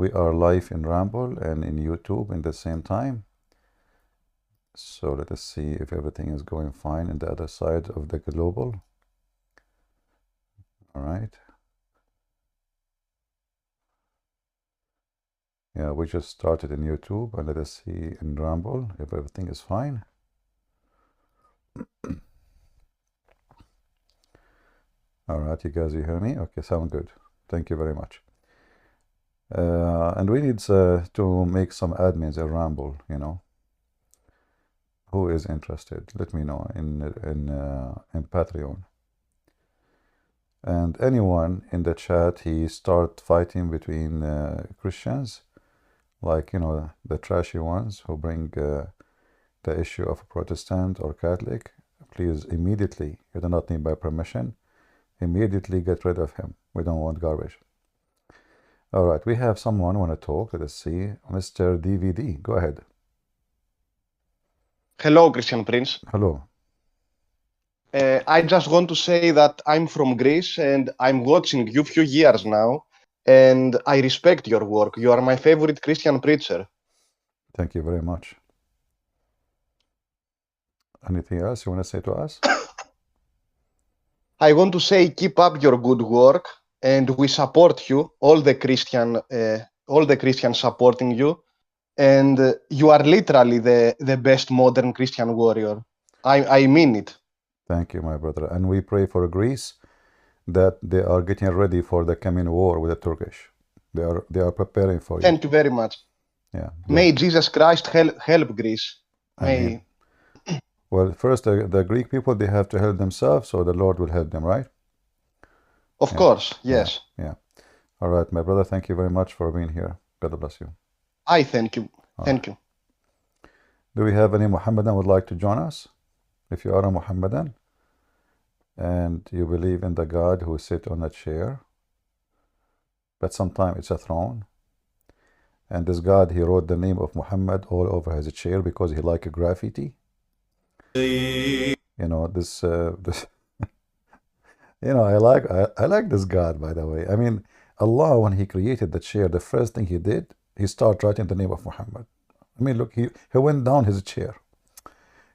We are live in Rumble and in YouTube in the same time. So let us see if everything is going fine in the other side of the global. All right. Yeah, we just started in YouTube, and let us see in Rumble if everything is fine. All right, you guys, you hear me? Okay, sound good. Thank you very much. And we need to make some admins in Rumble, you know. Who is interested? Let me know in Patreon. And anyone in the chat, he start fighting between Christians, like, you know, the trashy ones who bring the issue of Protestant or Catholic. Please immediately, you do not need my permission, immediately get rid of him. We don't want garbage. All right, we have someone want to talk. Let us see. Mr. DVD, go ahead. Hello, Christian Prince. Hello. I just want to say that I'm from Greece and I'm watching you few years now, and I respect your work. You are my favorite Christian preacher. Thank you very much. Anything else you want to say to us? I want to say keep up your good work, and we support you. All the Christians supporting you, and you are literally the best modern Christian warrior. I mean it. Thank you, my brother. And we pray for Greece that they are getting ready for the coming war with the Turkish. They are preparing for you. Thank you very much. Yeah. May Jesus Christ help Greece. Amen. Well, first, the Greek people, they have to help themselves, so the Lord will help them, right? Of course, yes. Yeah. All right, my brother, thank you very much for being here. God bless you. I thank you. Thank you. Do we have any Muhammadan would like to join us? If you are a Muhammadan and you believe in the God who sits on a chair, but sometimes it's a throne, and this God, he wrote the name of Muhammad all over his chair because he liked graffiti. You know, this you know, I like this God, by the way. I mean, Allah, when he created the chair, the first thing he did, he started writing the name of Muhammad. I mean, look, he went down his chair.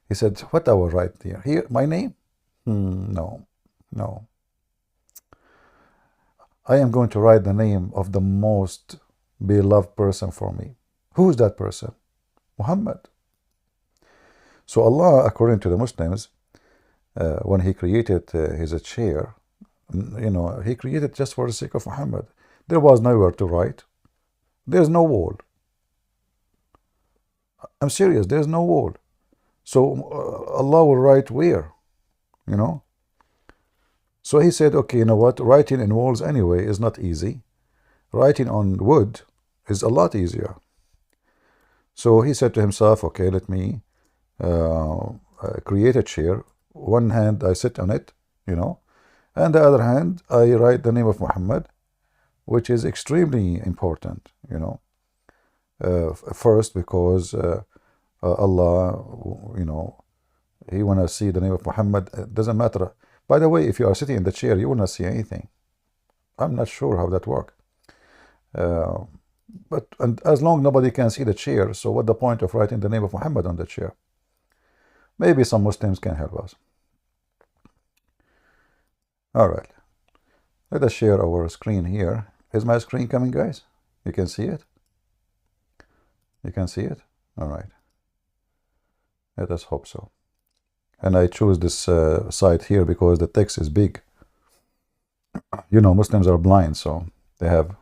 He said, what I will write here? Here, my name? No. I am going to write the name of the most beloved person for me. Who is that person? Muhammad. So Allah, according to the Muslims, when he created his chair, you know, he created just for the sake of Muhammad. There was nowhere to write. There's no wall. I'm serious, there's no wall. So Allah will write where, you know? So he said, okay, you know what? Writing in walls anyway is not easy. Writing on wood is a lot easier. So he said to himself, okay, let me create a chair. One hand I sit on it, you know, and the other hand I write the name of Muhammad, which is extremely important, you know. First, because Allah, you know, he want to see the name of Muhammad. It doesn't matter. By the way, if you are sitting in the chair, you will not see anything. I'm not sure how that works. And as long nobody can see the chair, so what the point of writing the name of Muhammad on the chair? Maybe some Muslims can help us. All right. Let us share our screen here. Is my screen coming, guys? You can see it? You can see it? All right. Let us hope so. And I choose this site here because the text is big. You know, Muslims are blind, so they are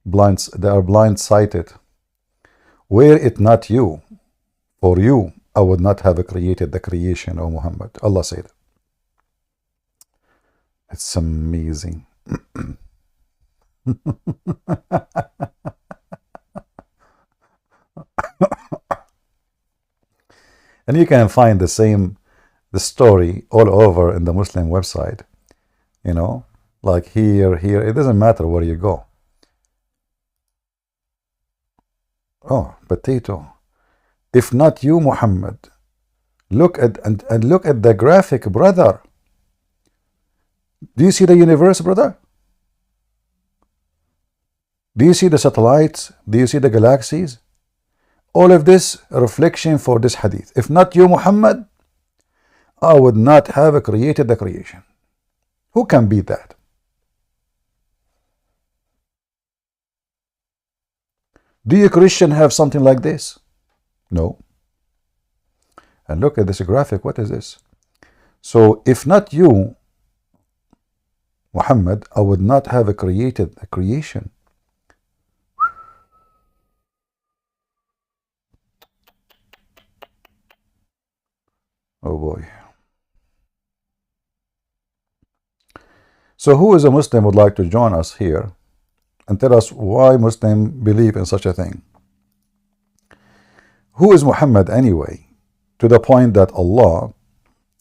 blind-sighted. Were it not you, for you, I would not have created the creation of Muhammad. Allah said. It's amazing. And you can find the story all over in the Muslim website, you know, like here, it doesn't matter where you go. Oh, potato. If not you, Muhammad, look at and look at the graphic, brother. Do you see the universe, brother? Do you see the satellites? Do you see the galaxies? All of this reflection for this hadith. If not you, Muhammad, I would not have created the creation. Who can beat that? Do you Christian have something like this? No. And look at this graphic. What is this? So if not you, Muhammad, I would not have created a creation. Oh boy. So who is a Muslim would like to join us here and tell us why Muslims believe in such a thing? Who is Muhammad anyway? To the point that Allah,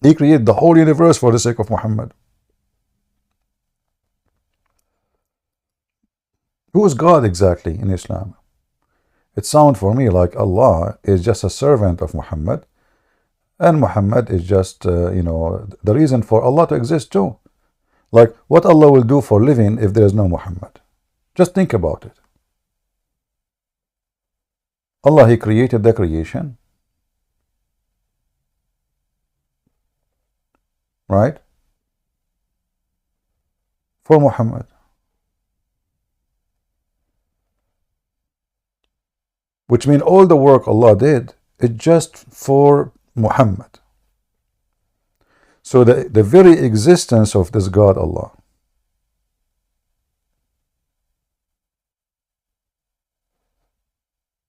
He created the whole universe for the sake of Muhammad. Who is God exactly in Islam? It sounds for me like Allah is just a servant of Muhammad, and Muhammad is just, the reason for Allah to exist too. Like, what Allah will do for living if there is no Muhammad? Just think about it. Allah, He created the creation, right? For Muhammad. Which means all the work Allah did is just for Muhammad. So the very existence of this God Allah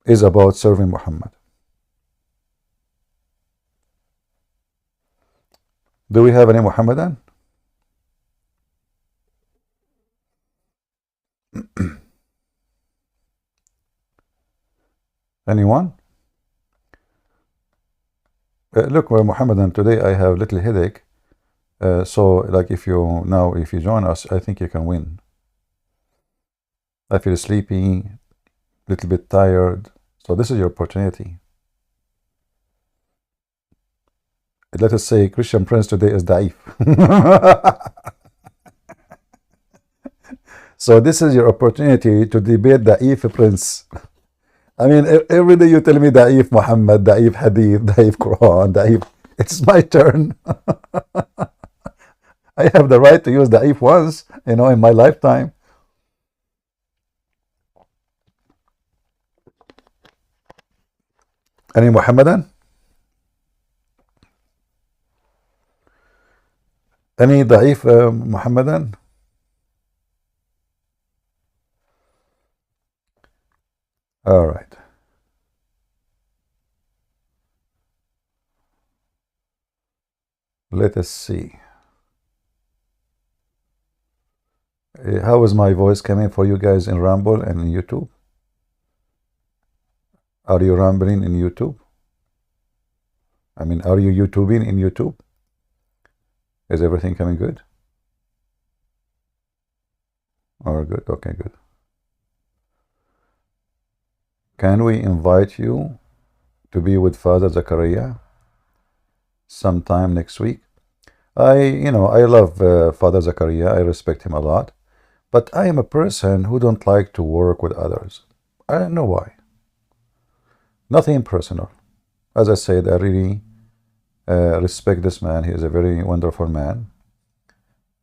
is about serving Muhammad. Do we have any Muhammadan? Anyone? Look, we're Muhammadan today. I have little headache. So like if you join us, I think you can win. I feel sleepy, little bit tired. So this is your opportunity. Let us say Christian Prince today is da'if. So this is your opportunity to debate da'if Prince. I mean, every day you tell me da'if Muhammad, da'if Hadith, da'if Quran, da'if. It's my turn. I have the right to use da'if once, in my lifetime. Any Muhammadan? Any da'if Muhammadan? All right. Let us see. How is my voice coming for you guys in Rumble and in YouTube? Are you rambling in YouTube? I mean, are you YouTubing in YouTube? Is everything coming good? All good. Okay, good. Can we invite you to be with Father Zakaria sometime next week? I love Father Zakaria. I respect him a lot. But I am a person who don't like to work with others. I don't know why. Nothing personal. As I said, I really respect this man. He is a very wonderful man.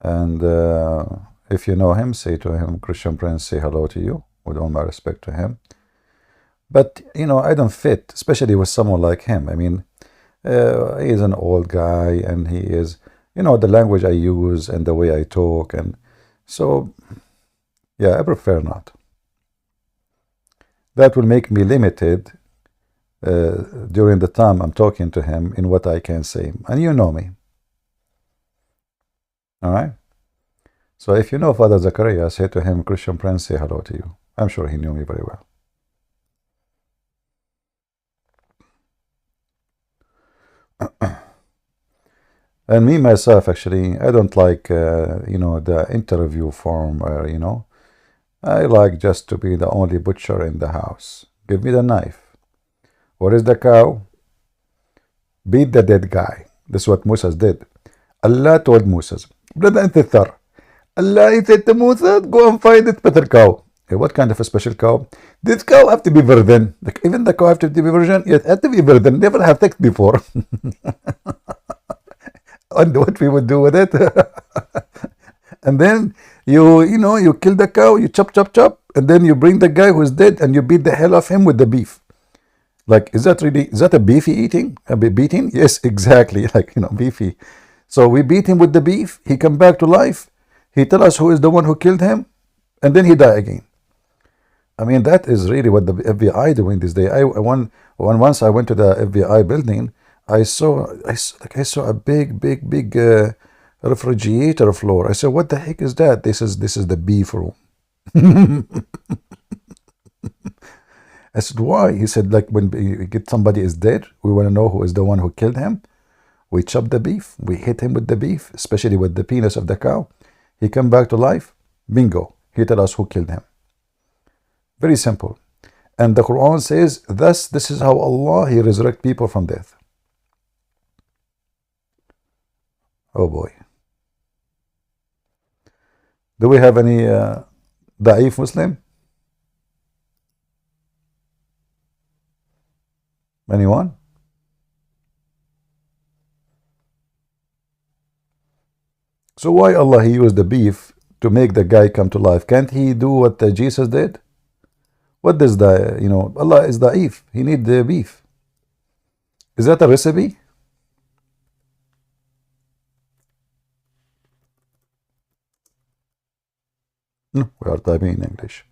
And if you know him, say to him, Christian Prince, say hello to you, with all my respect to him. But, I don't fit, especially with someone like him. I mean, he is an old guy, and he is, the language I use and the way I talk. And so, yeah, I prefer not. That will make me limited during the time I'm talking to him in what I can say. And you know me. All right? So if you know Father Zakaria, say to him, Christian Prince, say hello to you. I'm sure he knew me very well. And me, myself, actually, I don't like, the interview form where, I like just to be the only butcher in the house. Give me the knife. Where is the cow? Beat the dead guy. This is what Moses did. Allah told Moses, brother, أنت الثر. Allah said to Moses, go and find it better cow. What kind of a special cow? This cow have to be virgin. Like, even the cow have to be virgin. It had to be virgin. Never have sex before. And what we would do with it? And then you kill the cow, you chop, chop, chop, and then you bring the guy who's dead and you beat the hell of him with the beef. Like, is that a beefy eating? A beating? Yes, exactly. Like, beefy. So we beat him with the beef. He come back to life. He tell us who is the one who killed him, and then he die again. I mean, that is really what the FBI doing this day. Once I went to the FBI building, I saw a big refrigerator floor. I said, "What the heck is that?" This is the beef room. I said, "Why?" He said, "Like when we get somebody is dead, we want to know who is the one who killed him. We chop the beef, we hit him with the beef, especially with the penis of the cow. He come back to life. Bingo. He tell us who killed him." Very simple. And the Quran says, thus, this is how Allah, He resurrect people from death. Oh boy. Do we have any da'if Muslim? Anyone? So why Allah, He used the beef to make the guy come to life? Can't He do what Jesus did? What does Allah is da'if. He need the beef. Is that a recipe? No, we are typing in English.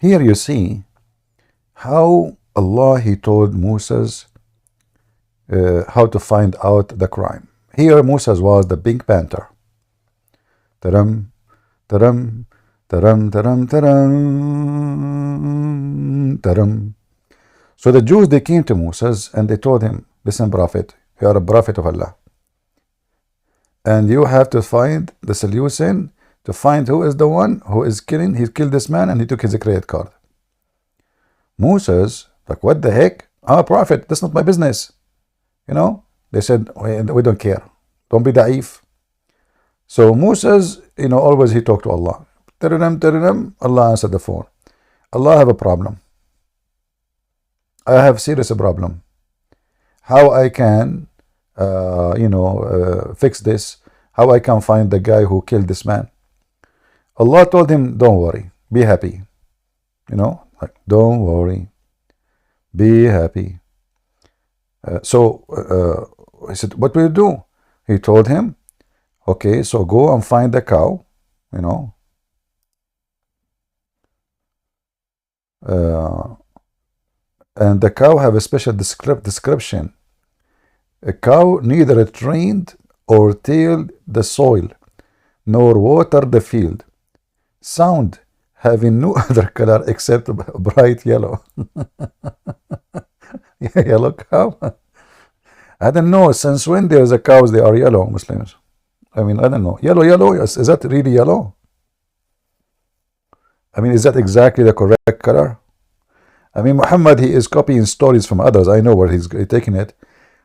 Here you see how Allah, He told Moses how to find out the crime. Here Moses was the Pink Panther. Taram, taram, taram, taram, taram, taram. So the Jews, they came to Moses and they told him, listen, prophet, you are a prophet of Allah. And you have to find the solution to find who is the one who is killing. He killed this man and he took his credit card. Moses, like, what the heck? I'm a prophet. That's not my business. They said, we don't care. Don't be da'if. So Moses, always he talked to Allah. Allah answered the phone. Allah, have a problem. I have serious problem. How I can, fix this? How I can find the guy who killed this man? Allah told him, don't worry, be happy. Don't worry, be happy. So he said, what will you do? He told him, okay, so go and find the cow, and the cow have a special description. A cow neither trained or tilled the soil, nor watered the field. Sound, having no other color except bright yellow. Yellow cow? I don't know. Since when there's a cows, they are yellow, Muslims? I mean, I don't know. Yellow, is that really yellow? I mean, is that exactly the correct color? I mean, Muhammad, he is copying stories from others. I know where he's taking it.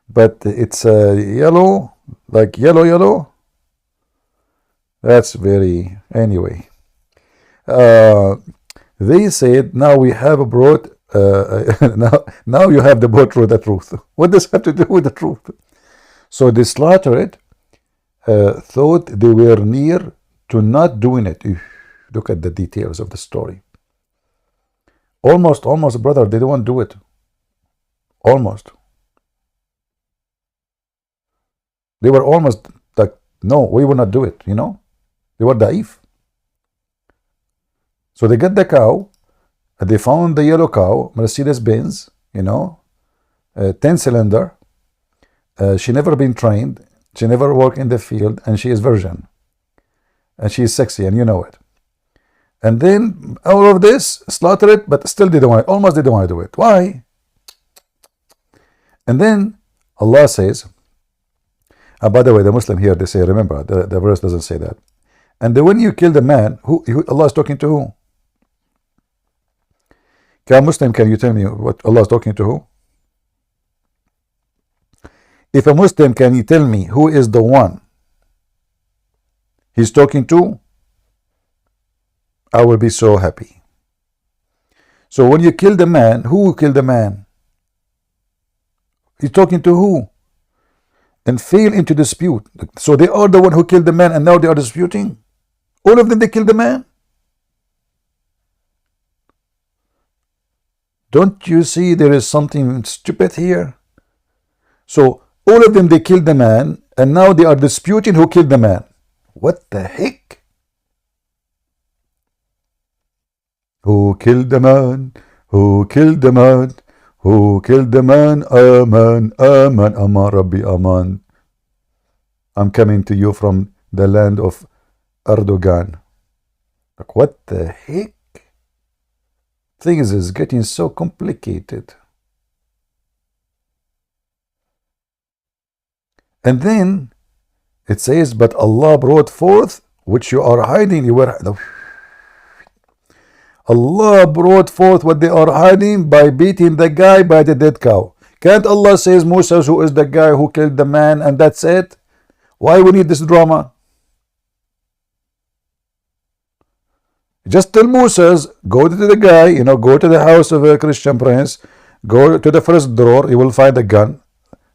But it's yellow, like yellow. That's very... Anyway. They said, now we have brought... now you have brought through the truth. What does have to do with the truth? So they slaughtered, thought they were near to not doing it. Look at the details of the story. Almost, brother, they don't want to do it. Almost. They were almost like, no, we will not do it, They were da'if. So they got the cow, they found the yellow cow, Mercedes-Benz, 10-cylinder. She never been trained, she never worked in the field, and she is virgin. And she is sexy, and you know it. And then all of this, slaughter it, but still they don't want it. Almost they don't want to do it. Why? And then Allah says, by the way, the Muslim here, they say, remember, the verse doesn't say that. And then when you kill the man, who Allah is talking to who? Muslim, can you tell me what Allah is talking to who? If a Muslim, can you tell me who is the one he's talking to? I will be so happy. So when you kill the man, who killed the man? He's talking to who? And fail into dispute. So they are the one who killed the man, and now they are disputing. All of them, they killed the man. Don't you see there is something stupid here? So all of them, they killed the man, and now they are disputing who killed the man. What the heck? Who killed the man? Who killed the man? Who killed the man? Aman, Aman, Aman, Rabbi, Aman. I'm coming to you from the land of Erdogan. Like, what the heck? Things is getting so complicated. And then it says, but Allah brought forth which you are hiding. Allah brought forth what they are hiding by beating the guy by the dead cow. Can't Allah says Musa, who is the guy who killed the man, and that's it? Why we need this drama? Just tell Moses, go to the guy, go to the house of a Christian prince, go to the first drawer, you will find a gun.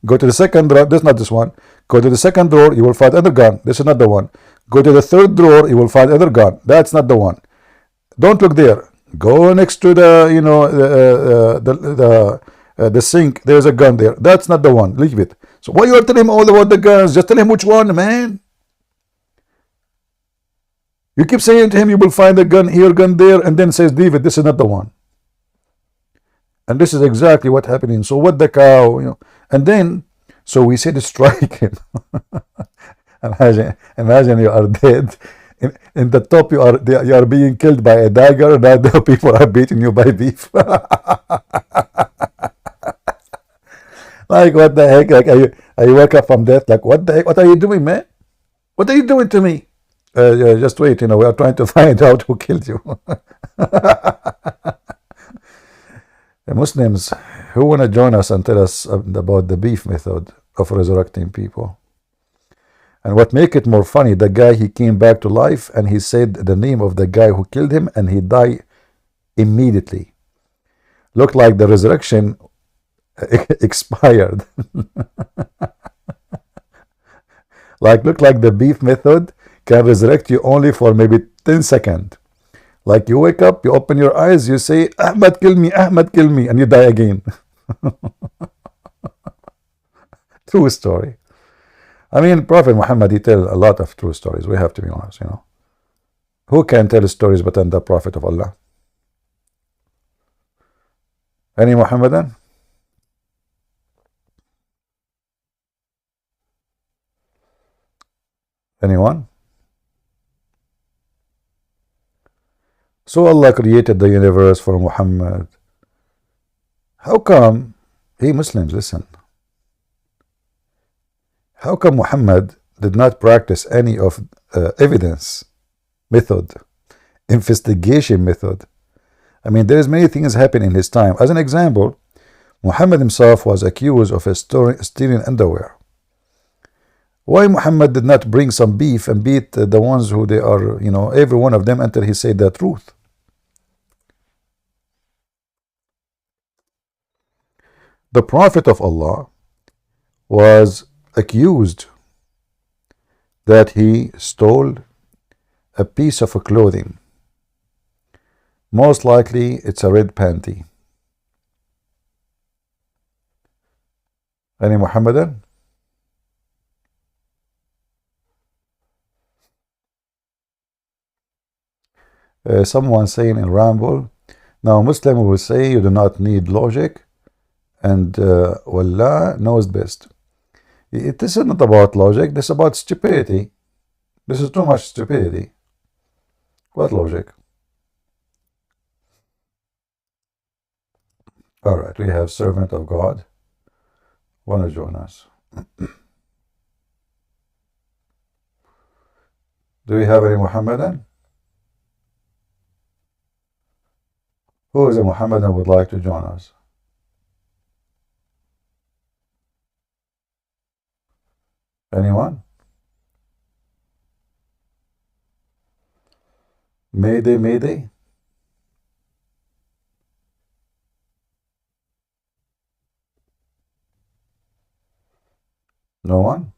Go to the second drawer, this is not this one. Go to the second drawer, you will find another gun. This is not the one. Go to the third drawer, you will find another gun. That's not the one. Don't look there. Go next to the, the sink. There's a gun there. That's not the one. Leave it. So why you are telling him all about the guns? Just tell him which one, man. You keep saying to him, you will find a gun here, gun there, and then says, leave it. This is not the one. And this is exactly what happening. So what the cow, and then, so we said strike him. Imagine you are dead. In the top, you are being killed by a dagger, and other people are beating you by beef. Like, what the heck? Like, are you wake up from death? Like, what the heck? What are you doing, man? What are you doing to me? Just wait, we are trying to find out who killed you. The Muslims who want to join us and tell us about the beef method of resurrecting people. And what make it more funny, the guy, he came back to life and he said the name of the guy who killed him, and he died immediately. Looked like the resurrection expired. Looked like the beef method can resurrect you only for maybe 10 seconds. Like, you wake up, you open your eyes, you say, Ahmad kill me, and you die again. True story. I mean, Prophet Muhammad, he tell a lot of true stories. We have to be honest, Who can tell stories but than the Prophet of Allah? Any Muhammadan? Anyone? So Allah created the universe for Muhammad. How come, hey Muslims, listen. How come Muhammad did not practice any of evidence method, investigation method? I mean, there is many things happen in his time. As an example, Muhammad himself was accused of stealing underwear. Why Muhammad did not bring some beef and beat the ones who they are, every one of them until he said the truth? The Prophet of Allah was accused that he stole a piece of clothing. Most likely it's a red panty. Any Muhammadan? Someone saying in Ramble, now Muslim will say you do not need logic, and Wallah knows best. This is not about logic, this is about stupidity. This is too much stupidity. What logic? Alright, we have servant of God. Want to join us? Do we have any Muhammadan? Who is a Muhammadan would like to join us? Anyone? Mayday, Mayday? No one?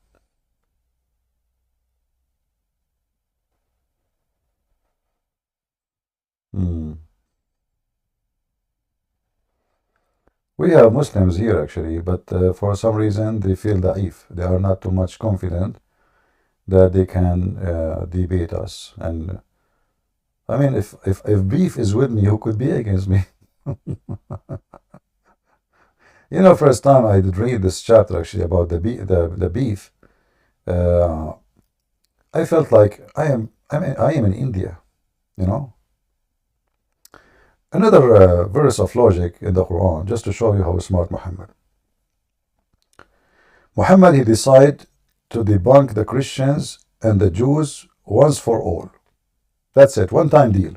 Hmm. We have Muslims here actually, but for some reason they feel da'if. They are not too much confident that they can debate us. And I mean, if beef is with me, who could be against me? You know, first time I did read this chapter actually about the beef, uh, I felt like I am in India, you know. Another verse of logic in the Quran, just to show you how smart Muhammad. Muhammad, he decided to debunk the Christians and the Jews once for all. That's it, one time deal.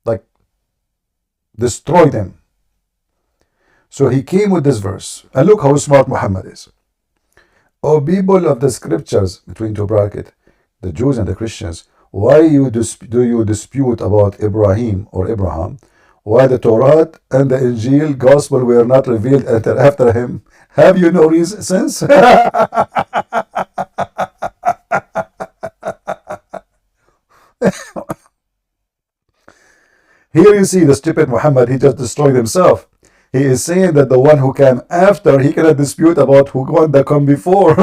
Like, destroy them. So he came with this verse. And look how smart Muhammad is. O people of the scriptures, between two brackets, the Jews and the Christians, why do you dispute about Ibrahim or Abraham? Why the Torah and the Injil gospel were not revealed until after him? Have you no reason sense? Here you see the stupid Muhammad, he just destroyed himself. He is saying that the one who came after, he cannot dispute about who one that come before.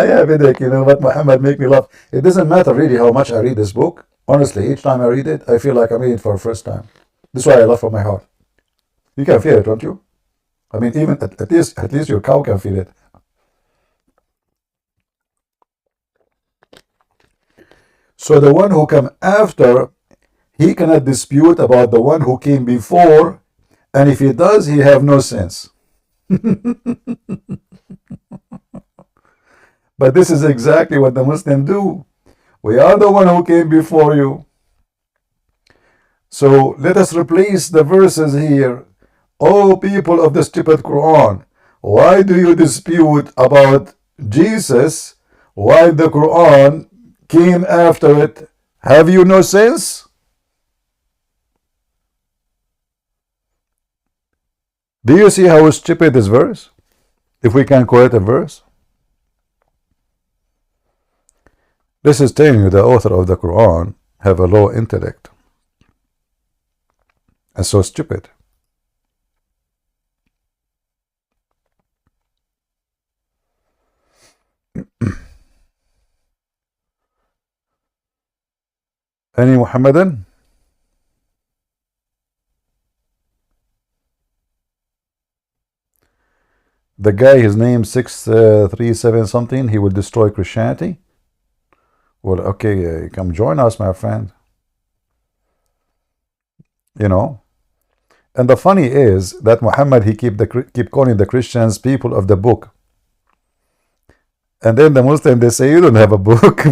Yeah, Videk, you know what, Muhammad make me laugh. It doesn't matter really how much I read this book. Honestly, each time I read it, I feel like I'm reading it for the first time. This is why I laugh from my heart. You can feel it, don't you? I mean, even at least your cow can feel it. So the one who came after, he cannot dispute about the one who came before, and if he does, he have no sense. But this is exactly what the Muslims do. We are the one who came before you. So let us replace the verses here. O people of the stupid Quran, why do you dispute about Jesus while the Quran came after it? Have you no sense? Do you see how stupid this verse? If we can quote a verse. This is telling you the author of the Quran have a low intellect and so stupid. Any Muhammadan? The guy, his name 637 something, he will destroy Christianity. Well, okay, come join us, my friend. You know. And the funny is that Muhammad, he keep calling the Christians people of the book. And then the Muslim, they say, you don't have a book.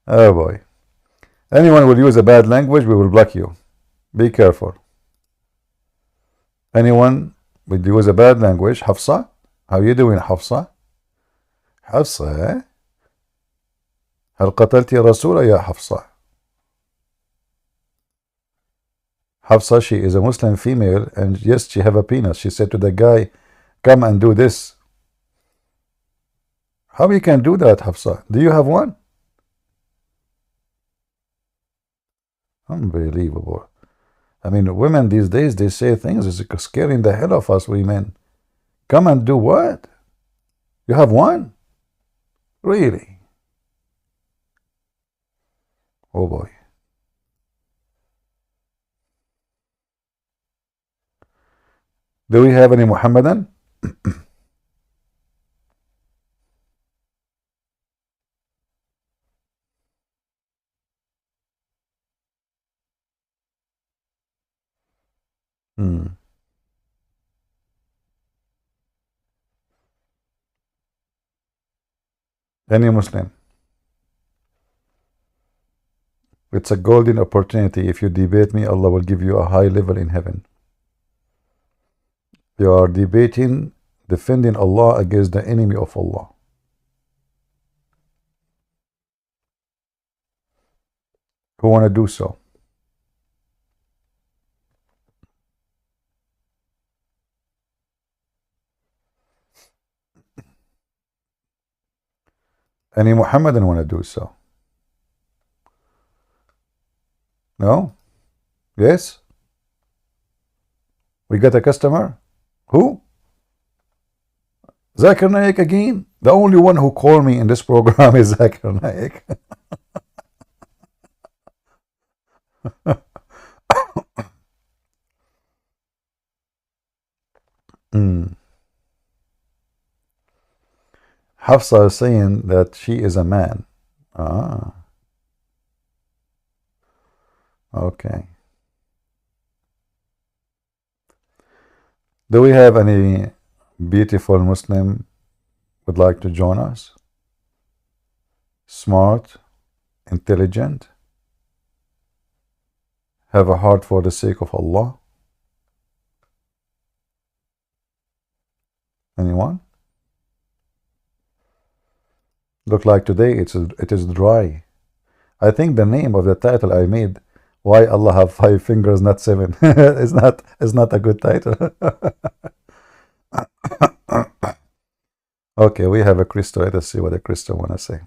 Oh boy. Anyone will use a bad language, we will block you. Be careful. Anyone will use a bad language. Hafsa? How you doing, Hafsa? Hafsa? هل قتلت رسول يا حفصة? Hafsa, she is a Muslim female, and yes, she have a penis. She said to the guy, come and do this. How you can do that, Hafsa? Do you have one? Unbelievable. I mean, women these days, they say things is scaring the hell of us women. Come and do what? You have one? Really? Oh boy. Do we have any Muhammadan? Hmm. Any Muslim. It's a golden opportunity. If you debate me, Allah will give you a high level in heaven. You are debating, defending Allah against the enemy of Allah. Who want to do so? Any Muhammadan want to do so? No? Yes? We got a customer? Who? Zakir Naik again? The only one who called me in this program is Zakir Naik. Hafsa is saying that she is a man. Ah. Okay. Do we have any beautiful Muslim would like to join us? Smart, intelligent, have a heart for the sake of Allah? Anyone? Look like today it is dry. I think the name of the title I made, Why Allah Have 5 Fingers Not 7, is not a good title. Okay, we have a Christo. Let us see what the Christo want to say.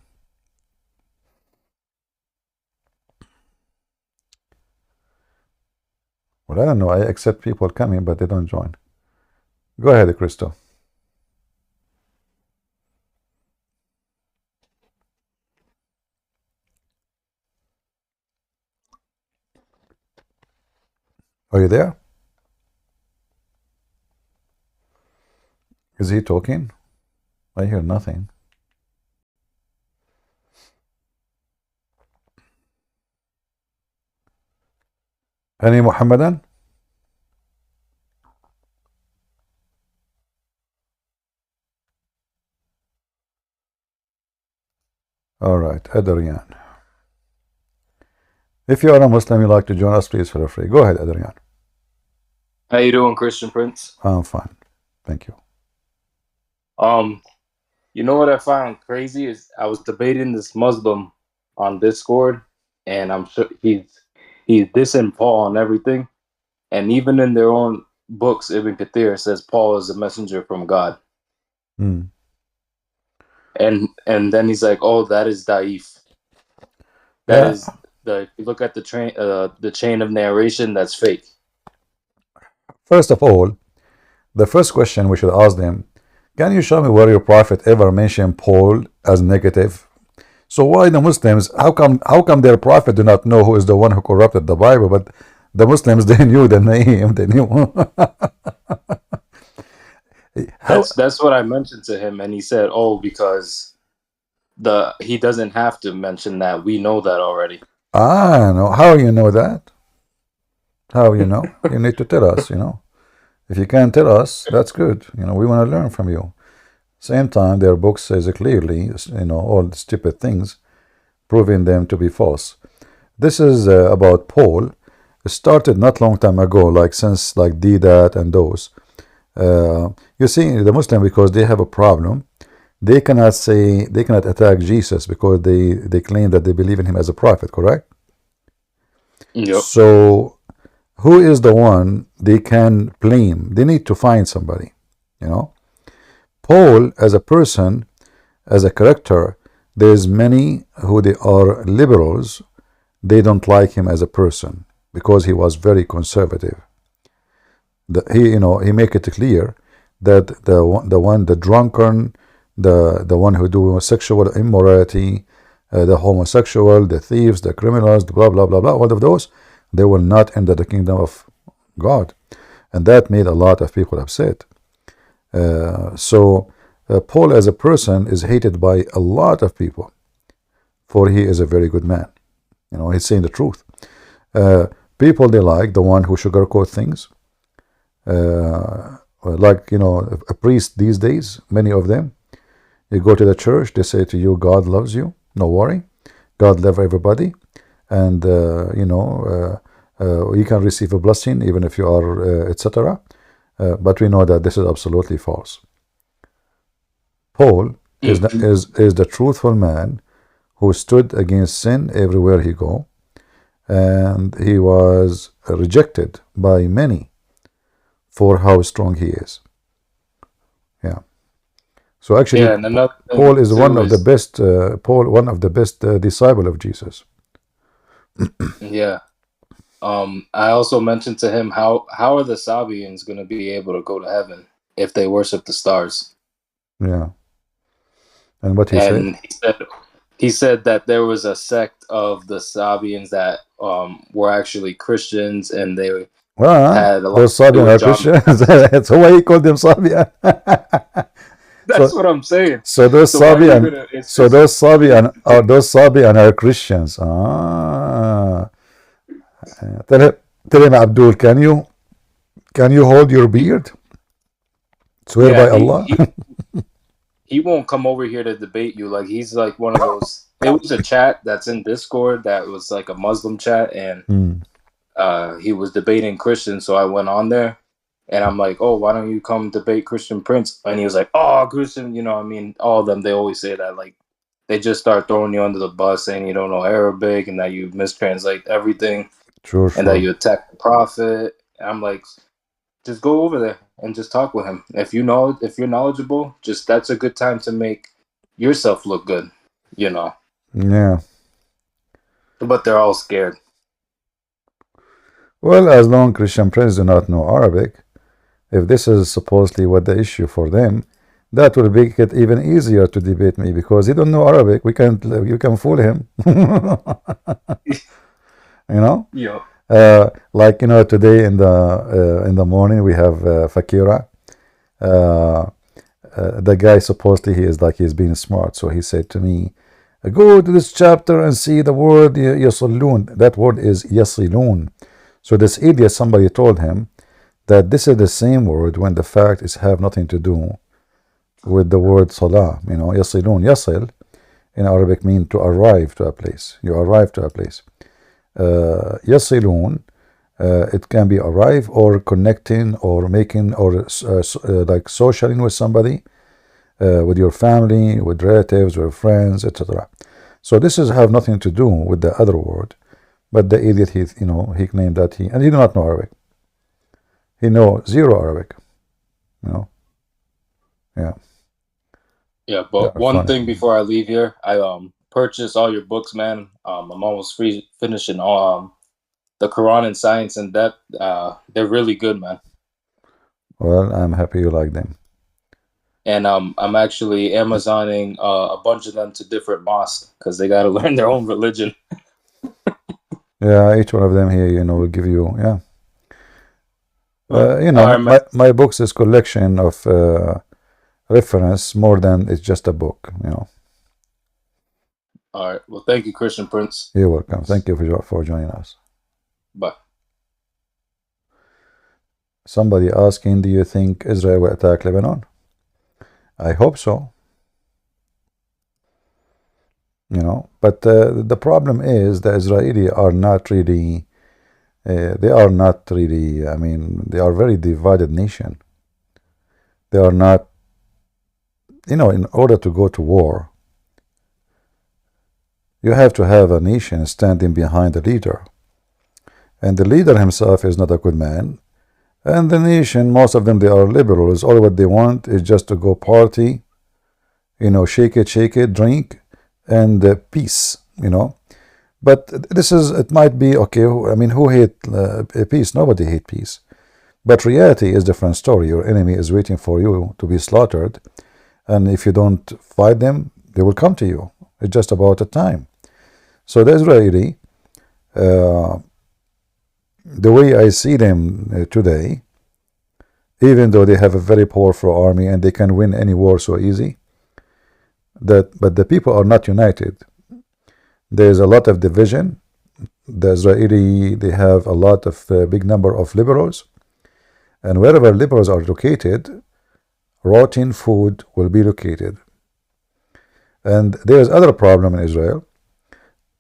Well, I don't know. I accept people coming, but they don't join. Go ahead, Christo. Are you there? Is he talking? I hear nothing. Any Muhammadan? All right, Adrian. If you are a Muslim, you like to join us, please feel free. Go ahead, Adrian. How you doing, Christian Prince? I'm fine. Thank you. You know what I found crazy is I was debating this Muslim on Discord, and I'm sure he's dissing Paul on everything, and even in their own books, Ibn Kathir says Paul is a messenger from God. Mm. And then he's like, "Oh, that is daif. That is if you look at the chain of narration, that's fake." First of all, the first question we should ask them, can you show me where your prophet ever mentioned Paul as negative? So why the Muslims, how come their prophet do not know who is the one who corrupted the Bible, but the Muslims, they knew the name, they knew. That's what I mentioned to him, and he said, "Oh, because he doesn't have to mention that. We know that already." No. How you know that? How you know? You need to tell us, If you can't tell us, that's good. We want to learn from you. Same time, their book says clearly, all the stupid things, proving them to be false. This is about Paul. It started not long time ago, since Didat and those. You see, the Muslim, because they have a problem, they cannot attack Jesus because they claim that they believe in him as a prophet, correct? Yep. So who is the one they can blame? They need to find somebody, Paul, as a person, as a character, there's many who they are liberals. They don't like him as a person because he was very conservative. He make it clear that the drunkard, the one who do sexual immorality, the homosexual, the thieves, the criminals, the blah blah blah blah, all of those, they will not enter the kingdom of God, and that made a lot of people upset. So Paul as a person is hated by a lot of people, for he is a very good man. He's saying the truth. People, they like the one who sugarcoat things, a priest these days, many of them, You go to the church, they say to you, God loves you, no worry. God loves everybody. And, you can receive a blessing even if you are, etc. But we know that this is absolutely false. Paul is the truthful man who stood against sin everywhere he go. And he was rejected by many for how strong he is. Yeah. So actually, Paul is one of the best. One of the best disciple of Jesus. Yeah. I also mentioned to him how are the Sabians going to be able to go to heaven if they worship the stars? Yeah. And what he said? He said that there was a sect of the Sabians that were actually Christians, and they had a lot those Sabian are Christians. So why he called them Sabian? That's what I'm saying. So those Sabian, those Sabian are Christians. Tell him, Abdul, can you hold your beard? Swear by Allah. He won't come over here to debate you. Like, he's like one of those. It was a chat that's in Discord that was like a Muslim chat, and he was debating Christians. So I went on there, and I'm like, oh, why don't you come debate Christian Prince? And he was like, oh, Christian, I mean, all of them, they always say that, like, they just start throwing you under the bus, saying you don't know Arabic and that you mistranslate everything, and that you attack the Prophet. And I'm like, just go over there and just talk with him. If you're knowledgeable, that's a good time to make yourself look good, Yeah. But they're all scared. Well, as long Christian Prince do not know Arabic, if this is supposedly what the issue for them, that will make it even easier to debate me, because he don't know Arabic. You can fool him. Yeah. Today in the morning we have Fakira. The guy supposedly he's being smart, so he said to me, go to this chapter and see the word yasalun. That word is yasilun. So this idiot, somebody told him that this is the same word when the fact is have nothing to do with the word salah. Yasilun, yasil in Arabic means to arrive to a place. You arrive to a place. Yasilun, it can be arrive or connecting or making or like socialing with somebody, with your family, with relatives, with friends, etc. So this is have nothing to do with the other word. But the idiot, he claimed that he do not know Arabic. He know zero Arabic. Yeah. Yeah, but one thing before I leave here, I purchased all your books, man. I'm almost finishing the Quran and Science in Depth. They're really good, man. Well, I'm happy you like them. And I'm actually Amazoning a bunch of them to different mosques because they got to learn their own religion. Yeah, each one of them here, will give you, my books is collection of reference more than it's just a book, All right. Well, thank you, Christian Prince. You're welcome. Thank you for joining us. Bye. Somebody asking, do you think Israel will attack Lebanon? I hope so. But the problem is the Israelis are not really, they are a very divided nation. They are not, in order to go to war, you have to have a nation standing behind the leader. And the leader himself is not a good man. And the nation, most of them, they are liberals. All what they want is just to go party, shake it, drink, and peace, But it might be, okay, who hate peace? Nobody hate peace. But reality is a different story. Your enemy is waiting for you to be slaughtered. And if you don't fight them, they will come to you. It's just about a time. So the Israeli, the way I see them today, even though they have a very powerful army and they can win any war so easy, but the people are not united. There is a lot of division. The Israeli, they have a lot of big number of liberals, and wherever liberals are located, rotten food will be located. And there's other problem in Israel.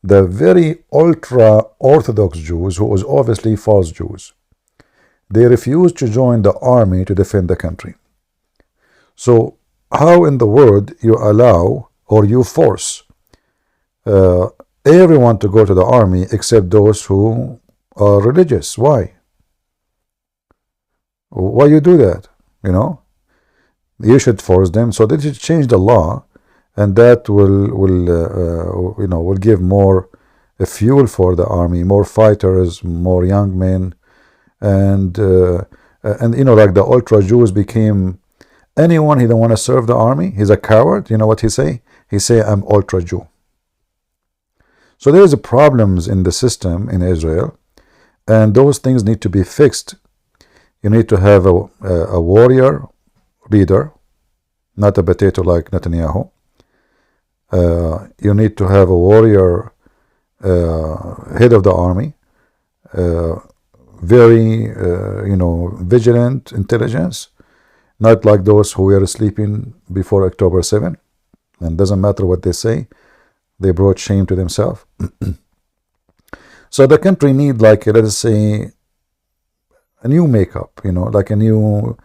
The very ultra-Orthodox Jews, who was obviously false Jews, they refused to join the army to defend the country. So how in the world you allow or you force everyone to go to the army except those who are religious? Why? Why you do that? You know, you should force them. So they should change the law, and that will give more fuel for the army, more fighters, more young men, and like the ultra Jews became anyone he don't want to serve the army. He's a coward. You know what he say? He say, I'm ultra Jew. So there's problems in the system in Israel, and those things need to be fixed. You need to have a warrior leader, not a potato like Netanyahu. You need to have a warrior head of the army, very vigilant intelligence, not like those who were sleeping before October 7. And doesn't matter what they say, they brought shame to themselves. So the country need, like, let us say, a new makeup, like a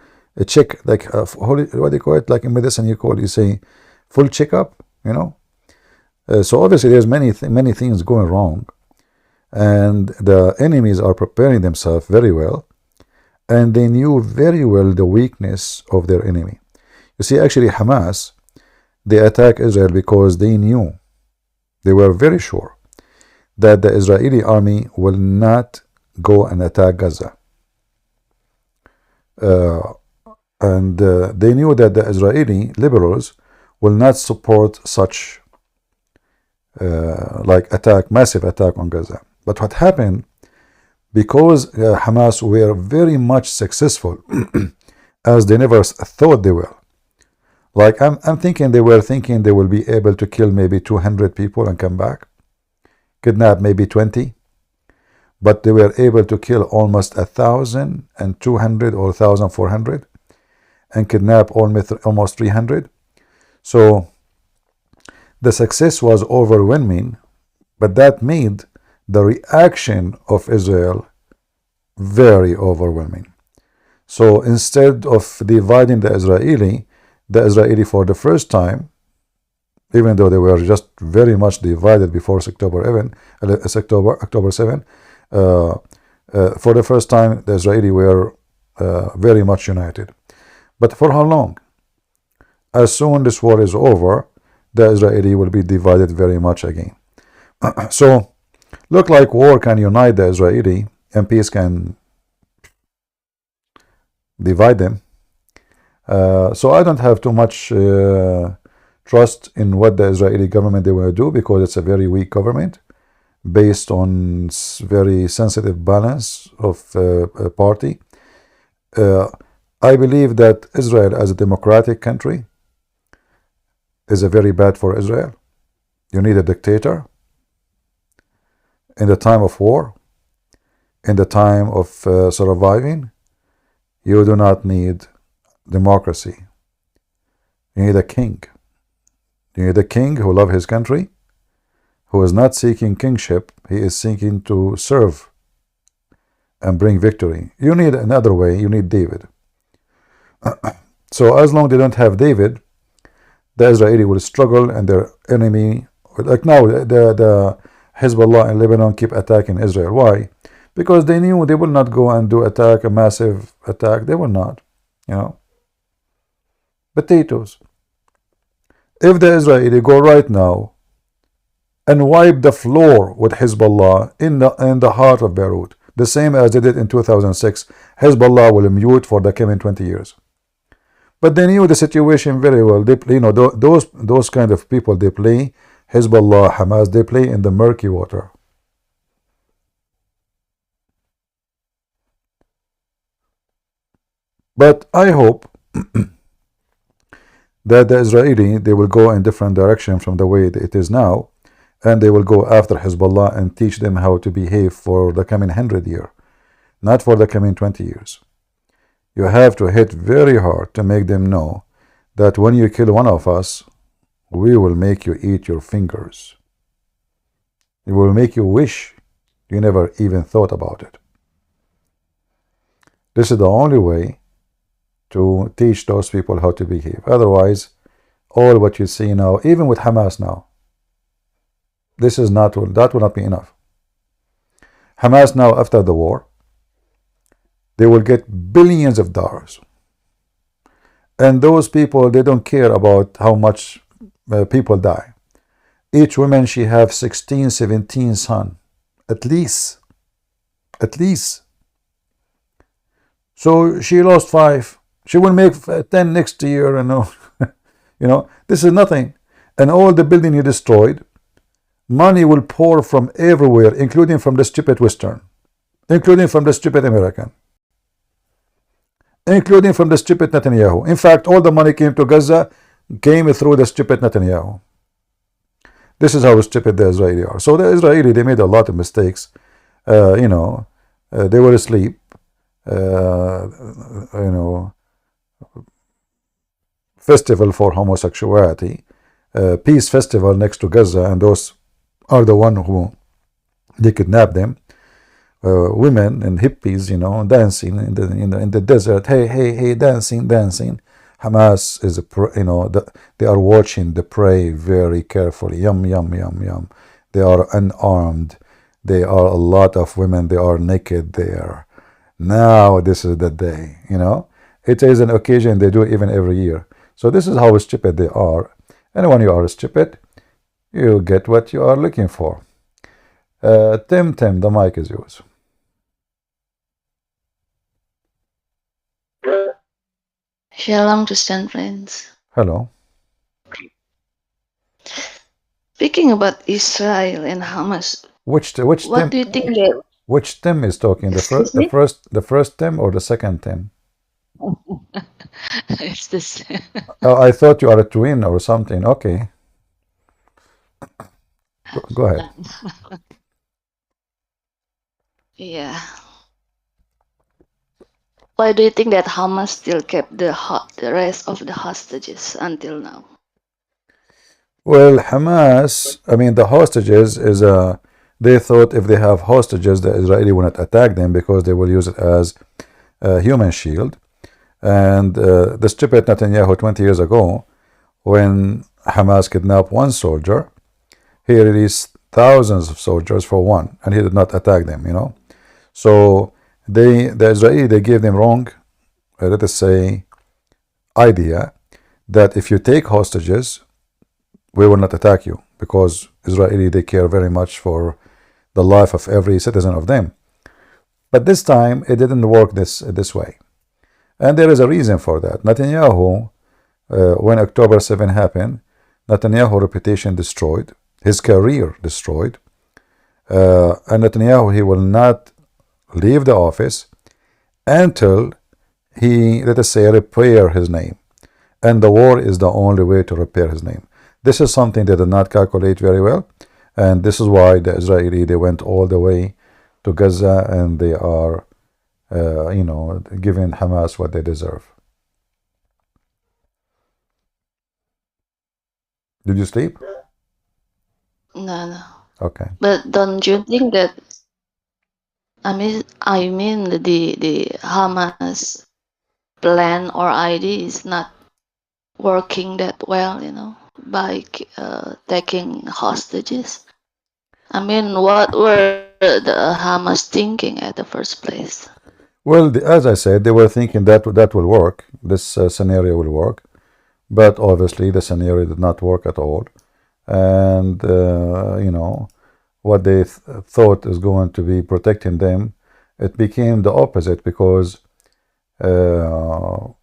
check, like what do you call it? Like in medicine, you say full checkup, So obviously there's many things going wrong, and the enemies are preparing themselves very well, and they knew very well the weakness of their enemy. You see, actually Hamas, they attacked Israel because they knew, they were very sure that the Israeli army will not go and attack Gaza. And they knew that the Israeli liberals will not support such massive attack on Gaza. But what happened, because Hamas were very much successful as they never thought they were. Like I'm thinking they were thinking they will be able to kill maybe 200 people and come back, kidnap maybe 20, but they were able to kill almost 1,200 or 1,400 and kidnap almost 300. So the success was overwhelming, but that made the reaction of Israel very overwhelming. So instead of dividing the Israeli for the first time, even though they were just very much divided before October 7, for the first time the Israeli were very much united. But for how long? As soon this war is over, the Israeli will be divided very much again. So look like war can unite the Israeli and peace can divide them. So I don't have too much trust in what the Israeli government they will do, because it's a very weak government based on very sensitive balance of party. I believe that Israel as a democratic country is a very bad for Israel. You need a dictator in the time of war, in the time of surviving. You do not need democracy. You need a king. You need a king who loves his country, who is not seeking kingship. He is seeking to serve and bring victory. You need another way. You need David. So as long as they don't have David, the Israeli will struggle, and their enemy, like now, the Hezbollah in Lebanon keep attacking Israel. Why? Because they knew they will not go and do a massive attack. They will not, Potatoes. If the Israeli go right now and wipe the floor with Hezbollah in the heart of Beirut, the same as they did in 2006, Hezbollah will mute for the coming 20 years. But they knew the situation very well. They, those kind of people, they play Hezbollah, Hamas, they play in the murky water. But I hope that the Israeli, they will go in different direction from the way it is now, and they will go after Hezbollah and teach them how to behave for the coming 100 years, not for the coming 20 years. You have to hit very hard to make them know that when you kill one of us, we will make you eat your fingers. It will make you wish you never even thought about it. This is the only way to teach those people how to behave. Otherwise, all what you see now, even with Hamas now, that will not be enough. Hamas now, after the war, they will get billions of dollars. And those people, they don't care about how much people die. Each woman, she have 16, 17 sons, at least. So she lost 5. She will make 10 next year, this is nothing. And all the building you destroyed, money will pour from everywhere, including from the stupid Western, including from the stupid American, including from the stupid Netanyahu. In fact, all the money came to Gaza, came through the stupid Netanyahu. This is how stupid the Israeli are. So the Israeli, they made a lot of mistakes. They were asleep. Festival for homosexuality, peace festival next to Gaza, and those are the one who they kidnapped them. Women and hippies, dancing in the desert. Hey, dancing. Hamas is they are watching the prey very carefully. Yum. They are unarmed. They are a lot of women. They are naked there. Now this is the day. It is an occasion they do even every year. So this is how stupid they are. And when you are stupid, you get what you are looking for. Tim, the mic is yours. Shalom, Christian friends. Hello. Speaking about Israel and Hamas, Which what Tim? do you think that? Which Tim is talking? Excuse me? The first Tim or the second Tim? It's this. Oh, I thought you are a twin or something. Okay. Go ahead. Yeah. Why do you think that Hamas still kept the rest of the hostages until now? Well, Hamas, the hostages is they thought if they have hostages, the Israeli will not attack them because they will use it as a human shield. And the stupid Netanyahu 20 years ago, when Hamas kidnapped one soldier, he released thousands of soldiers for one, and he did not attack them, So the Israeli, they gave them wrong, let us say, idea that if you take hostages, we will not attack you, because Israeli, they care very much for the life of every citizen of them. But this time, it didn't work this way. And there is a reason for that. Netanyahu, when October 7 happened, Netanyahu's reputation destroyed, his career destroyed, and Netanyahu, he will not leave the office until he, let us say, repair his name. And the war is the only way to repair his name. This is something they did not calculate very well, and this is why the Israeli, they went all the way to Gaza, and they are giving Hamas what they deserve. Did you sleep? No. Okay. But don't you think that? I mean, the Hamas plan or idea is not working that well, by taking hostages. What were the Hamas thinking at the first place? Well, as I said, they were thinking that will work. This scenario will work, but obviously the scenario did not work at all. And what they thought is going to be protecting them, it became the opposite, because now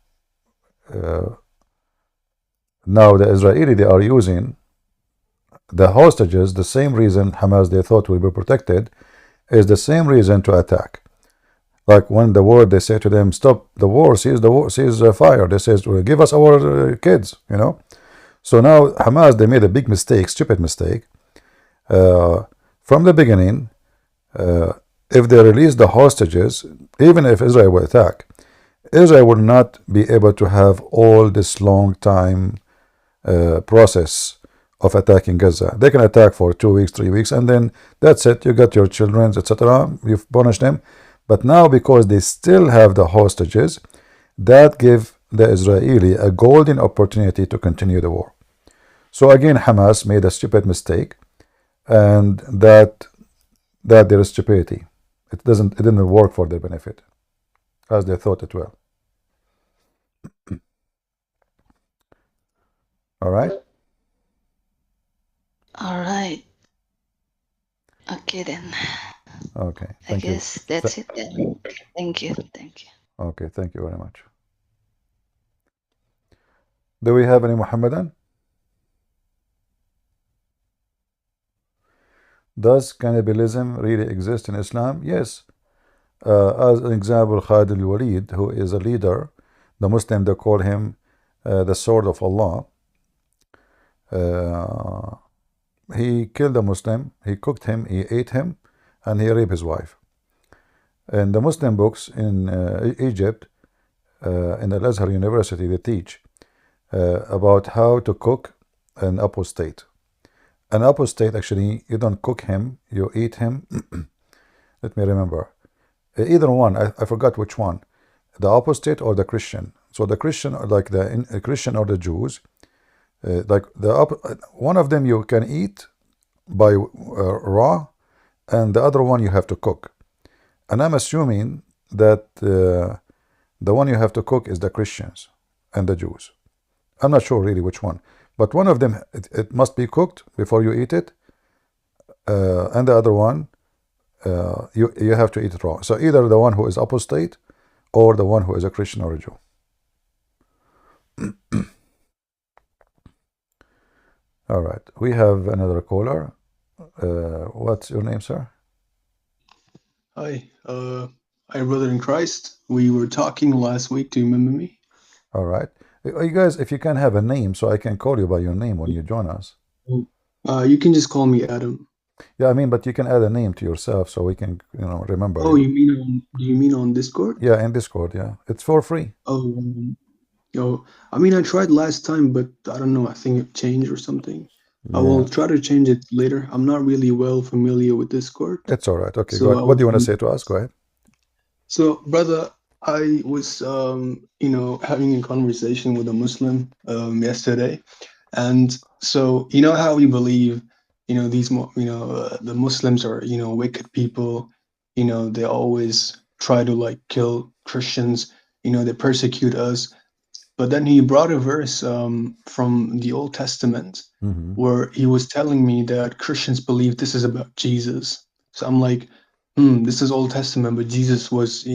the Israeli, they are using the hostages. The same reason Hamas, they thought will be protected, is the same reason to attack. Like when the war, they say to them, stop the war, cease fire. They say, give us our kids, So now Hamas, they made a big mistake, stupid mistake. From the beginning, if they release the hostages, even if Israel will attack, Israel will not be able to have all this long time process of attacking Gaza. They can attack for 2 weeks, 3 weeks, and then that's it. You got your children, etc. You've punished them. But now, because they still have the hostages, that give the Israeli a golden opportunity to continue the war. So again, Hamas made a stupid mistake, and that their stupidity. It didn't work for their benefit, as they thought it will. All right. All right. Okay then. Okay. I Thank you. guess that's it then. Thank you. Thank you. Okay. Thank you very much. Do we have any Muhammadan? Does cannibalism really exist in Islam? Yes. As an example, Khalid al-Walid, who is a leader, the Muslim, they call him the sword of Allah. He killed a Muslim, he cooked him, he ate him, and he raped his wife. In the Muslim books in Egypt, in Al-Azhar University, they teach about how to cook an apostate. An apostate, actually, you don't cook him, you eat him. Let me remember. Either one, I forgot which one. The apostate or the Christian. So the Christian, like the Christian or the Jews, like one of them you can eat by raw, and the other one you have to cook. And I'm assuming that the one you have to cook is the Christians and the Jews. I'm not sure really which one, but one of them, it must be cooked before you eat it, and the other one, you have to eat it raw. So either the one who is apostate or the one who is a Christian or a Jew. All right, we have another caller. What's your name, sir? Hi, hi, brother in Christ. We were talking last week. Do you remember me? All right. You guys, if you can have a name, so I can call you by your name when you join us. You can just call me Adam. Yeah, I mean, but you can add a name to yourself so we can, remember. Oh, do you mean on Discord? Yeah, in Discord, yeah. It's for free. Oh, I mean, I tried last time, but I don't know. I think it changed or something. Yeah. I will try to change it later. I'm not really well familiar with Discord. It's all right. Okay, so go ahead. What do you want to say to us? Go ahead. So, brother, I was, having a conversation with a Muslim yesterday, and so how we believe, the Muslims are, wicked people. They always try to kill Christians. They persecute us. But then he brought a verse from the Old Testament where he was telling me that Christians believe this is about Jesus. So I'm like, this is Old Testament, but Jesus was,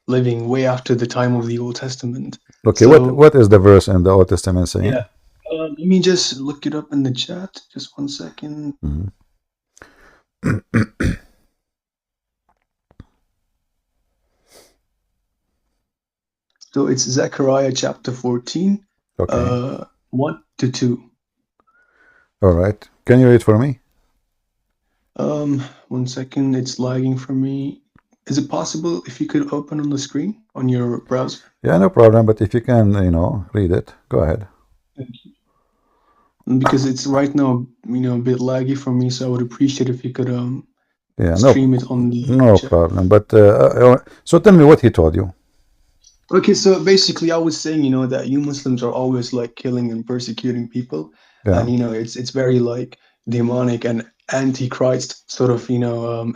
living way after the time of the Old Testament. Okay, so, what is the verse in the Old Testament saying? Yeah, let me just look it up in the chat. Just 1 second. So it's Zechariah chapter 14, 1 to 2. All right. Can you read for me? 1 second. It's lagging for me. Is it possible if you could open on the screen on your browser? Yeah, no problem. But if you can, read it, go ahead. Thank you. Because it's right now, a bit laggy for me, so I would appreciate if you could stream it on the chat. Problem. But so tell me what he told you. Okay, so basically I was saying, that you Muslims are always killing and persecuting people. Yeah. And, it's very demonic and antichrist sort of,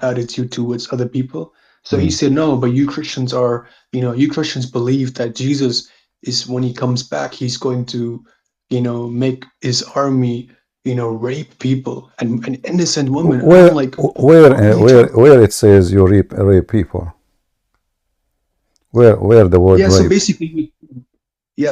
attitude towards other people. So he said, no, but you Christians are, you Christians believe that Jesus is, when he comes back, he's going to, make his army, rape people and innocent women. Where it says you rape people? Where the word rape? So basically,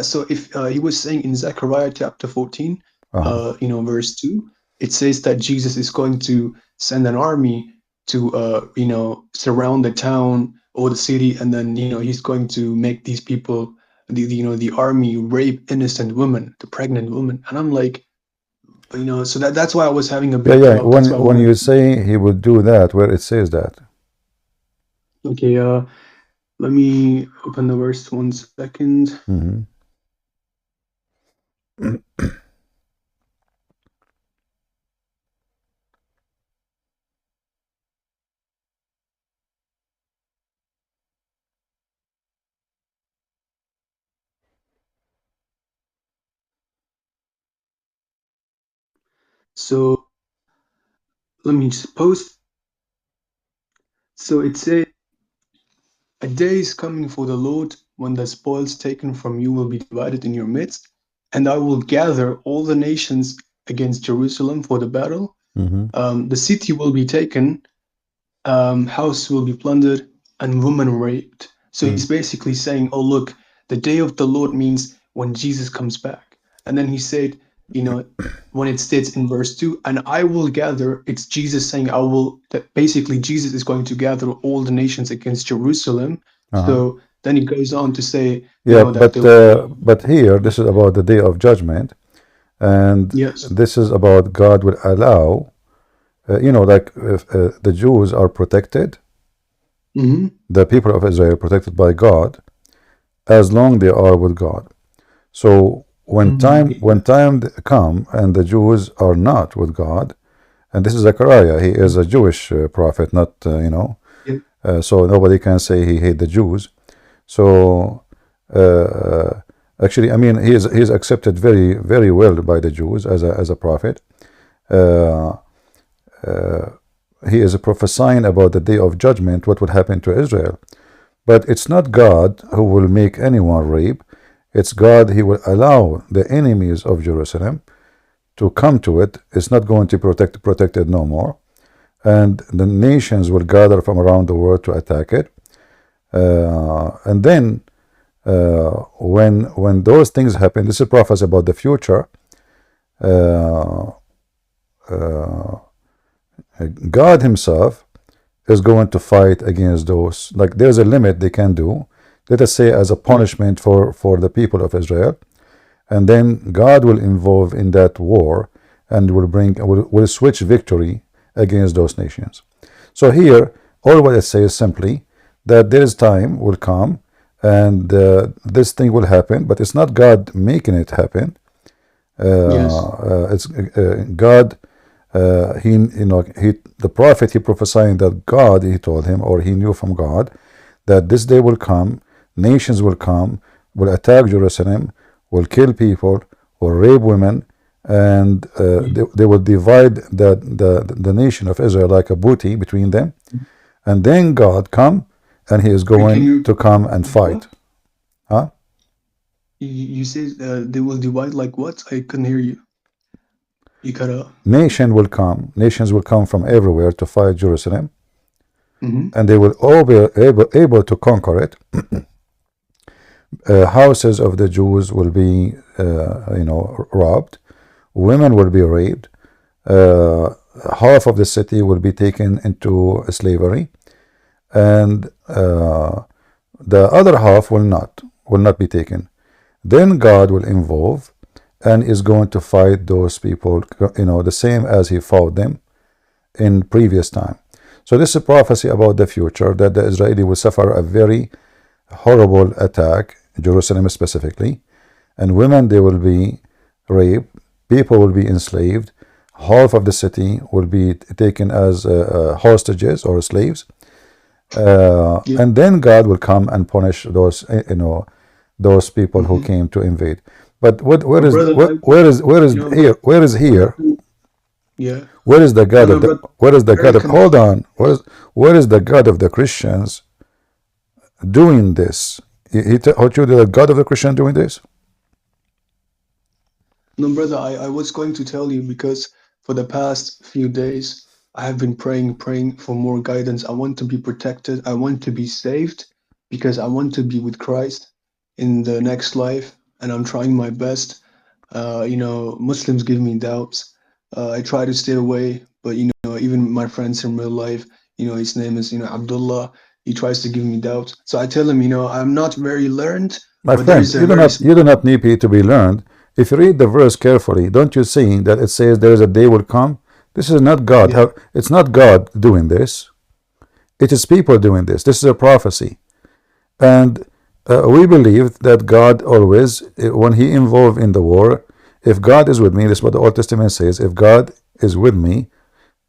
so if he was saying in Zechariah chapter 14, verse 2, it says that Jesus is going to send an army to, surround the town or the city, and then, he's going to make these people, the army rape innocent women, the pregnant women. And I'm like, so that's why I was having a bit. Yeah. When you say he would do that, where it says that? Okay. Let me open the verse 1 second. So let me just post. So it says, a day is coming for the Lord when the spoils taken from you will be divided in your midst, and I will gather all the nations against Jerusalem for the battle. The city will be taken, house will be plundered, and women raped. So he's basically saying, oh, look, the day of the Lord means when Jesus comes back. And then he said, you know, when it states in verse 2, and I will gather, it's Jesus saying, that basically Jesus is going to gather all the nations against Jerusalem. So then he goes on to say, yeah, that but here, this is about the day of judgment. And yes, this is about God will allow, you know, like if, the Jews are protected, the people of Israel are protected by God, as long they are with God. So when time come and the Jews are not with God, and this is Zechariah, he is a Jewish prophet, not you know, so nobody can say he hate the Jews. So actually, I mean, he is accepted very, very well by the Jews as a prophet. He is prophesying about the day of judgment, what would happen to Israel. But it's not God who will make anyone rape. It's God, he will allow the enemies of Jerusalem to come to it. It's not going to be protected no more. And the nations will gather from around the world to attack it. And then when those things happen, this is prophecy about the future. God himself is going to fight against those. Like there's a limit they can do, let us say as a punishment for the people of Israel, and then God will involve in that war and will switch victory against those nations. So here all what it says simply that there is time will come and this thing will happen, but it's not God making it happen. It's God. The prophet, he prophesying that God, he told him, or he knew from God, that this day will come, nations will come, will attack Jerusalem, will kill people, will rape women, and they will divide the nation of Israel like a booty between them. And then God come, and he is going to come and fight. Huh? You said they will divide like what? I couldn't hear you. You cut out. Nations will come from everywhere to fight Jerusalem, and they will all be able to conquer it. Houses of the Jews will be, robbed. Women will be raped. Half of the city will be taken into slavery, and the other half will not be taken. Then God will involve and is going to fight those people, the same as he fought them in previous time. So this is a prophecy about the future, that the Israeli will suffer a very horrible attack, Jerusalem specifically, and women, they will be raped, people will be enslaved, half of the city will be taken as hostages or slaves, and then God will come and punish those, those people who came to invade. But where is here? Yeah. Where is the God of hold on? Where is the God of the Christians doing this? He told you the God of the Christian doing this? No, brother, I was going to tell you, because for the past few days I have been praying for more guidance. I want to be protected. I want to be saved, because I want to be with Christ in the next life, and I'm trying my best. Muslims give me doubts. I try to stay away, but even my friends in real life, his name is Abdullah. He tries to give me doubts. So I tell him, I'm not very learned. My friend, you do not need to be learned. If you read the verse carefully, don't you see that it says there is a day will come? This is not God. Yeah. It's not God doing this. It is people doing this. This is a prophecy. And we believe that God always, when he involved in the war, if God is with me, this is what the Old Testament says, if God is with me,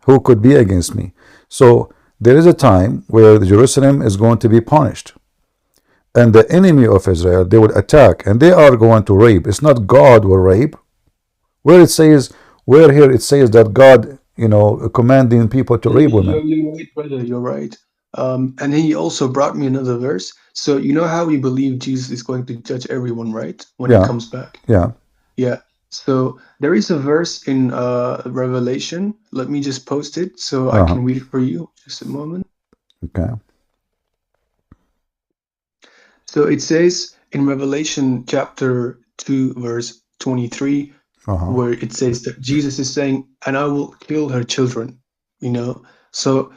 who could be against me? So there is a time where Jerusalem is going to be punished. And the enemy of Israel, they would attack, and they are going to rape. It's not God will rape. Where it says Where here it says that God, you know, commanding people to rape women. You're right, brother. You're right. And he also brought me another verse. So you know how we believe Jesus is going to judge everyone, right? When he Yeah. comes back. Yeah. Yeah. So there is a verse in Revelation. Let me just post it so I can read it for you. Just a moment. Okay. So it says in Revelation chapter 2, verse 23, where it says that Jesus is saying, and I will kill her children, you know. So,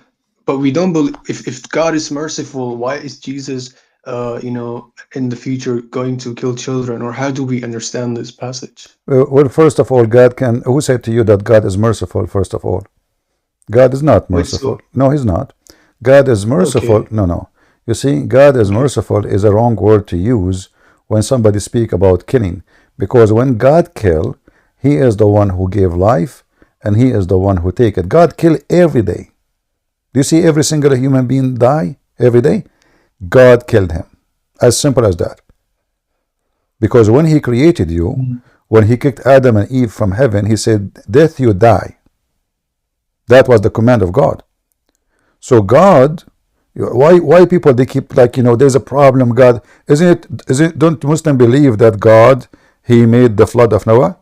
but we don't believe, if God is merciful, why is Jesus, you know, in the future going to kill children? Or how do we understand this passage? Well, first of all, God can, who said to you that God is merciful, first of all? God is not merciful. No, he's not. God is merciful. Okay. No. You see, God is merciful is a wrong word to use when somebody speak about killing. Because when God kill, he is the one who gave life, and he is the one who take it. God kill every day. Do you see every single human being die every day? God killed him. As simple as that. Because when he created you, when he kicked Adam and Eve from heaven, he said, death you die. That was the command of God. So God, why people, they keep like, you know, there's a problem, God, isn't it, don't Muslims believe that God, he made the flood of Noah?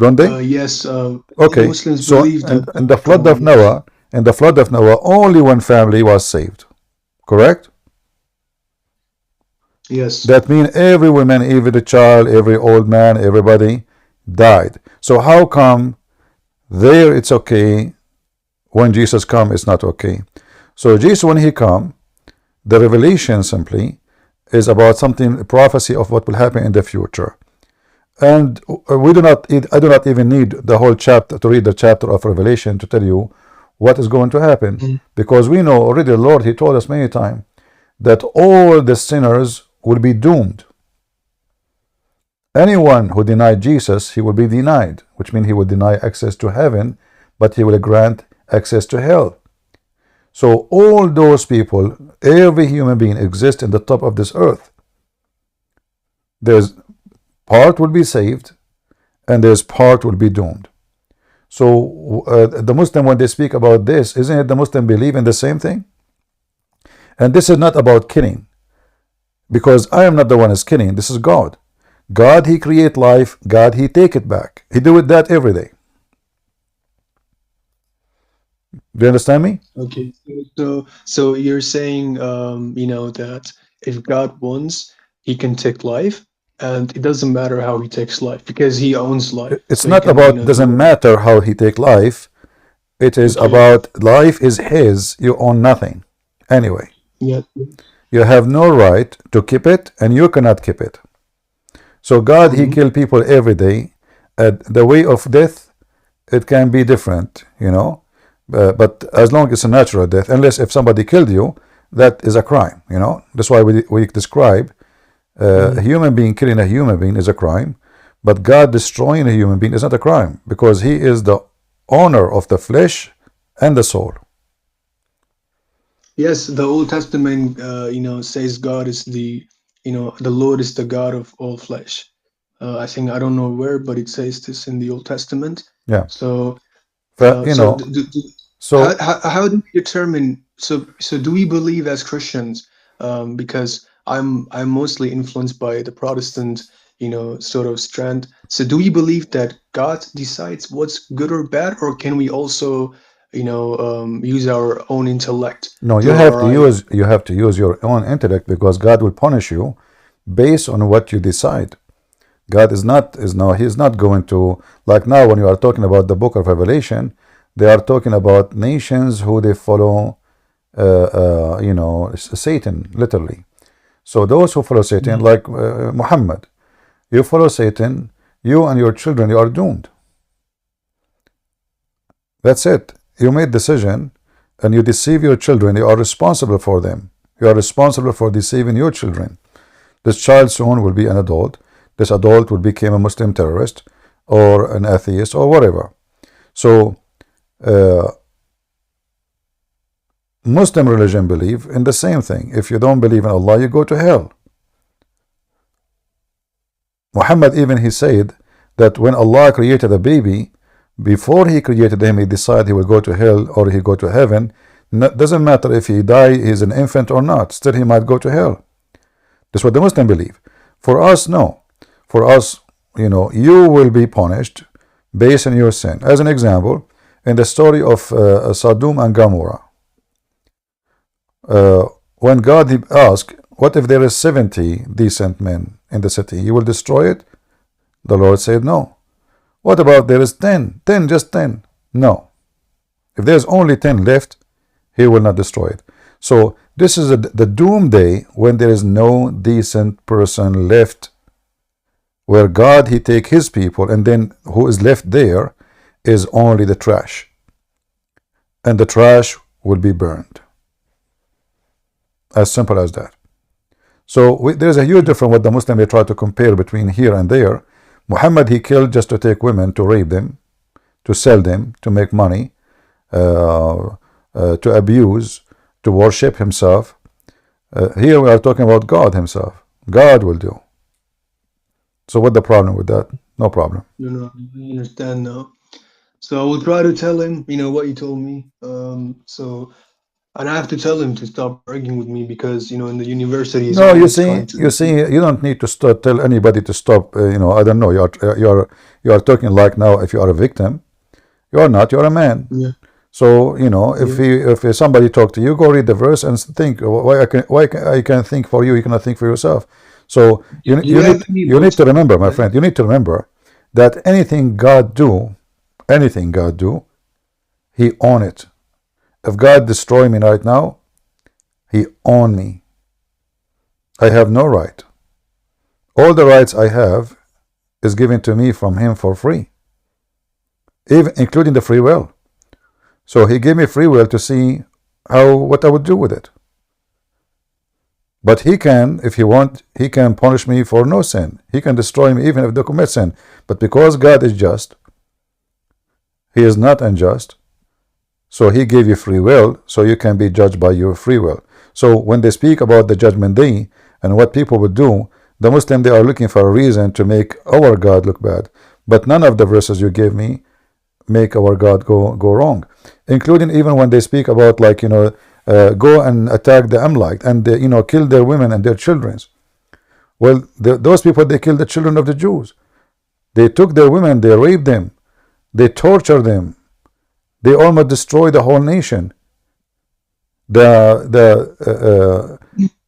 Don't they? Yes. Okay. Muslims So believe that. in the flood of Noah, only one family was saved. Correct? Yes. That means every woman, every child, every old man, everybody died. So how come there it's okay, when Jesus come it's not okay? So Jesus, when he come, the revelation simply is about something, a prophecy of what will happen in the future. And I do not even need the whole chapter to read the chapter of Revelation to tell you what is going to happen, because we know already the Lord, he told us many times that all the sinners will be doomed. Anyone who denied Jesus, he will be denied, which means he will deny access to heaven, but he will grant access to hell. So all those people, every human being exists in the top of this earth. There's part will be saved, and there's part will be doomed. So the Muslim, when they speak about this, isn't it the Muslim believe in the same thing? And this is not about killing, because I am not the one who's killing. This is God. God, he create life. God, he take it back. He do it that every day. Do you understand me? Okay. So you're saying, you know, that if God wants, he can take life, and it doesn't matter how he takes life because he owns life. It's So not he can, about, you know, doesn't matter how he take life. It is about life is his. You own nothing. Anyway. Yeah. You have no right to keep it, and you cannot keep it. So God, he kill people every day. The way of death, it can be different, you know. But as long as it's a natural death, unless if somebody killed you, that is a crime, you know. That's why we describe a human being killing a human being is a crime, but God destroying a human being is not a crime, because he is the owner of the flesh and the soul. Yes, the Old Testament, you know, says God is the, you know, the Lord is the God of all flesh. I think, I don't know where, but it says this in the Old Testament. Yeah. So, you know, how do we determine? So do we believe as Christians? Because I'm mostly influenced by the Protestant, you know, sort of strand. So do we believe that God decides what's good or bad, or can we also, you know, use our own intellect? No, you have to use your own intellect, because God will punish you based on what you decide. God he's not going to, like now when you are talking about the book of Revelation, they are talking about nations who they follow you know, Satan, literally. So those who follow Satan, like Muhammad, you follow Satan, you and your children, you are doomed. That's it. You made decision and you deceive your children, you are responsible for them. You are responsible for deceiving your children. This child soon will be an adult. This adult will become a Muslim terrorist or an atheist or whatever. So Muslim religion believe in the same thing. If you don't believe in Allah, you go to hell. Muhammad even, he said that when Allah created a baby, before He created him, He decided he will go to hell or he go to heaven. Doesn't matter if he die, he's an infant or not, still he might go to hell. That's what the Muslim believe. For us, no. For us, you know, you will be punished based on your sin. As an example, in the story of Sodom and Gomorrah, when God asked, what if there is 70 decent men in the city? He will destroy it? The Lord said no. What about there is 10? 10, just 10? No. If there's only 10 left, He will not destroy it. So this is the doomsday, when there is no decent person left, where God, He take His people, and then who is left there is only the trash. And the trash will be burned. As simple as that. So there's a huge difference what the Muslim, they try to compare between here and there. Muhammad, he killed just to take women, to rape them, to sell them, to make money, to abuse, to worship himself. Here we are talking about God Himself. God will do. So what the problem with that? No problem. No, I understand now. So I will try to tell him, you know, what you told me. And I have to tell him to stop arguing with me, because, you know, in the university, he's No, you always see, trying to. you don't need to tell anybody to stop. You know, I don't know. You are talking like now. If you are a victim, you are not. You are a man. Yeah. So you know, if somebody talk to you, go read the verse and think. Why I can think for you? You cannot think for yourself. So you need to remember, my friend. You need to remember that anything God do, He own it. If God destroy me right now, He own me. I have no right. All the rights I have is given to me from Him for free, even including the free will. So He gave me free will to see what I would do with it. But He can, if He want, He can punish me for no sin. He can destroy me even if they commit sin. But because God is just, He is not unjust. So He gave you free will, so you can be judged by your free will. So when they speak about the judgment day and what people would do, the Muslim, they are looking for a reason to make our God look bad. But none of the verses you gave me make our God go wrong. Including even when they speak about, like, you know, go and attack the Amalek and they, you know, kill their women and their children. Well, those people, they killed the children of the Jews. They took their women, they raped them, they tortured them. They almost destroyed the whole nation. The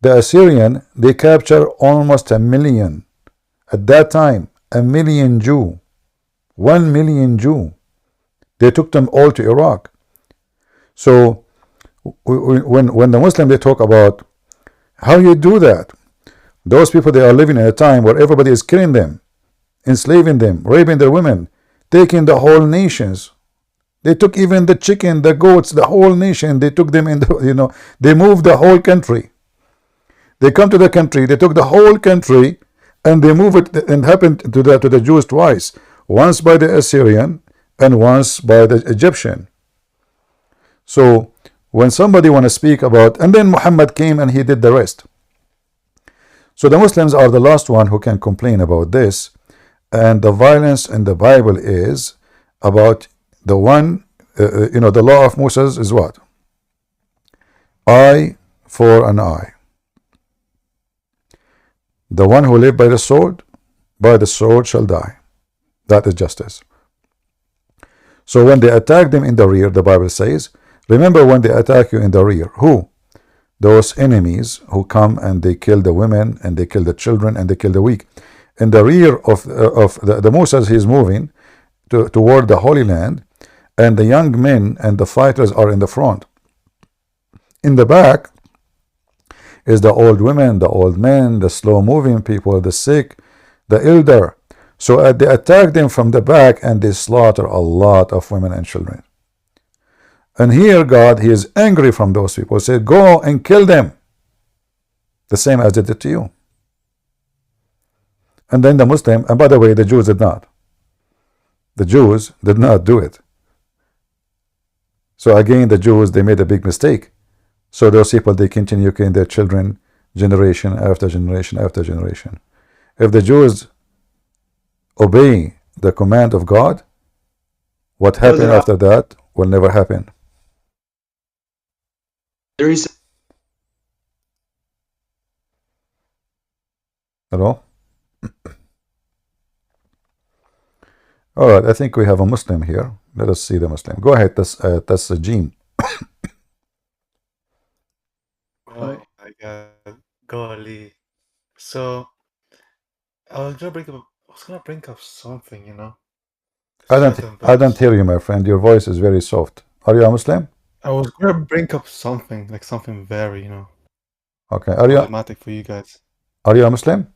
Assyrian, they captured almost 1 million. At that time, 1 million Jew. 1 million Jew. They took them all to Iraq. So when the Muslim, they talk about how you do that, those people, they are living in a time where everybody is killing them, enslaving them, raping their women, taking the whole nations. They took even the chicken, the goats, the whole nation. They took them in the, you know, they moved the whole country. They come to the country, they took the whole country, and they move it, and happened to the Jews twice. Once by the Assyrian and once by the Egyptian. So when somebody want to speak about, and then Muhammad came and he did the rest. So the Muslims are the last one who can complain about this. And the violence in the Bible is about the one, you know, the law of Moses is what? Eye for an eye. The one who live by the sword shall die. That is justice. So when they attack them in the rear, the Bible says, remember when they attack you in the rear, who? Those enemies who come and they kill the women and they kill the children and they kill the weak. In the rear of the Moses, he is moving toward the Holy Land, and the young men and the fighters are in the front. In the back is the old women, the old men, the slow-moving people, the sick, the elder. So they attack them from the back and they slaughter a lot of women and children. And here God, He is angry from those people. He said, go and kill them. The same as they did to you. And then the Muslim, and by the way, the Jews did not. The Jews did not do it. So again, the Jews, they made a big mistake. So those people, they continue killing their children generation after generation after generation. If the Jews obey the command of God, what happened after that will never happen. There is. Hello? All right, I think we have a Muslim here. Let us see the Muslim. Go ahead, that's Jim. Oh my God, golly. So I was gonna bring up something, you know. I don't hear you, my friend. Your voice is very soft. Are you a Muslim? I was gonna bring up something, like something very, you know, Okay. problematic for you guys. Are you a Muslim?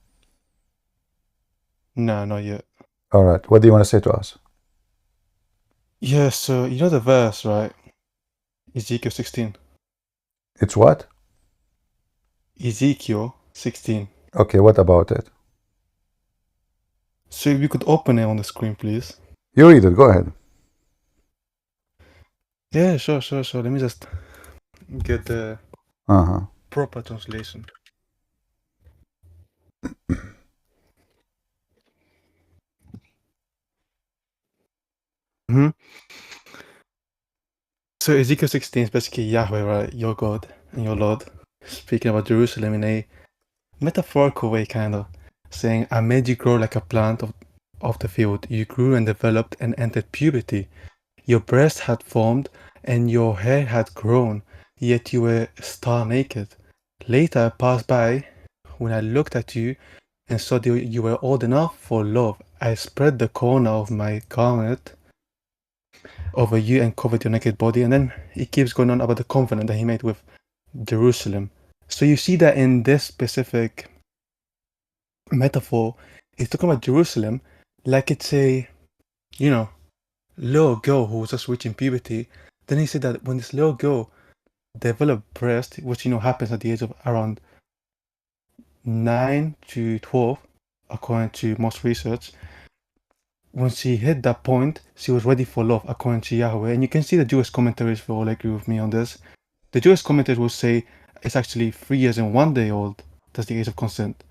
No, not yet. All right. What do you want to say to us? Yeah, so you know the verse, right? Ezekiel 16. It's what? Ezekiel 16. Okay, what about it? So if you could open it on the screen, please. You read it. Go ahead. Yeah, sure. Let me just get the proper translation. So Ezekiel 16 is basically Yahweh, right? Your God and your Lord, speaking about Jerusalem in a metaphorical way, kind of, saying, I made you grow like a plant of the field. You grew and developed and entered puberty. Your breast had formed and your hair had grown, yet you were star naked. Later I passed by when I looked at you and saw that you were old enough for love. I spread the corner of my garment over you and covered your naked body. And then it keeps going on about the covenant that he made with Jerusalem. So you see that in this specific metaphor, he's talking about Jerusalem like it's a, you know, little girl who was just reaching puberty. Then he said that when this little girl developed breast, which, you know, happens at the age of around 9 to 12, according to most research, when she hit that point, she was ready for love, according to Yahweh. And you can see the Jewish commentaries will all agree with me on this. The Jewish commentaries will say it's actually 3 years and 1 day old. That's the age of consent.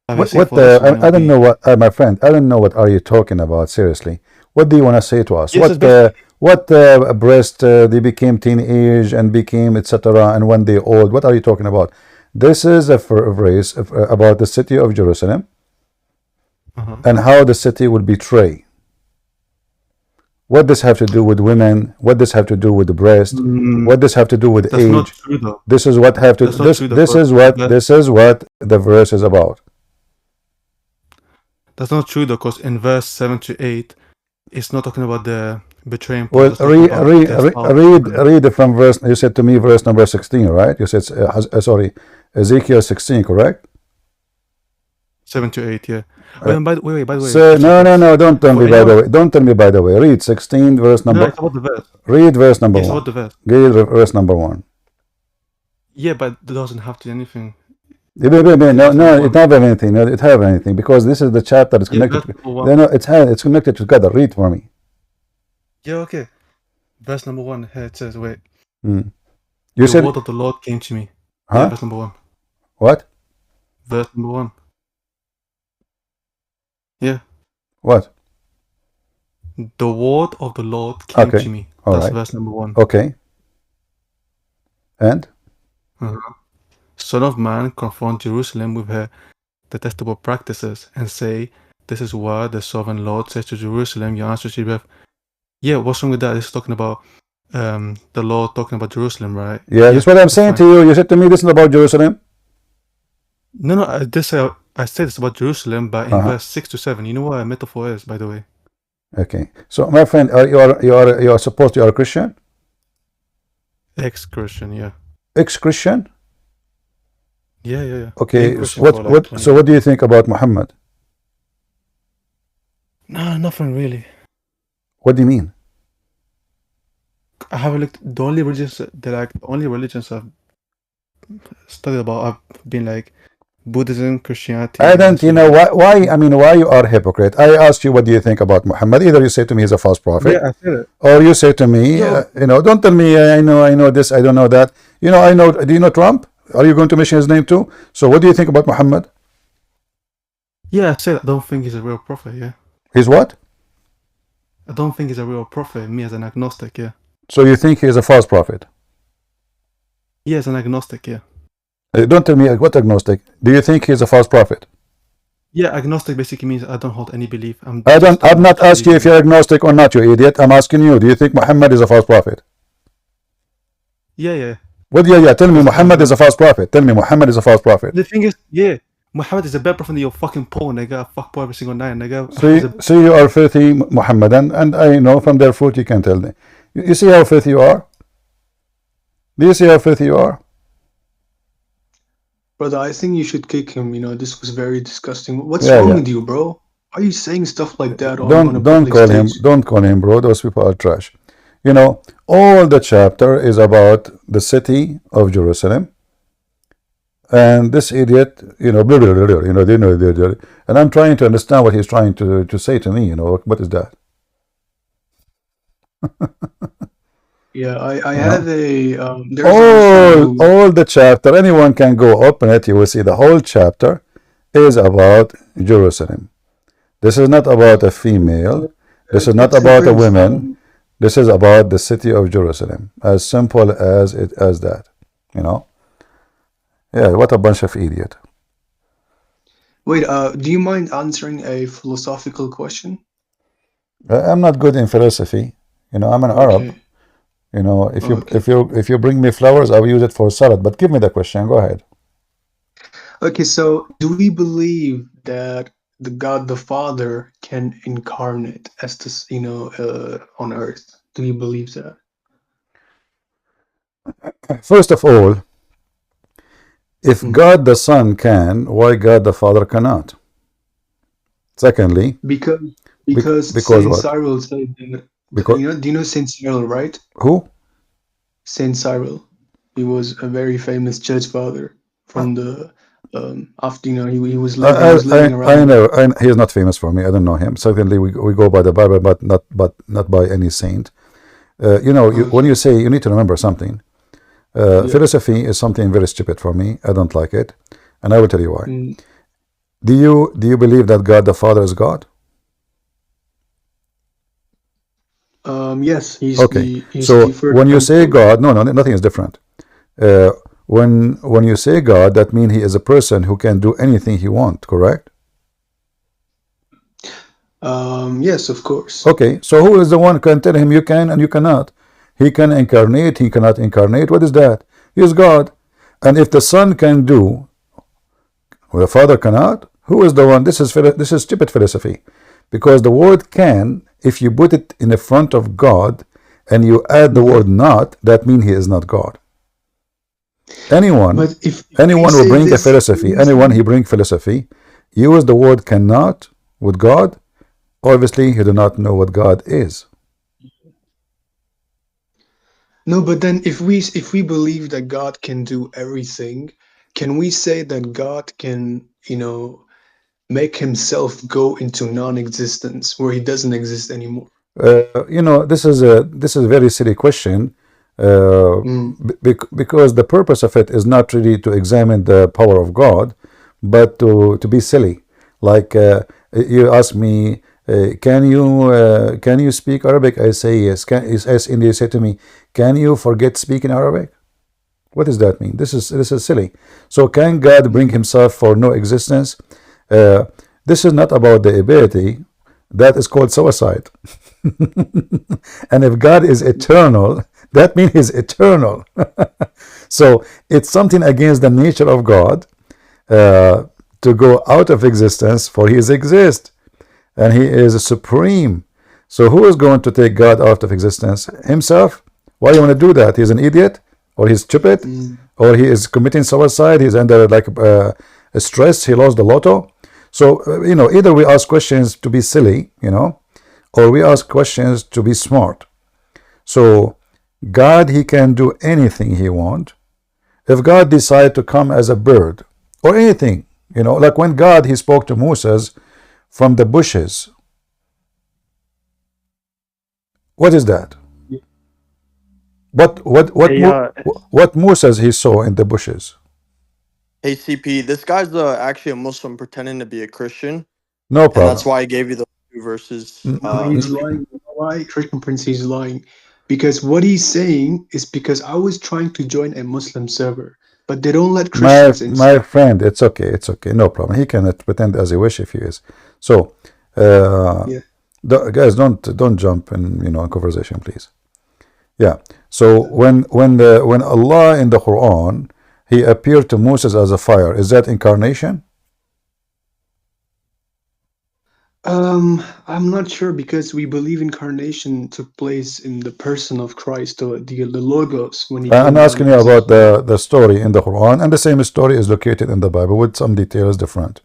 I don't know what, my friend, I don't know what are you talking about, seriously. What do you want to say to us? Yes, what breast, they became teenage and became etc. and 1 day old. What are you talking about? This is a phrase about the city of Jerusalem and how the city will betray. What does have to do with women? What does have to do with the breast? What does have to do with age? Not true, though. This is what have to. This is what the verse is about. That's not true though, because in verse 7 to 8, it's not talking about the betraying. Well, read from verse. You said to me verse number 16, right? You said sorry, Ezekiel 16, correct? 7 to 8, yeah. By the way. So, no, don't tell me by the way. Don't tell me by the way. Read 16, verse number. No, it's about the verse. Read verse number 1. It's about the verse. Read verse number 1. Yeah, but it doesn't have to anything. No, it have anything. No, it have anything because this is the chapter that's connected. It's connected together. Read for me. Yeah, okay. Verse number 1. Here it says, wait. You the said word of the Lord came to me. Huh? Yeah, verse number 1. What? Verse number 1. Yeah. What? The word of the Lord came to me. That's verse number 1. Okay. And? Son of man, confront Jerusalem with her detestable practices and say, this is what the sovereign Lord says to Jerusalem. Your answer should be, yeah, what's wrong with that? This is talking about the Lord talking about Jerusalem, right? Yeah, that's what I'm saying to you. You said to me this is about Jerusalem. No, I said it's about Jerusalem, but in verse 6 to 7, you know what a metaphor is, by the way. Okay, so my friend, you are supposed you are a Christian? Ex-Christian, yeah. Ex-Christian? Yeah. Okay, so what do you think about Muhammad? No, nothing really. What do you mean? I haven't looked. The only religions I've studied about have been like Buddhism, Christianity. I don't, why? I mean, why you are a hypocrite? I asked you, what do you think about Muhammad? Either you say to me he's a false prophet, yeah, I said it. or you say to me, don't tell me I know this, I don't know that. I know. Do you know Trump? Are you going to mention his name too? So what do you think about Muhammad? Yeah, I said I don't think he's a real prophet. Yeah. He's what? I don't think he's a real prophet. Me as an agnostic, yeah. So you think he is a false prophet? Yeah, as an agnostic, yeah. Don't tell me what agnostic. Do you think he is a false prophet? Yeah, agnostic basically means I don't hold any belief. I'm not asking you if you're agnostic or not, you idiot. I'm asking you, do you think Muhammad is a false prophet? Yeah. What? Yeah. Tell me Muhammad is a false prophet. Tell me Muhammad is a false prophet. The thing is, yeah, Muhammad is a better prophet than your fucking Paul, nigga. Fuck Paul every single night, nigga. See, you are filthy, Muhammadan, and I know from their fruit you can tell me. You see how filthy you are? Do you see how filthy you are? Brother, I think you should kick him. You know, this was very disgusting. What's wrong with you, bro? Why are you saying stuff like that on a public stage? Don't call him bro. Those people are trash. You know, all the chapter is about the city of Jerusalem. And this idiot, you know, blah, blah, blah, blah, you know, they know, and I'm trying to understand what he's trying to say to me. You know, what is that? Yeah, I have a all the chapter. Anyone can go open it. You will see the whole chapter is about Jerusalem. This is not about a female. This is not about a woman. This is about the city of Jerusalem. As simple as that. You know. Yeah. What a bunch of idiot. Wait. Do you mind answering a philosophical question? I'm not good in philosophy. You know, I'm an Arab. You know, if you bring me flowers, I will use it for salad. But give me the question. Go ahead. Okay, so do we believe that the God the Father can incarnate as this, you know, on earth? Do you believe that? First of all, if God the Son can, why God the Father cannot? Secondly, because Saint Cyril said, do you know Saint Cyril, right? Who? Saint Cyril. He was a very famous church father from the after, you know, he was living around. I know he is not famous for me. I don't know him. Certainly, we go by the Bible, but not by any saint. You know, when you say, you need to remember something. Philosophy is something very stupid for me. I don't like it, and I will tell you why. Do you believe that God the Father is God? Yes, he's okay. So when you say God, no, nothing is different. When you say God, that means he is a person who can do anything he wants, correct? Yes, of course. Okay, so who is the one who can tell him you can and you cannot? He can incarnate, he cannot incarnate. What is that? He is God. And if the Son can do what the Father cannot, who is the one? This is stupid philosophy. Because the word can, if you put it in the front of God and you add the word not, that means he is not God. Anyone will bring a philosophy, anyone he bring philosophy, use the word cannot with God, obviously he do not know what God is. No, but then if we believe that God can do everything, can we say that God can, you know, make himself go into non-existence where he doesn't exist anymore? You know, this is a very silly question, because the purpose of it is not really to examine the power of God, but to be silly. Like you ask me, can you speak Arabic? I say yes. And you say to me, can you forget speaking Arabic? What does that mean? This is silly. So can God bring himself for no existence? This is not about the ability. That is called suicide. And if God is eternal, that means he's eternal. So it's something against the nature of God to go out of existence, for he exists and he is supreme. So who is going to take God out of existence? Himself? Why do you want to do that? He's an idiot, or he's stupid, or he is committing suicide, he's under like stress, he lost the lotto. So, you know, either we ask questions to be silly, you know, or we ask questions to be smart. So God, he can do anything he wants. If God decide to come as a bird or anything, you know, like when God, he spoke to Moses from the bushes. What is that? What Moses he saw in the bushes? Hey CP, this guy's actually a Muslim pretending to be a Christian. No problem. And that's why I gave you the verses. He's lying. You know why? Christian Prince, he's lying. Because what he's saying is because I was trying to join a Muslim server, but they don't let Christians in. My friend, it's okay, no problem. He can pretend as he wish if he is. So, guys, don't jump in, conversation, please. Yeah. So when Allah in the Quran, He appeared to Moses as a fire, is that incarnation? I'm not sure because we believe incarnation took place in the person of Christ, the Logos. When he I'm asking you about the story in the Quran, and the same story is located in the Bible with some details different.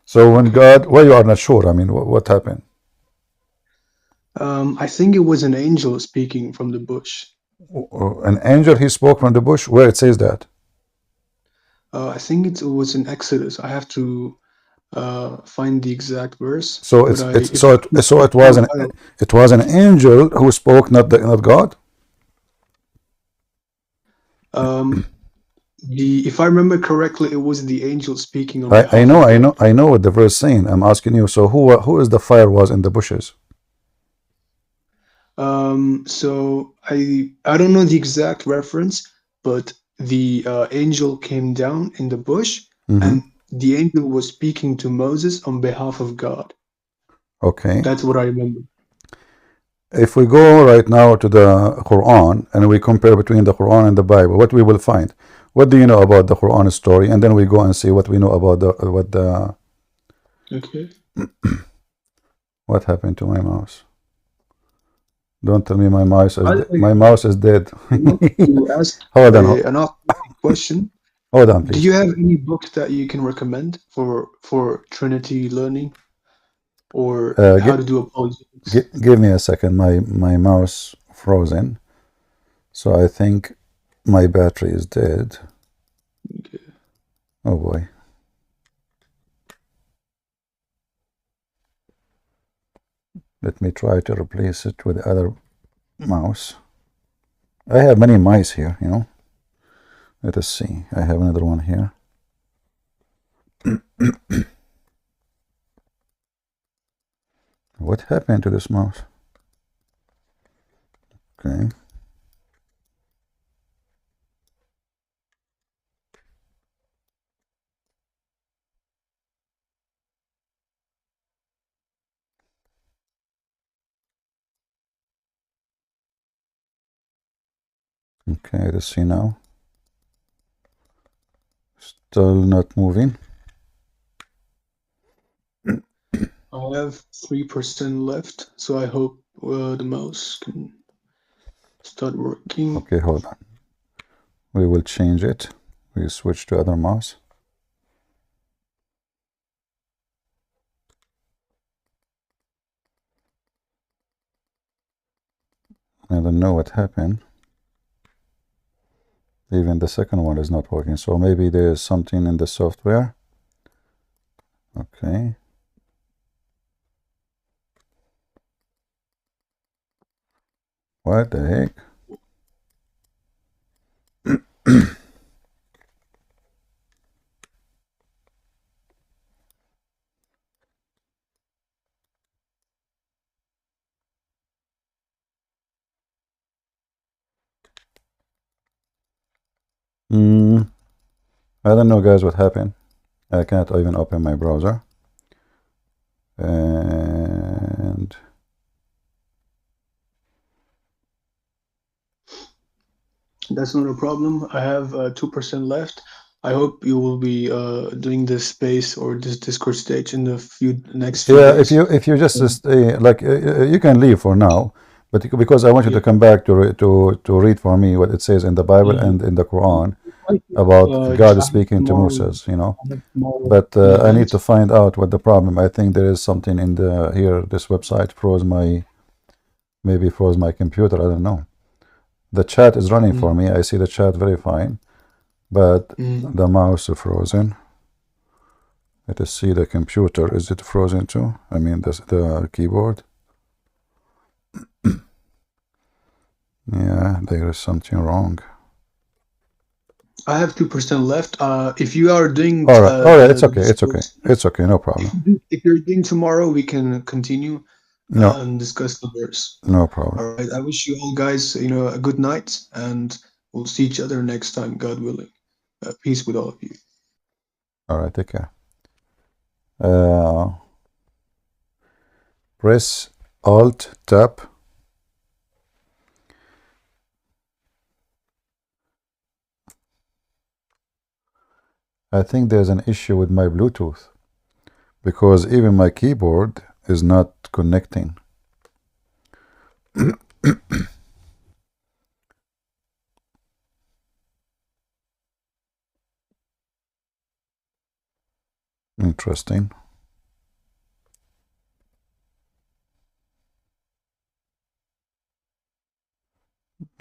So when God, well, you are not sure. I mean, what happened? I think it was an angel speaking from the bush. An angel, he spoke from the bush? Where it says that? I think it was in Exodus. I have to find the exact verse. So it was an angel who spoke, not God. If I remember correctly, it was the angel speaking. I know what the verse saying. I'm asking you. So who is the fire was in the bushes? So I don't know the exact reference, but the angel came down in the bush, and the angel was speaking to Moses on behalf of God. Okay. That's what I remember. If we go right now to the Quran and we compare between the Quran and the Bible, what we will find? What do you know about the Quran story? And then we go and see what we know about the. Okay. What happened to my mouse? Don't tell me my mouse is dead. You ask Hold on. An question. Hold on, please. Do you have any books that you can recommend for Trinity learning, or how to do apologetics? Give me a second. My mouse frozen, so I think my battery is dead. Okay. Oh boy. Let me try to replace it with the other mouse. I have many mice here, Let us see. I have another one here. What happened to this mouse? Okay. Okay, let's see now. Still not moving. I have 3% left, so I hope the mouse can start working. Okay, hold on. We will change it. We switch to other mouse. I don't know what happened. Even the second one is not working. So maybe there is something in the software. Okay. What the heck? I don't know, guys, what happened. I can't even open my browser. And that's not a problem. I have 2% left. I hope you will be doing this space or this Discord stage in the next few days. If you just stay, like you can leave for now, but because I want you to come back to read for me what it says in the Bible and in the Quran about God speaking to Moses, But I need to find out what the problem. I think there is something in here. This website maybe froze my computer. I don't know. The chat is running for me. I see the chat very fine, but the mouse is frozen. Let us see the computer. Is it frozen too? I mean, the keyboard. Yeah, there is something wrong. I have 2% left. If you are doing, All right, it's the okay, it's okay, Discord, it's okay, no problem, if you're doing tomorrow, we can continue no, and discuss the verse. no problem. All right. I wish you all guys, a good night, and we'll see each other next time, God willing. Peace with all of you. All right, take care. Press Alt Tab. I think there's an issue with my Bluetooth because even my keyboard is not connecting. Interesting.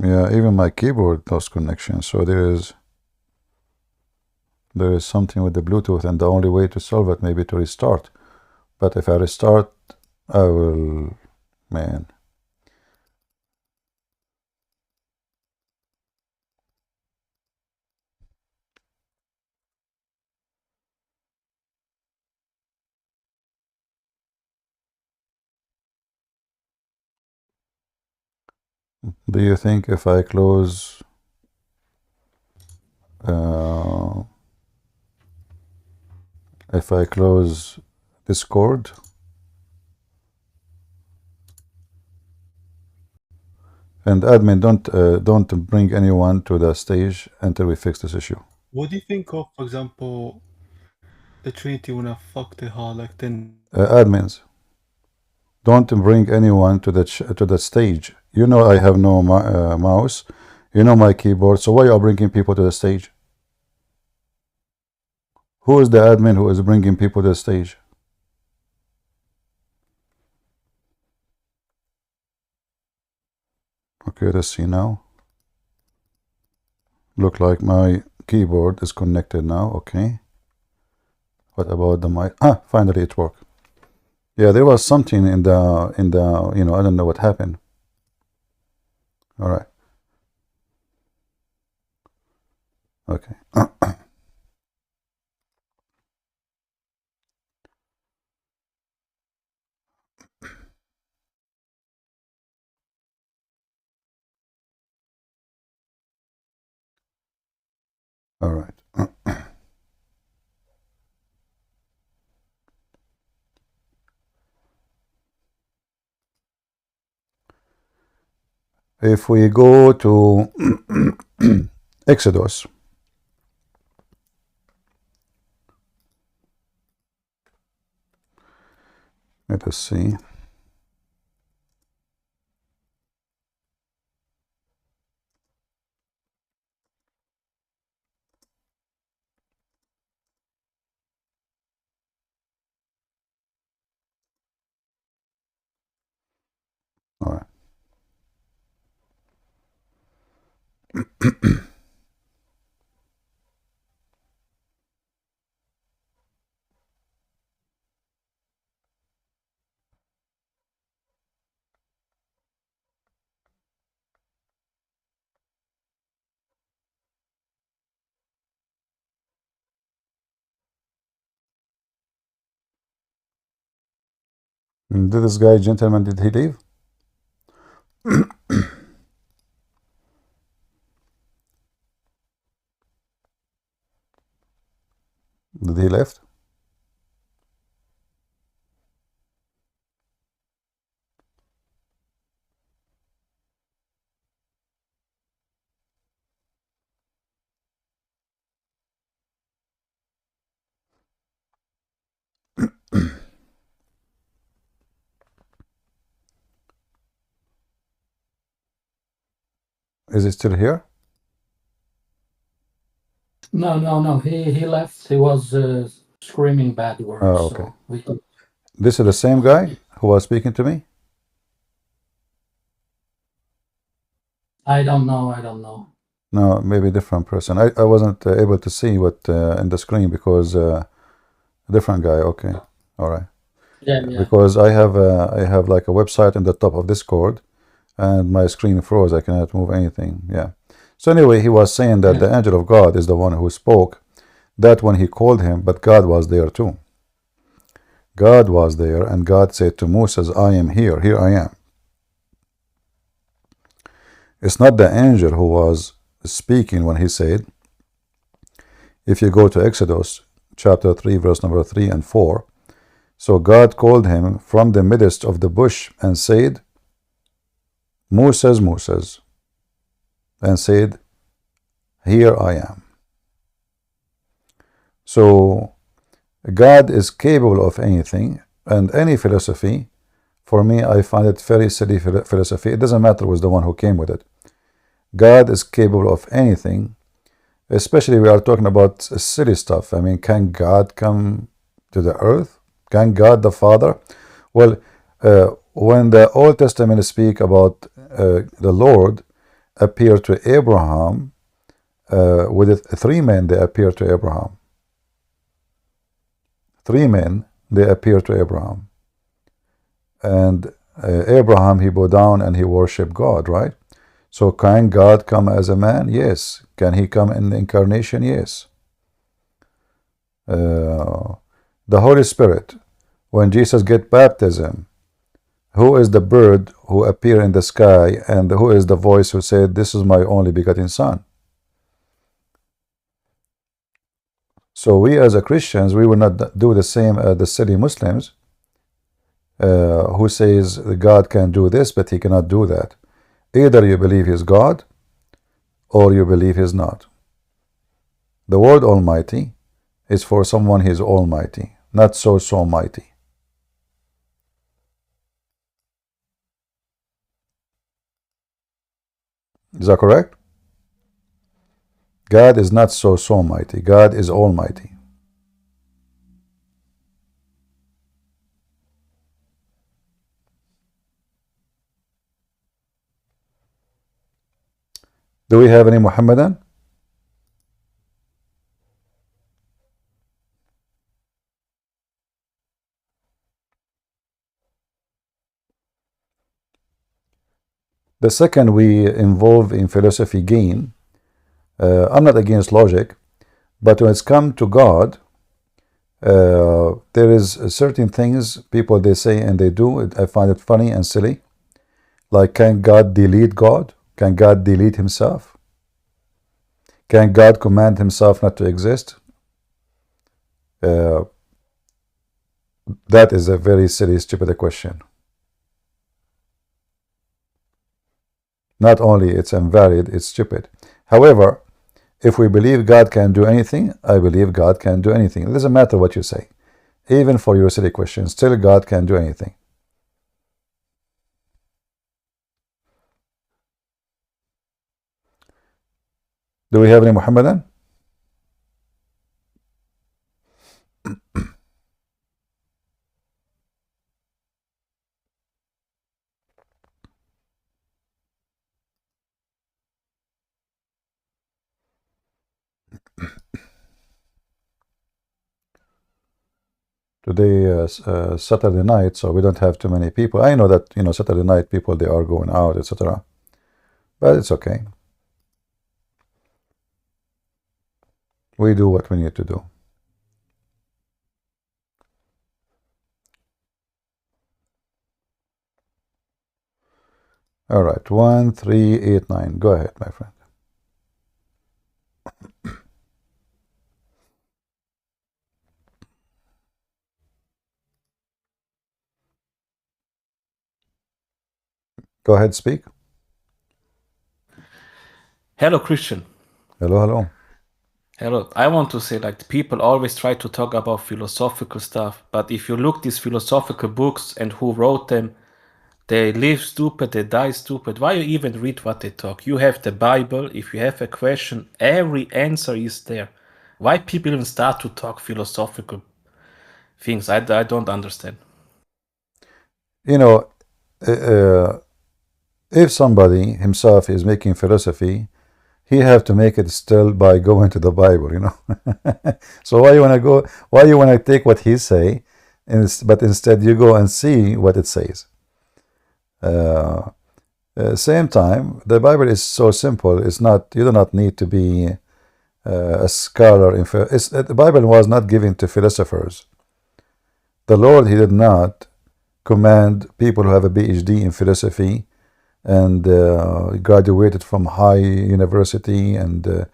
Yeah, even my keyboard lost connection, so there is something with the Bluetooth, and the only way to solve it may be to restart. But if I restart, I will, man. Do you think if I close Discord, and admin, don't bring anyone to the stage until we fix this issue. What do you think of, for example, the Trinity wanna fuck the hell like then? Admins, don't bring anyone to the stage. You know I have no mouse. You know my keyboard. So why are you bringing people to the stage? Who is the admin who is bringing people to the stage? Okay, let's see now. Look like my keyboard is connected now. Okay. What about the mic? Finally it worked. Yeah, there was something in the I don't know what happened. All right. Okay. All right. If we go to Exodus, let us see. All right. Did this guy, gentleman, did he leave? Did he left? Is he still here? No. He left. He was screaming bad words. Oh, okay. So we could... This is the same guy who was speaking to me? I don't know. No, maybe a different person. I wasn't able to see what in the screen because a different guy. Okay, all right. Yeah. Because I have like a website in the top of Discord, and my screen froze. I cannot move anything. Yeah. So anyway, he was saying that the angel of God is the one who spoke that when he called him, but God was there too. God was there, and God said to Moses, I am here, here I am. It's not the angel who was speaking when he said, if you go to Exodus chapter 3, verse number 3 and 4, so God called him from the midst of the bush and said, Moses, Moses, and said, here I am. So God is capable of anything, and any philosophy, for me, I find it very silly philosophy. It doesn't matter who's the one who came with it. God is capable of anything, especially we are talking about silly stuff. I mean, can God come to the earth? Can God the Father? Well, when the Old Testament speak about the Lord appear to Abraham, with it, 3 men, they appear to Abraham. 3 men, they appear to Abraham. And Abraham, he bowed down and he worshiped God, right? So can God come as a man? Yes. Can he come in the incarnation? Yes. The Holy Spirit, when Jesus get baptism, who is the bird who appeared in the sky, and who is the voice who said, this is my only begotten Son? So we as a Christians, we will not do the same as the silly Muslims who says God can do this, but he cannot do that. Either you believe he's God, or you believe he's not. The word Almighty is for someone who is almighty, not so mighty. Is that correct? God is not so mighty. God is almighty. Do we have any Muhammadan? The second we involve in philosophy gain, I'm not against logic, but when it's come to God, there is certain things people they say and they do. I find it funny and silly. Like, can God delete God? Can God delete himself? Can God command himself not to exist? That is a very silly, stupid question. Not only it's invalid, it's stupid. However, if we believe God can do anything, I believe God can do anything. It doesn't matter what you say. Even for your silly question, still God can do anything. Do we have any Muhammadan? Today Saturday night, so we don't have too many people. I know that Saturday night people, they are going out, etc. But it's okay. We do what we need to do. All right, 1389. Go ahead, my friend. Go ahead, speak. Hello, Christian. Hello, hello. Hello. I want to say, like, people always try to talk about philosophical stuff, but if you look these philosophical books and who wrote them, they live stupid, they die stupid. Why you even read what they talk? You have the Bible. If you have a question, every answer is there. Why people even start to talk philosophical things? I don't understand. If somebody himself is making philosophy, he have to make it still by going to the Bible, So why you want to take what he say, but instead you go and see what it says. Same time, the Bible is so simple. It's not. You do not need to be a scholar. The Bible was not given to philosophers. The Lord, He did not command people who have a PhD in philosophy and graduated from high university and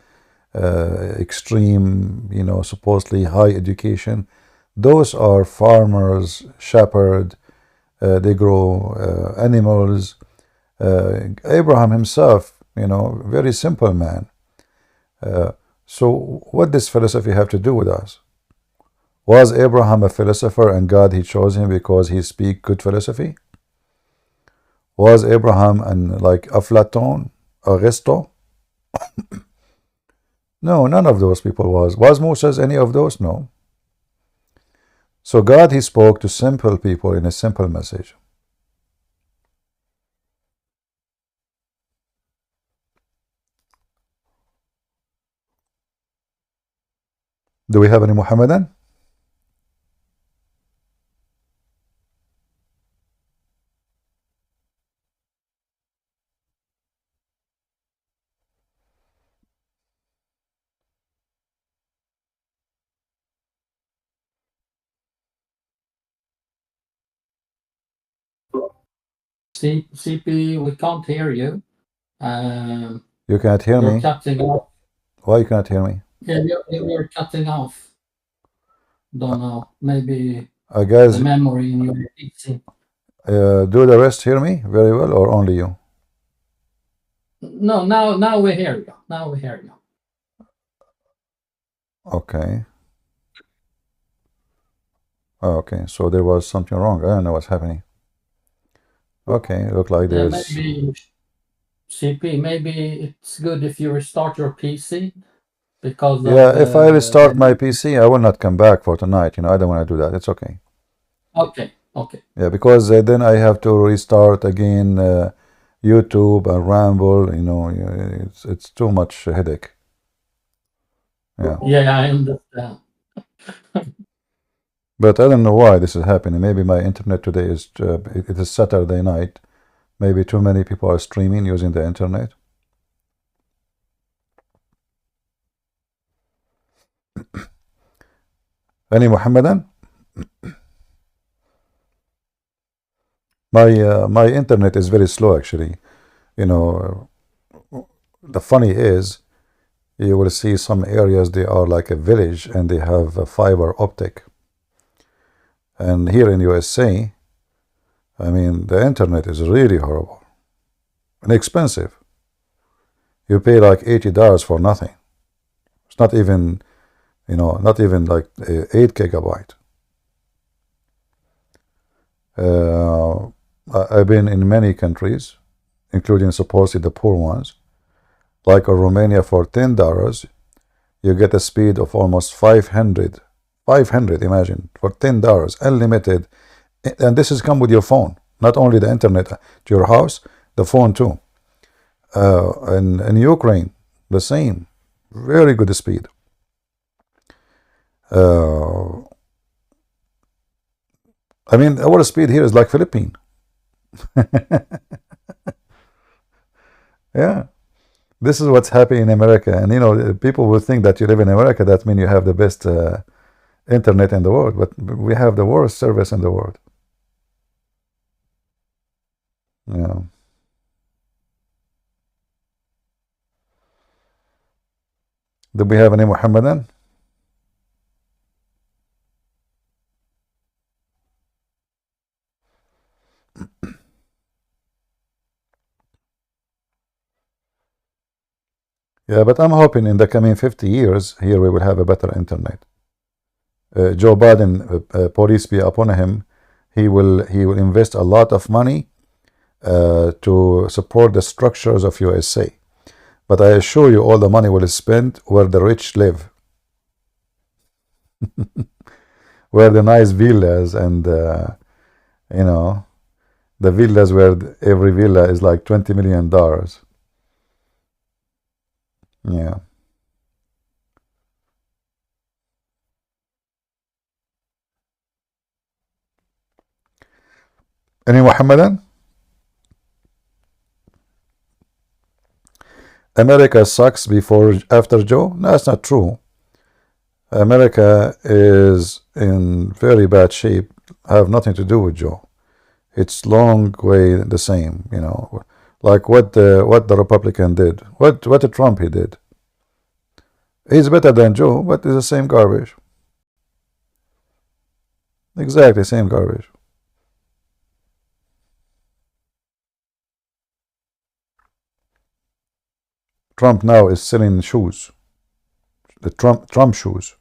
extreme, supposedly high education. Those are farmers, shepherds. They grow animals. Abraham himself, very simple man. So what does philosophy have to do with us? Was Abraham a philosopher and God, He chose him because he speak good philosophy? Was Abraham like Aflaton, Aristo? No, none of those people was. Was Moses any of those? No. So God, He spoke to simple people in a simple message. Do we have any Muhammadan? CP, we can't hear you. You can't hear You're me? cutting off. Why you can't hear me? Yeah, you're cutting off. Don't know. Maybe Guys, the memory in your PC. do the rest hear me very well or only you? No, now we hear you. Now we hear you. Okay. Oh, okay, so there was something wrong. I don't know what's happening. Okay, look like Yeah, there's... maybe CP, maybe it's good if you restart your PC because Yeah, if I restart my the... PC, I will not come back for tonight. I don't want to do that. It's okay. Okay. Yeah, because then I have to restart again YouTube and Ramble. It's too much headache. Yeah. Yeah, I understand. But I don't know why this is happening. Maybe my internet today is... it is Saturday night. Maybe too many people are streaming using the internet. Any Muhammadan? My internet is very slow actually. The funny is, you will see some areas they are like a village and they have a fiber optic. And here in USA, I mean, the internet is really horrible and expensive. You pay like $80 for nothing. It's not even, not even like 8 gigabyte. I've been in many countries, including supposedly the poor ones. Like in Romania, for $10, you get a speed of almost 500. 500, imagine, for $10, unlimited. And this has come with your phone, not only the internet to your house, the phone too. And in Ukraine, the same, very good speed. I mean, our speed here is like Philippines. Yeah, this is what's happening in America. And people will think that you live in America, that means you have the best internet in the world, but we have the worst service in the world. Yeah. Do we have any Muhammadan? Yeah, but I'm hoping in the coming 50 years here we will have a better internet. Joe Biden, police be upon him, he will invest a lot of money to support the structures of USA. But I assure you, all the money will spend where the rich live, where the nice villas and the villas where every villa is like $20 million. Yeah. Any Muhammadan? America sucks after Joe. No, that's not true. America is in very bad shape. Have nothing to do with Joe. It's long way the same, you know, like what the Republican did, what the Trump he did. He's better than Joe, but it's the same garbage. Exactly, same garbage. Trump now is selling shoes, the Trump shoes,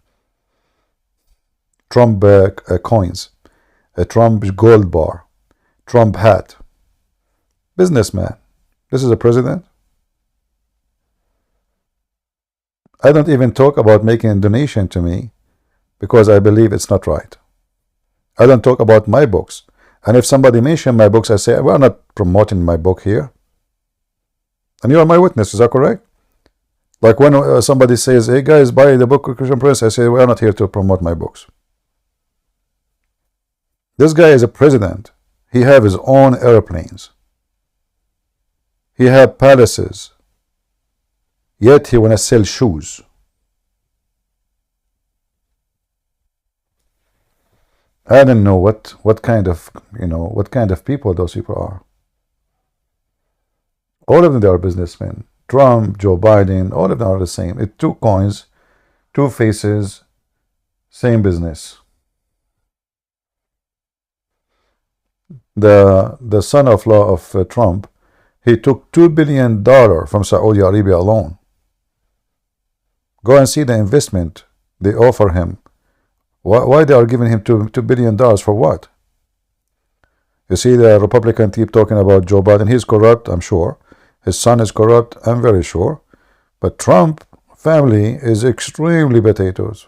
Trump coins, a Trump gold bar, Trump hat. Businessman. This is a president. I don't even talk about making a donation to me because I believe it's not right. I don't talk about my books. And if somebody mentions my books, I say, we're not promoting my book here. And you are my witness, is that correct? Like when somebody says, hey guys, buy the book of Christian Prince, I say, we're not here to promote my books. This guy is a president. He have his own airplanes. He have palaces. Yet he wanna sell shoes. I don't know what kind of people those people are. All of them, they are businessmen. Trump, Joe Biden, all of them are the same. It's two coins, two faces, same business. The son-in-law of Trump, he took $2 billion from Saudi Arabia alone. Go and see the investment they offer him. Why they are giving him $2 billion for what? You see, the Republican keep talking about Joe Biden. He's corrupt, I'm sure. His son is corrupt, I'm very sure. But Trump family is extremely potatoes.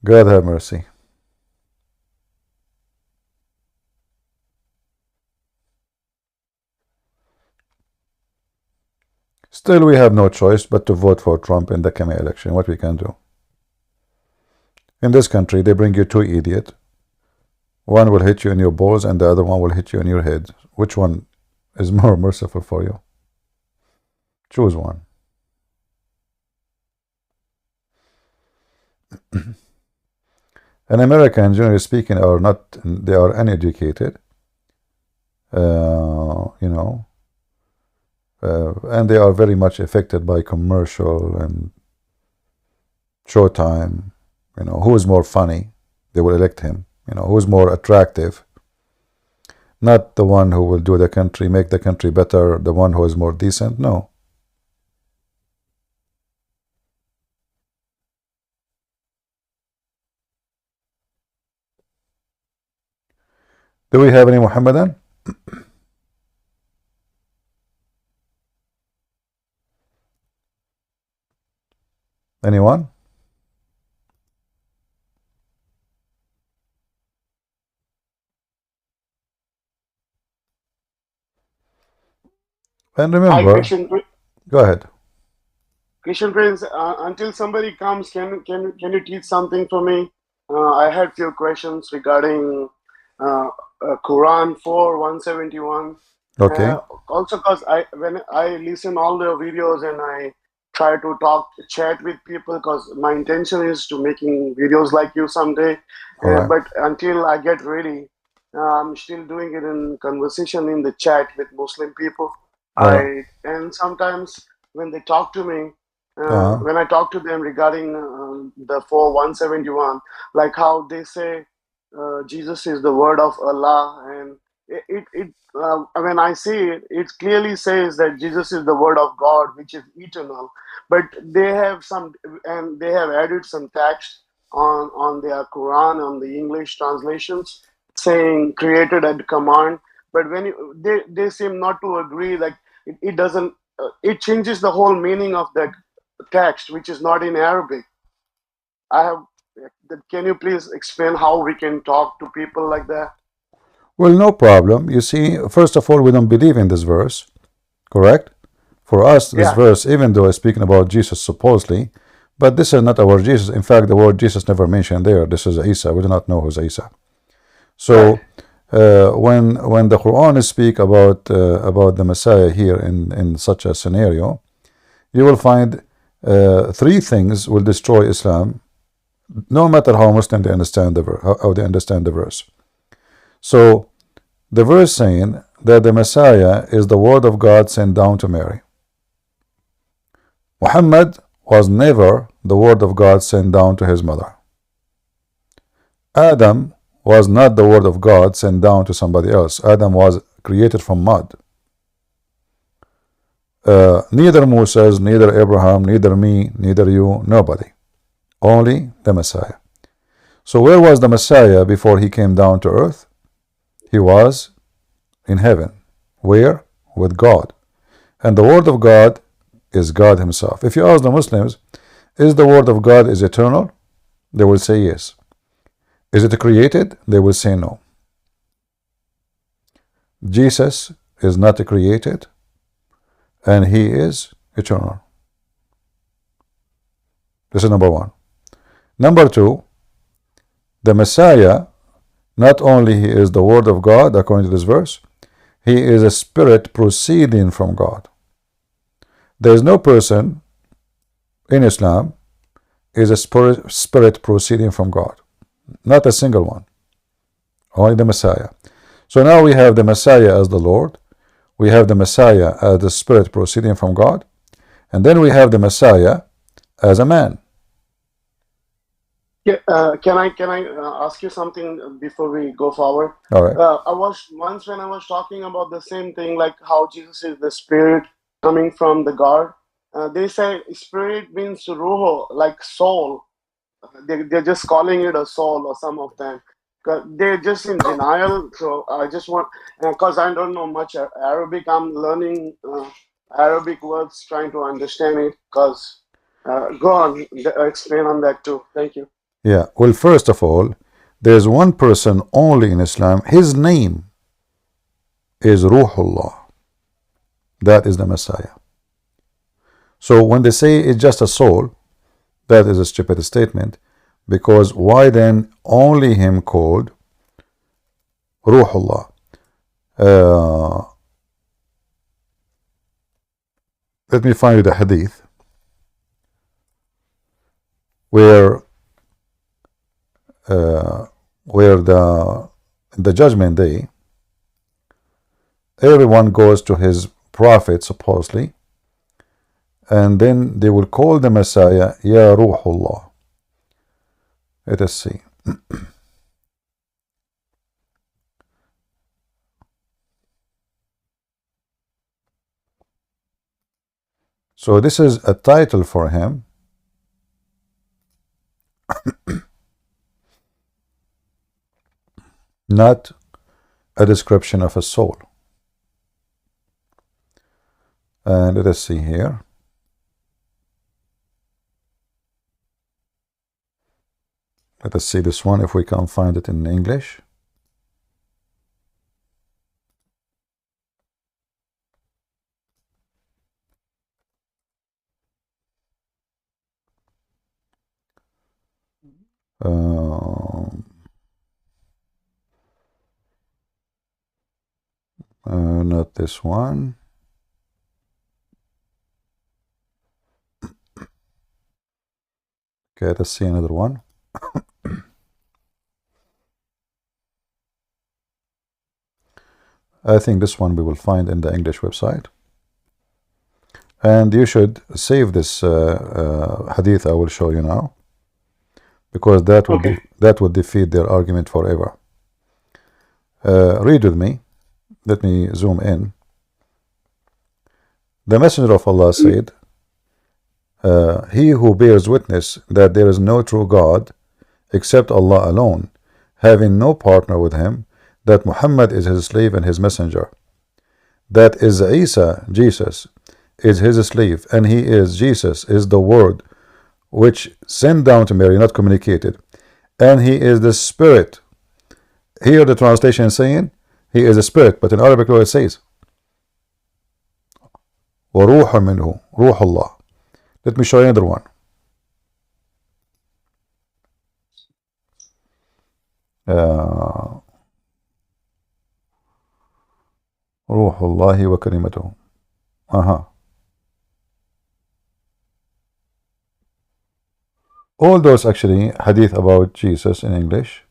God have mercy. Still, we have no choice but to vote for Trump in the coming election. What we can do? In this country, they bring you two idiots. One will hit you in your balls and the other one will hit you in your head. Which one is more merciful for you? Choose one. And Americans, generally speaking, are not, they are uneducated, and they are very much affected by commercial and showtime. Who is more funny, they will elect him. Who is more attractive, not the one who will do the country, make the country better, the one who is more decent. No. Do we have any Muhammadan? Anyone? And remember, go ahead. Christian Prince, until somebody comes, can you teach something for me? I had few questions regarding Quran 4:171. Okay. Also, because when I listen all the videos and I try to chat with people, because my intention is to making videos like you someday. Right. But until I get ready, I'm still doing it in conversation in the chat with Muslim people. Right. And sometimes when they talk to me, Uh-huh. when I talk to them regarding the 4:171, like how they say Jesus is the word of Allah, and when I see it, it clearly says that Jesus is the word of God, which is eternal. But they have added some text on their Quran, on the English translations, saying created at command. But when they seem not to agree, like it doesn't, it changes the whole meaning of that text, which is not in Arabic. Can you please explain how we can talk to people like that? Well, no problem. You see, first of all, we don't believe in this verse, correct? For us, this verse, even though it's speaking about Jesus supposedly, but this is not our Jesus. In fact, the word Jesus never mentioned there. This is Isa. We do not know who's Isa. So when the Quran speak about the Messiah here in such a scenario, you will find three things will destroy Islam, no matter how Muslim they understand how they understand the verse. So the verse saying that the Messiah is the word of God sent down to Mary. Muhammad was never the word of God sent down to his mother. Adam was not the word of God sent down to somebody else. Adam was created from mud. Neither Moses, neither Abraham, neither me, neither you, nobody. Only the Messiah. So where was the Messiah before he came down to earth? He was in heaven. Where? With God. And the word of God is God himself. If you ask the Muslims, is the word of God is eternal? They will say yes. Is it created? They will say no. Jesus is not created, and he is eternal. This is number one. Number two, the Messiah, not only he is the word of God according to this verse, he is a spirit proceeding from God. There is no person in Islam is a spirit proceeding from God. Not a single one. Only the Messiah. So now we have the Messiah as the Lord. We have the Messiah as the spirit proceeding from God. And then we have the Messiah as a man. Yeah, can I ask you something before we go forward? All right. Once when I was talking about the same thing, like how Jesus is the spirit coming from the God. They say spirit means ruho, like soul. They're just calling it a soul, or some of them. They're just in denial. So I just want, because I don't know much Arabic, I'm learning Arabic words, trying to understand it. Because go on, explain on that too. Thank you. Yeah. Well, first of all, there's one person only in Islam. His name is Ruhullah. That is the Messiah. So when they say it's just a soul, that is a stupid statement, because why then only him called Ruhullah? Let me find you the hadith where the judgment day, everyone goes to his prophet supposedly, and then they will call the Messiah Ya Ruhullah. Let us see. So this is a title for him. Not a description of a soul. And let us see here. Let us see this one if we can find it in English. Not this one. Okay, let's see another one. I think this one we will find in the English website. And you should save this hadith I will show you now, because that will defeat their argument forever. Read with me. Let me zoom in. The Messenger of Allah said, he who bears witness that there is no true God except Allah alone, having no partner with him, that Muhammad is his slave and his messenger, that is Isa, Jesus, is his slave, and he is Jesus, is the word which sent down to Mary, not communicated, and he is the spirit. Here the translation is saying he is a spirit, but in Arabic law it says وَرُوحٌ مِّنْهُ رُوحُ اللَّهِ. Let me show you another one. روح الله وكلمته. All those actually hadith about Jesus in English.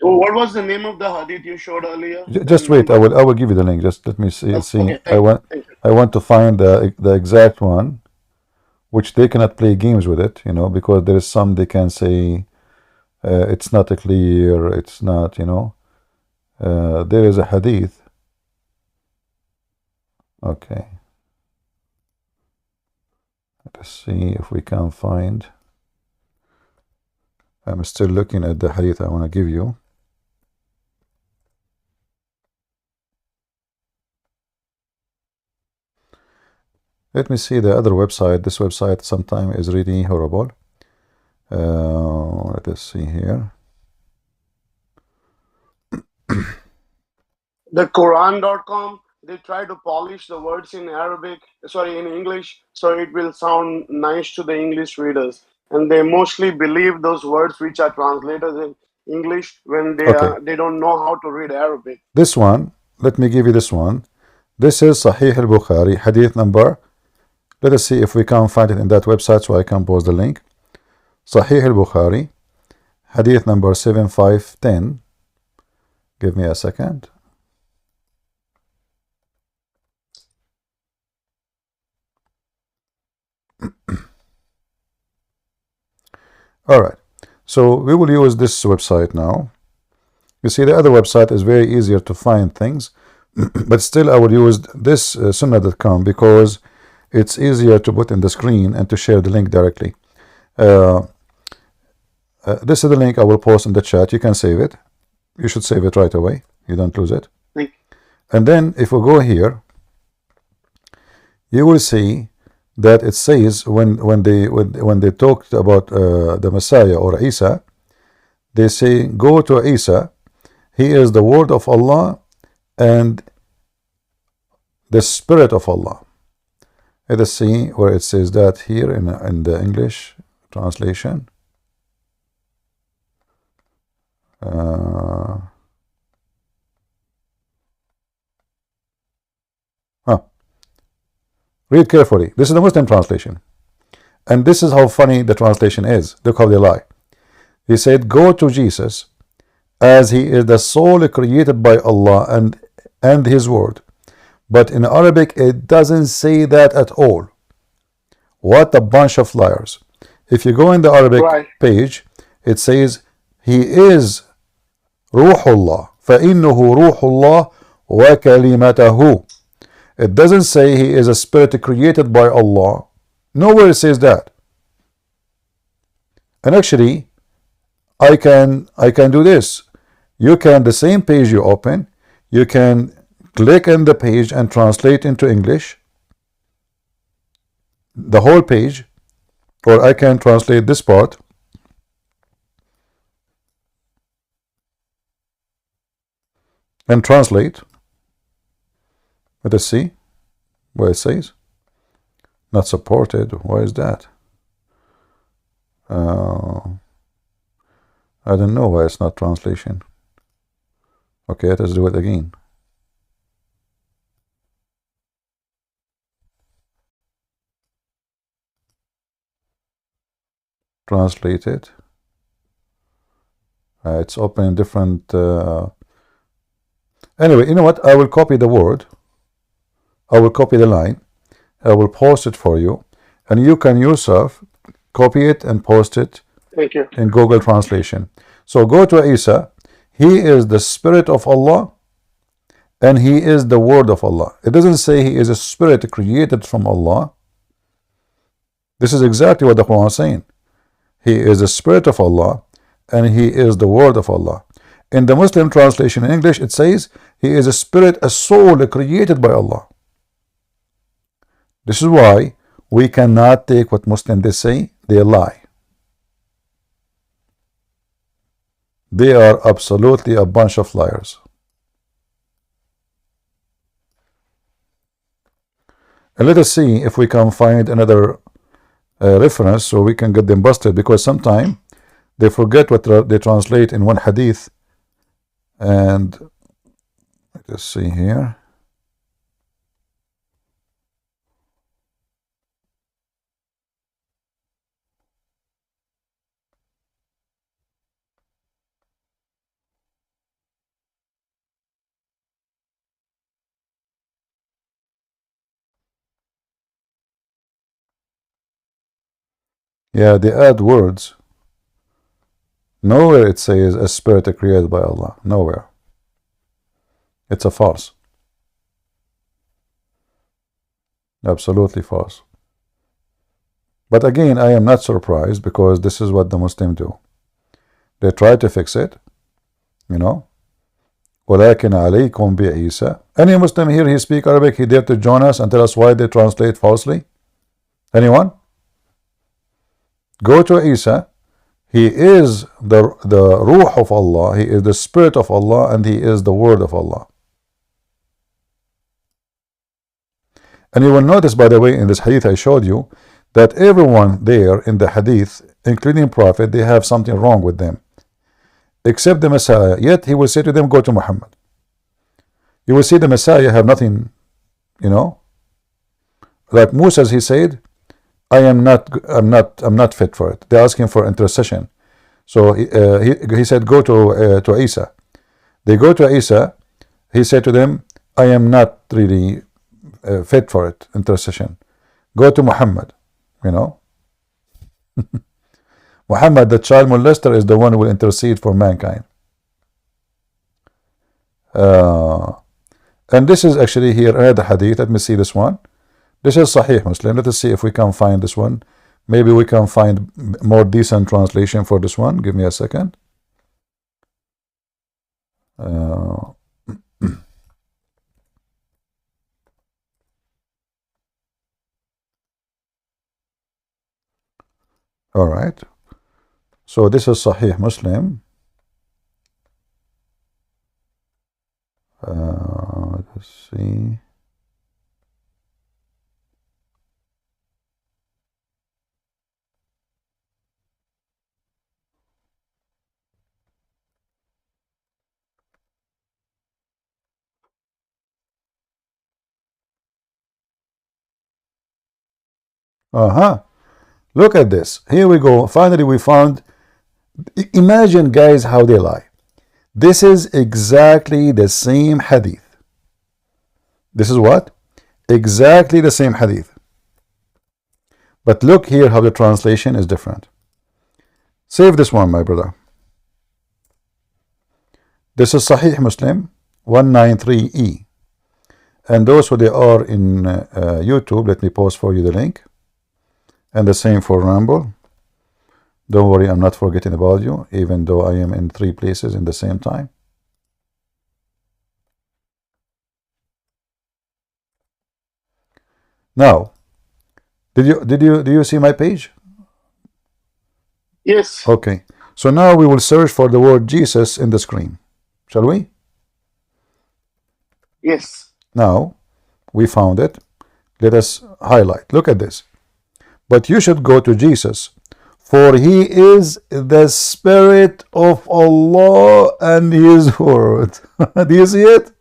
What was the name of the hadith you showed earlier? Just wait, I will give you the link. Just let me see. Okay, I want to find the exact one, which they cannot play games with it, you know, because there is some they can say it's not clear, it's not, you know. There is a hadith. Okay. Let's see if we can find. I'm still looking at the hadith I want to give you. Let me see the other website. This website sometimes is really horrible. Let us see here. The Quran.com, they try to polish the words in in English, so it will sound nice to the English readers. And they mostly believe those words which are translated in English when they don't know how to read Arabic. This one, let me give you this one. This is Sahih al-Bukhari, hadith number. Let us see if we can find it in that website so I can post the link. Sahih al-Bukhari, hadith number 7510. Give me a second. All right, so we will use this website now. You see, the other website is very easier to find things, but still I will use this sunnah.com because it's easier to put in the screen and to share the link directly. This is the link I will post in the chat. You can save it. You should save it right away. You don't lose it. And then if we go here, you will see that it says when they talked about the Messiah or Isa, they say, go to Isa, he is the word of Allah and the spirit of Allah. Let us see where it says that here in the English translation. Read carefully. This is the Muslim translation. And this is how funny the translation is. Look how they lie. He said, go to Jesus as he is the soul created by Allah and his word. But in Arabic, it doesn't say that at all. What a bunch of liars. If you go in the Arabic page, it says, he is Ruhullah. فَإِنُّهُ رُوحُ اللَّهِ وَكَلِمَتَهُ. It doesn't say he is a spirit created by Allah. Nowhere it says that. And actually, I can do this. You can, the same page you open, you can click on the page and translate into English, the whole page, or I can translate this part and translate. Let us see what it says. Not supported. Why is that? I don't know why it's not translation. Okay, let us do it again. Translate it. It's open in different. Anyway, you know what? I will copy the word. I will copy the line. I will post it for you, and you can yourself copy it and post it. Thank you. In Google Translation. So go to Isa. He is the spirit of Allah and he is the word of Allah. It doesn't say he is a spirit created from Allah. This is exactly what the Quran is saying. He is the spirit of Allah and he is the word of Allah. In the Muslim translation in English, it says he is a spirit, a soul created by Allah. This is why we cannot take what Muslims they say. They lie. They are absolutely a bunch of liars. And let us see if we can find another reference so we can get them busted, because sometimes they forget what they translate in one hadith And let's see here. Yeah, they add words. Nowhere it says a spirit created by Allah. Nowhere. It's a farce. Absolutely false. But again, I am not surprised, because this is what the Muslims do. They try to fix it, you know. وَلَكِنْ عَلَيْكُمْ بِعِيسَى. Any Muslim here, he speak Arabic, he dare to join us and tell us why they translate falsely? Anyone? Go to Isa. He is the Ruh of Allah, he is the Spirit of Allah, and he is the Word of Allah. And you will notice, by the way, in this hadith I showed you, that everyone there in the hadith, including Prophet, they have something wrong with them, except the Messiah. Yet he will say to them, go to Muhammad. You will see the Messiah have nothing, you know. Like Moses, he said, I'm not fit for it. They ask him for intercession. So he said, go to Isa. They go to Isa. He said to them, I am not really fit for it, intercession. Go to Muhammad, you know. Muhammad, the child molester, is the one who will intercede for mankind. And this is actually here another hadith. Let me see this one. This is Sahih Muslim. Let us see if we can find this one. Maybe we can find more decent translation for this one. Give me a second. All right. So this is Sahih Muslim. Let's see. Look at this. Here we go. Finally, we found. Imagine, guys, how they lie. This is exactly the same hadith. This is what? Exactly the same hadith. But look here how the translation is different. Save this one, my brother. This is Sahih Muslim 193E. And those who they are in YouTube, let me post for you the link. And the same for Ramble. Don't worry, I'm not forgetting about you, even though I am in 3 places in the same time. Now, do you see my page? Yes. Okay. So now we will search for the word Jesus in the screen. Shall we? Yes. Now, we found it. Let us highlight. Look at this. But you should go to Jesus, for he is the Spirit of Allah and his word. Do you see it?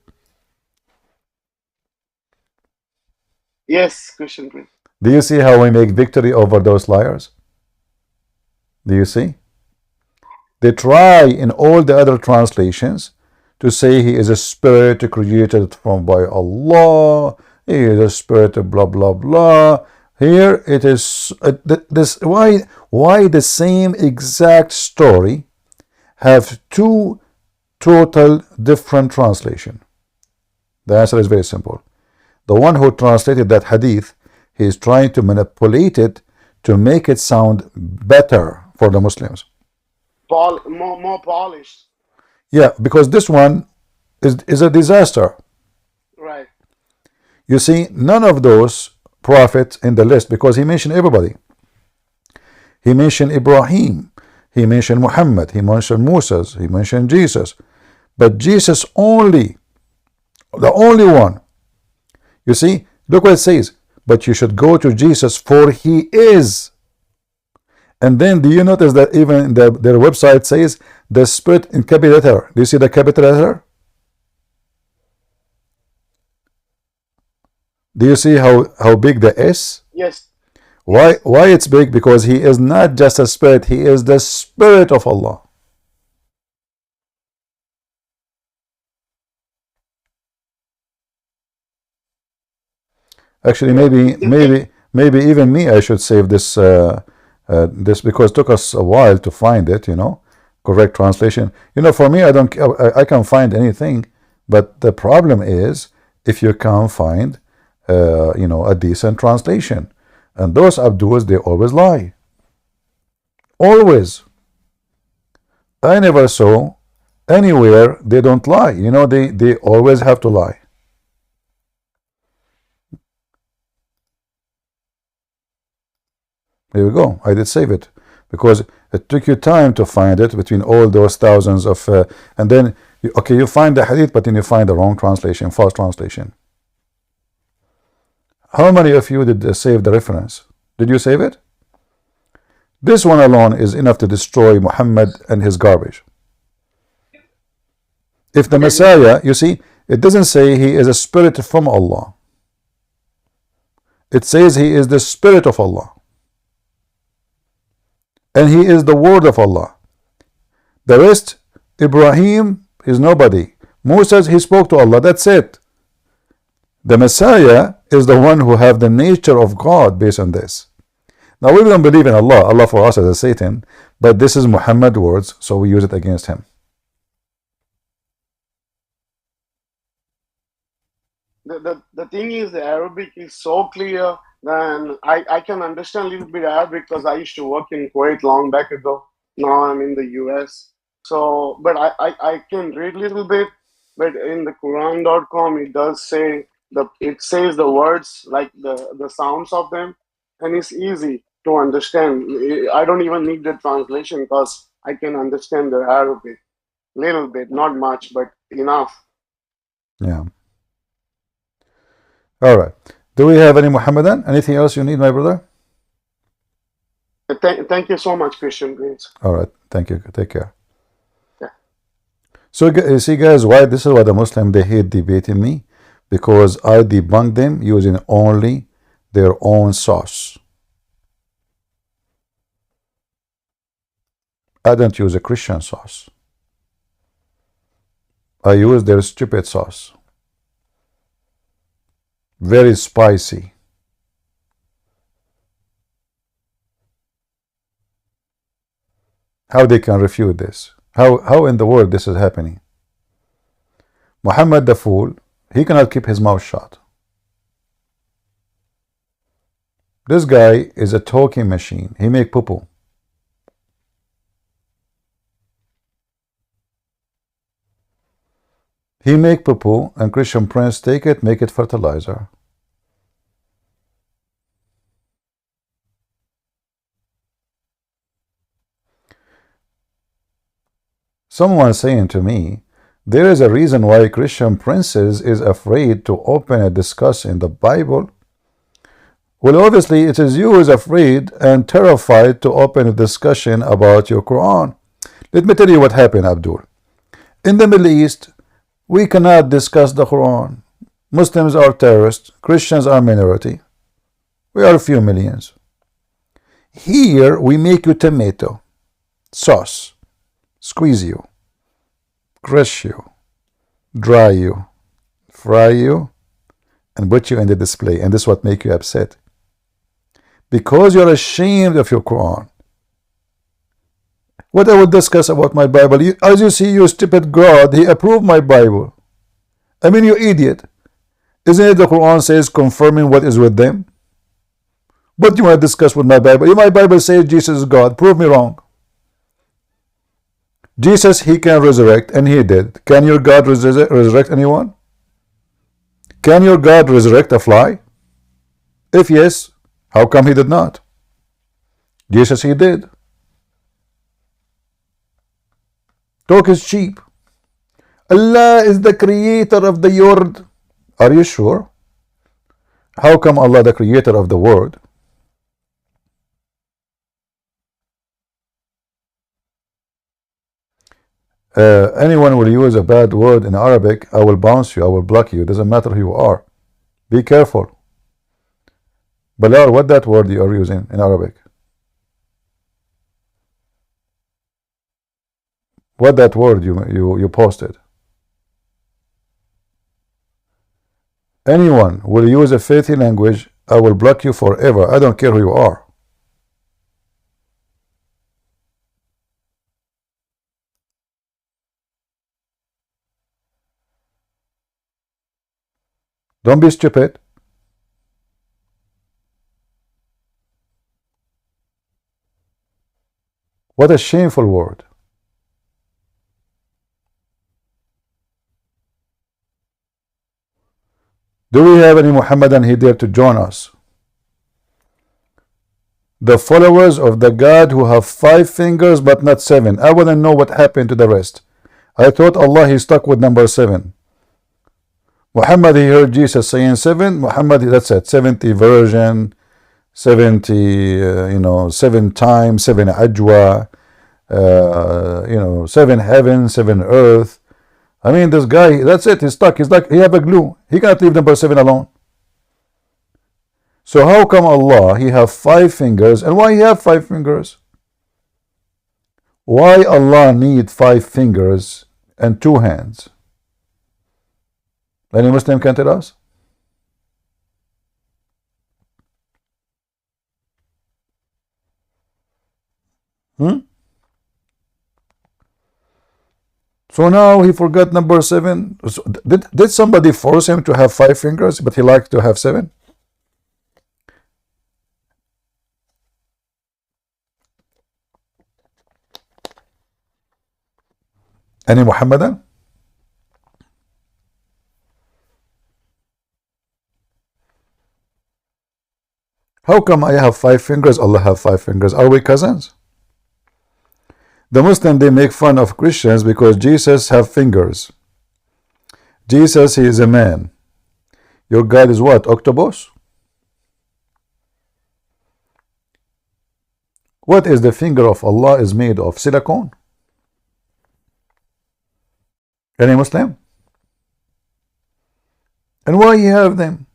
Yes, Christian Prince. Do you see how we make victory over those liars? Do you see? They try in all the other translations to say he is a spirit created by Allah, he is a spirit of blah blah blah. Here it is this. Why the same exact story have 2 total different translation? The answer is very simple. The one who translated that hadith, he is trying to manipulate it to make it sound better for the Muslims. More polished. Yeah, because this one is a disaster. Right. You see, none of those prophets in the list, because he mentioned everybody. He mentioned Ibrahim, he mentioned Muhammad, he mentioned Moses, he mentioned Jesus. But Jesus only, the only one. You see, look what it says. But you should go to Jesus, for he is. And then do you notice that even their website says the Spirit in capital letter? Do you see the capital letter? Do you see how big the S? Yes. Why it's big? Because he is not just a spirit, he is the Spirit of Allah. Actually, maybe even me, I should save this this, because it took us a while to find it, you know, correct translation. You know, for me, I can find anything, but the problem is if you can't find you know, a decent translation. And those Abduls, they always lie. Always. I never saw anywhere they don't lie. You know, they always have to lie. There we go. I did save it because it took you time to find it between all those thousands of and then you find the hadith, but then you find the wrong translation, false translation. How many of you did save the reference? Did you save it? This one alone is enough to destroy Muhammad and his garbage. If the Messiah, you see, it doesn't say he is a spirit from Allah. It says he is the Spirit of Allah. And he is the word of Allah. The rest, Ibrahim is nobody. Moses, he spoke to Allah, that's it. The Messiah is the one who have the nature of God based on this. Now we don't believe in Allah. Allah for us is a Satan, but this is Muhammad's words, so we use it against him. The thing is, the Arabic is so clear, and I can understand a little bit Arabic because I used to work in Kuwait long back ago. Now I'm in the US. So, but I can read a little bit, but in the Quran.com it does say, it says the words, like the sounds of them, and it's easy to understand. I don't even need the translation because I can understand the Arabic. Little bit, not much, but enough. Yeah. All right. Do we have any Muhammadan? Anything else you need, my brother? Thank you so much, Christian Prince. All right. Thank you. Take care. Yeah. So you see, guys, why this is why the Muslim, they hate debating me, because I debunk them using only their own source. I don't use a Christian sauce. I use their stupid sauce. Very spicy. How they can refute this? How in the world this is happening? Muhammad the fool, he cannot keep his mouth shut. This guy is a talking machine. He make poo-poo. He make poo-poo and Christian Prince take it, make it fertilizer. Someone saying to me, there is a reason why Christian Princes is afraid to open and discuss in the Bible. Well, obviously it is you who is afraid and terrified to open a discussion about your Quran. Let me tell you what happened, Abdul. In the Middle East, we cannot discuss the Quran. Muslims are terrorists. Christians are minority. We are a few millions. Here we make you tomato sauce, squeeze you, crush you, dry you, fry you, and put you in the display. And this is what makes you upset. Because you're ashamed of your Quran. What I will discuss about my Bible, as you see, you stupid God, he approved my Bible. I mean, you idiot. Isn't it the Quran says confirming what is with them? What do you want to discuss with my Bible? My Bible says Jesus is God. Prove me wrong. Jesus, he can resurrect, and he did. Can your God resurrect anyone? Can your God resurrect a fly? If yes, how come he did not? Jesus, he did. Talk is cheap. Allah is the creator of the word. Are you sure? How come Allah the creator of the word? Anyone will use a bad word in Arabic, I will bounce you, I will block you. It doesn't matter who you are. Be careful. Bilal, what that word you are using in Arabic? What that word you posted? Anyone will use a filthy language, I will block you forever. I don't care who you are. Don't be stupid. What a shameful word. Do we have any Muhammadan here there to join us? The followers of the God who have 5 fingers but not 7. I want to know what happened to the rest. I thought Allah he stuck with number 7. Muhammad he heard Jesus saying 7. Muhammad, that's it. 70 version, 70 7 times, 7 ajwa, 7 heaven, 7 earth. I mean, this guy, that's it. He's stuck. He's like, he have a glue. He can't leave number 7 alone. So how come Allah he have 5 fingers, and why he have 5 fingers? Why Allah need 5 fingers and 2 hands? Any Muslim can tell us? So now he forgot number 7. So did somebody force him to have 5 fingers, but he liked to have 7? Any Muhammadan? How come I have 5 fingers, Allah have 5 fingers? Are we cousins? The Muslims, they make fun of Christians because Jesus have fingers. Jesus, he is a man. Your God is what? Octopus? What is the finger of Allah is made of? Silicone? Any Muslim? And why you have them?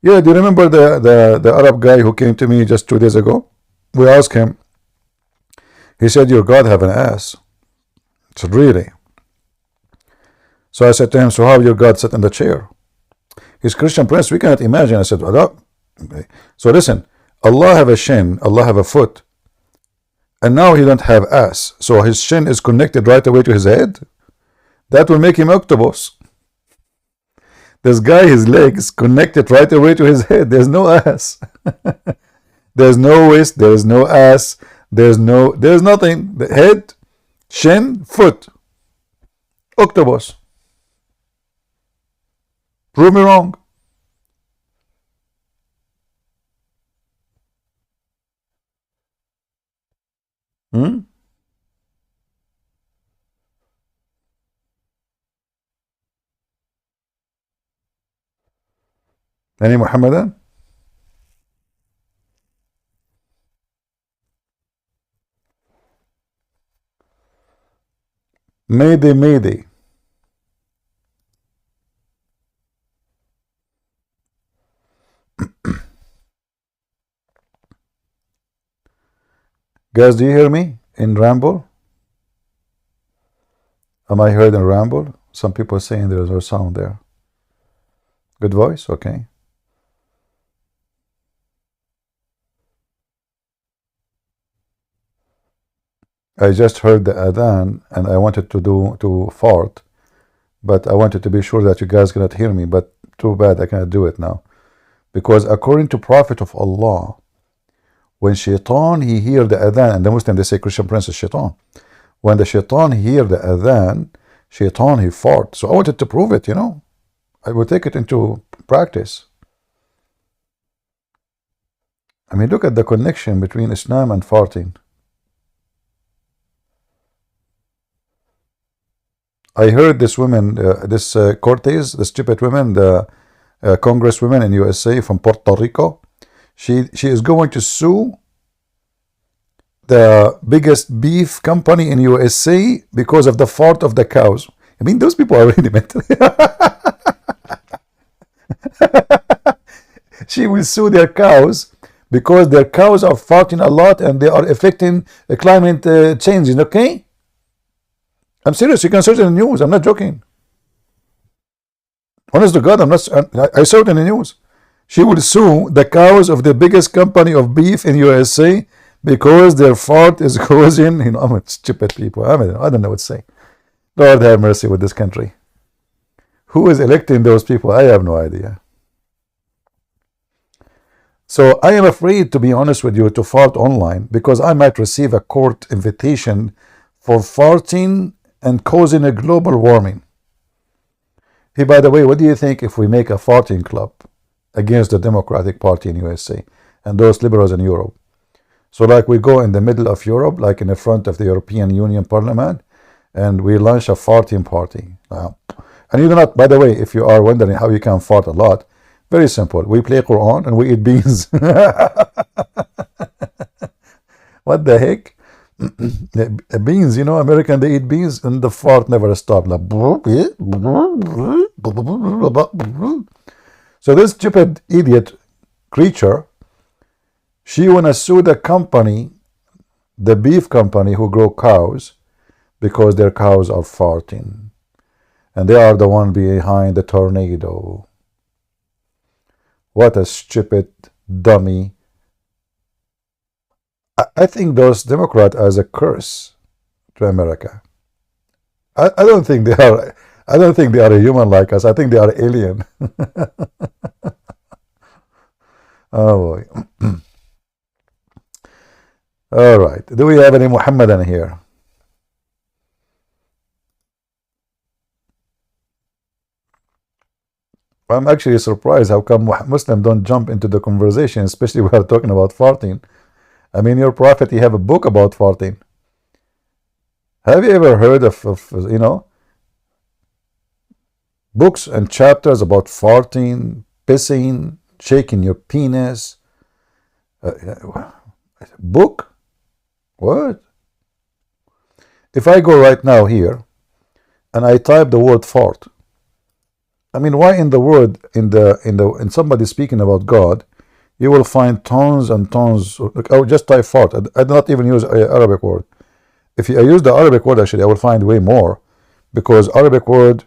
Yeah, do you remember the Arab guy who came to me just 2 days ago? We asked him. He said, your God have an ass. I said, really? So I said to him, so how your God sat in the chair? He's Christian Prince, we cannot imagine. I said, well, okay. So listen, Allah have a shin, Allah have a foot, and now he don't have ass. So his shin is connected right away to his head? That will make him octopus. This guy, his legs connected right away to his head. There's no ass. There's no waist, there's no ass, there's nothing. The head, shin, foot. Octopus. Prove me wrong. Any Muhammadan? Mayday, mayday. Guys, do you hear me in Ramble? Am I heard in Ramble? Some people saying there's no sound there. Good voice? Okay. I just heard the adhan and I wanted to fart, but I wanted to be sure that you guys cannot hear me, but too bad I cannot do it now. Because according to Prophet of Allah, when shaitan he hear the adhan, and the Muslim they say Christian Prince is shaitan. When the shaitan hear the adhan, shaitan he fart. So I wanted to prove it, I will take it into practice. I mean, look at the connection between Islam and farting. I heard this woman, this Cortez, the stupid woman, the congresswoman in USA from Puerto Rico, She is going to sue the biggest beef company in USA because of the fart of the cows. I mean, those people are really mental. She will sue their cows because their cows are farting a lot and they are affecting climate change. Okay? I'm serious. You can search in the news. I'm not joking. Honest to God, I saw it in the news. She will sue the cows of the biggest company of beef in USA because their fart is causing, I'm stupid people. I don't know what to say. Lord have mercy with this country. Who is electing those people? I have no idea. So I am afraid, to be honest with you, to fart online because I might receive a court invitation for farting and causing a global warming. Hey, by the way, what do you think if we make a farting club against the Democratic Party in USA and those liberals in Europe? So like we go in the middle of Europe, like in the front of the European Union Parliament, and we launch a farting party. And you do not, by the way, if you are wondering how you can fart a lot, very simple. We play Quran and we eat beans. What the heck? Beans, American, they eat beans and the fart never stops. Like, so this stupid idiot creature, she wanna sue the company, the beef company who grow cows, because their cows are farting. And they are the one behind the tornado. What a stupid dummy. I think those Democrats as a curse to America. I don't think they are. I don't think they are a human like us. I think they are alien. Oh boy. All right. Do we have any Muhammadan here? I'm actually surprised how come Muslims don't jump into the conversation, especially we are talking about farting. I mean, your prophet, you have a book about farting. Have you ever heard of books and chapters about farting, pissing, shaking your penis? Book? What? If I go right now here and I type the word fart, I mean, why in the word in somebody speaking about God, you will find tons and tons. Look, I would just type fart. I do not even use an Arabic word. If I use the Arabic word, actually, I will find way more, because Arabic word,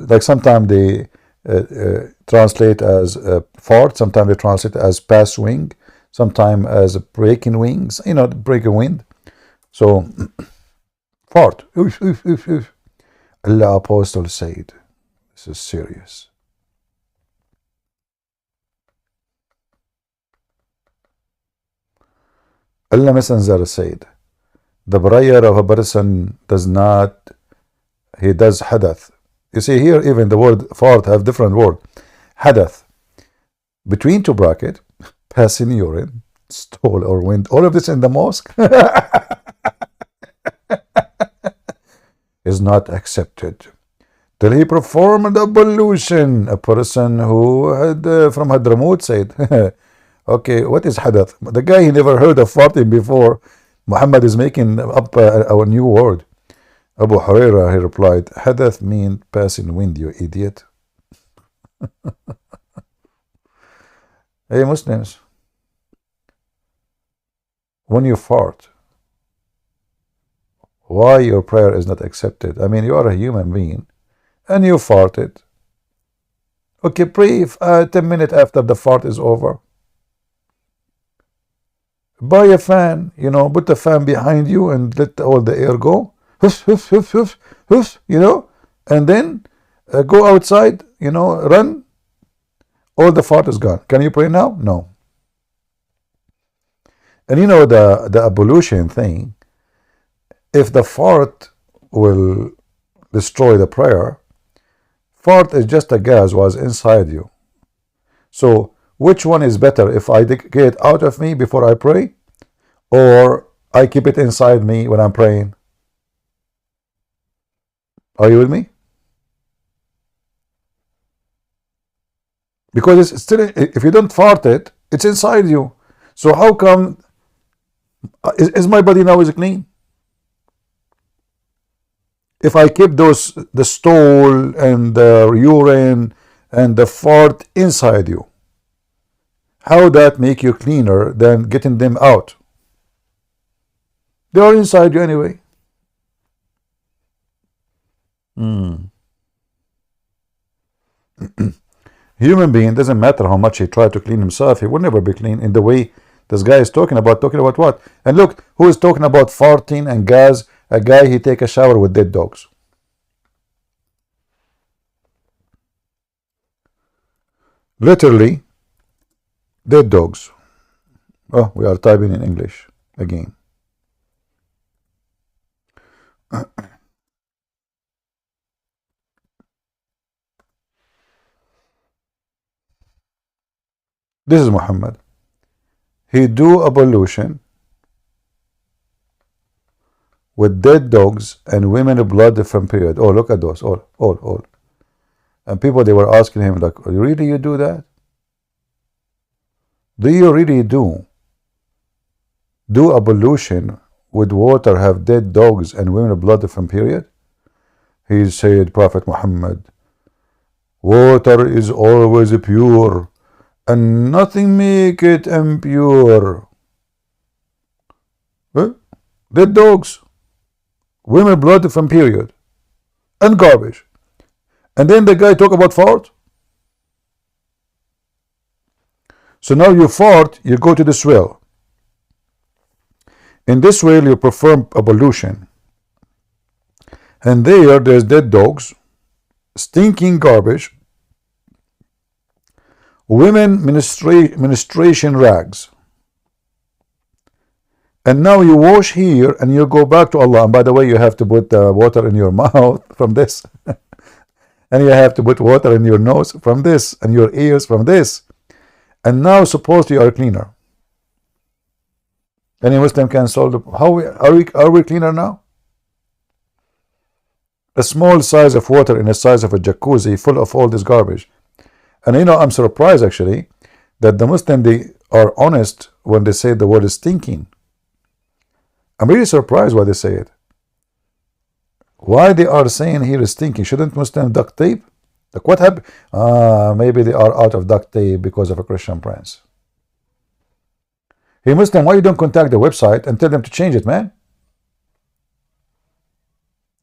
like sometimes they translate as fart, sometimes they translate as pass wing, sometimes as breaking wings, breaking wind. So, fart. Oof, oof, oof, oof. Allah Apostle said, this is serious. Allah Messenger said, the prayer of a person does hadath. You see here, even the word fart have different word. Hadath, between two bracket, passing urine, stool or wind, all of this in the mosque is not accepted till he performed ablution. A person who had from Hadramut said, okay, what is hadath? The guy, he never heard of farting before. Muhammad is making up our new word. Abu Huraira, he replied, hadath means passing wind, you idiot. Hey Muslims, when you fart, why your prayer is not accepted? I mean, you are a human being and you farted. Okay, pray 10 minutes after the fart is over. Buy a fan, put the fan behind you and let all the air go. Hoof, hoof, hoof, hoof, hoof, and then go outside, run. All the fart is gone. Can you pray now? No. And the ablution thing, if the fart will destroy the prayer, fart is just a gas was inside you. So which one is better, if I get it out of me before I pray, or I keep it inside me when I'm praying? Are you with me? Because it's still, if you don't fart it, it's inside you. So how come, is my body now is clean? If I keep the stool and the urine and the fart inside you, how that make you cleaner than getting them out? They are inside you anyway. Human being, doesn't matter how much he tried to clean himself, he will never be clean in the way this guy is talking about. Talking about what? And look, who is talking about farting and gas? A guy, he take a shower with dead dogs. Literally, dead dogs. Oh, we are typing in English again. This is Muhammad. He do ablution with dead dogs and women blood from period. Oh, look at those. All. And people, they were asking him, like, really you do that? Do you really do ablution with water, have dead dogs and women blood from period? He said, Prophet Muhammad, water is always pure and nothing make it impure. Dead dogs, women blood from period, and garbage. And then the guy talk about fart. So now you fart, you go to this well. In this well you perform ablution. And there's dead dogs, stinking garbage, women menstruation rags. And now you wash here and you go back to Allah. And by the way, you have to put water in your mouth from this. And you have to put water in your nose from this, and your ears from this. And now supposedly you are cleaner. Any Muslim can solve the, are we cleaner now? A small size of water in the size of a jacuzzi full of all this garbage. And you know, I'm surprised actually that the Muslim, they are honest when they say the word is stinking. I'm really surprised why they say it. Why they are saying here is stinking? Shouldn't Muslim duct tape? Like what happened? Maybe they are out of duct tape because of a Christian prince. Hey Muslim, why you don't contact the website and tell them to change it, man?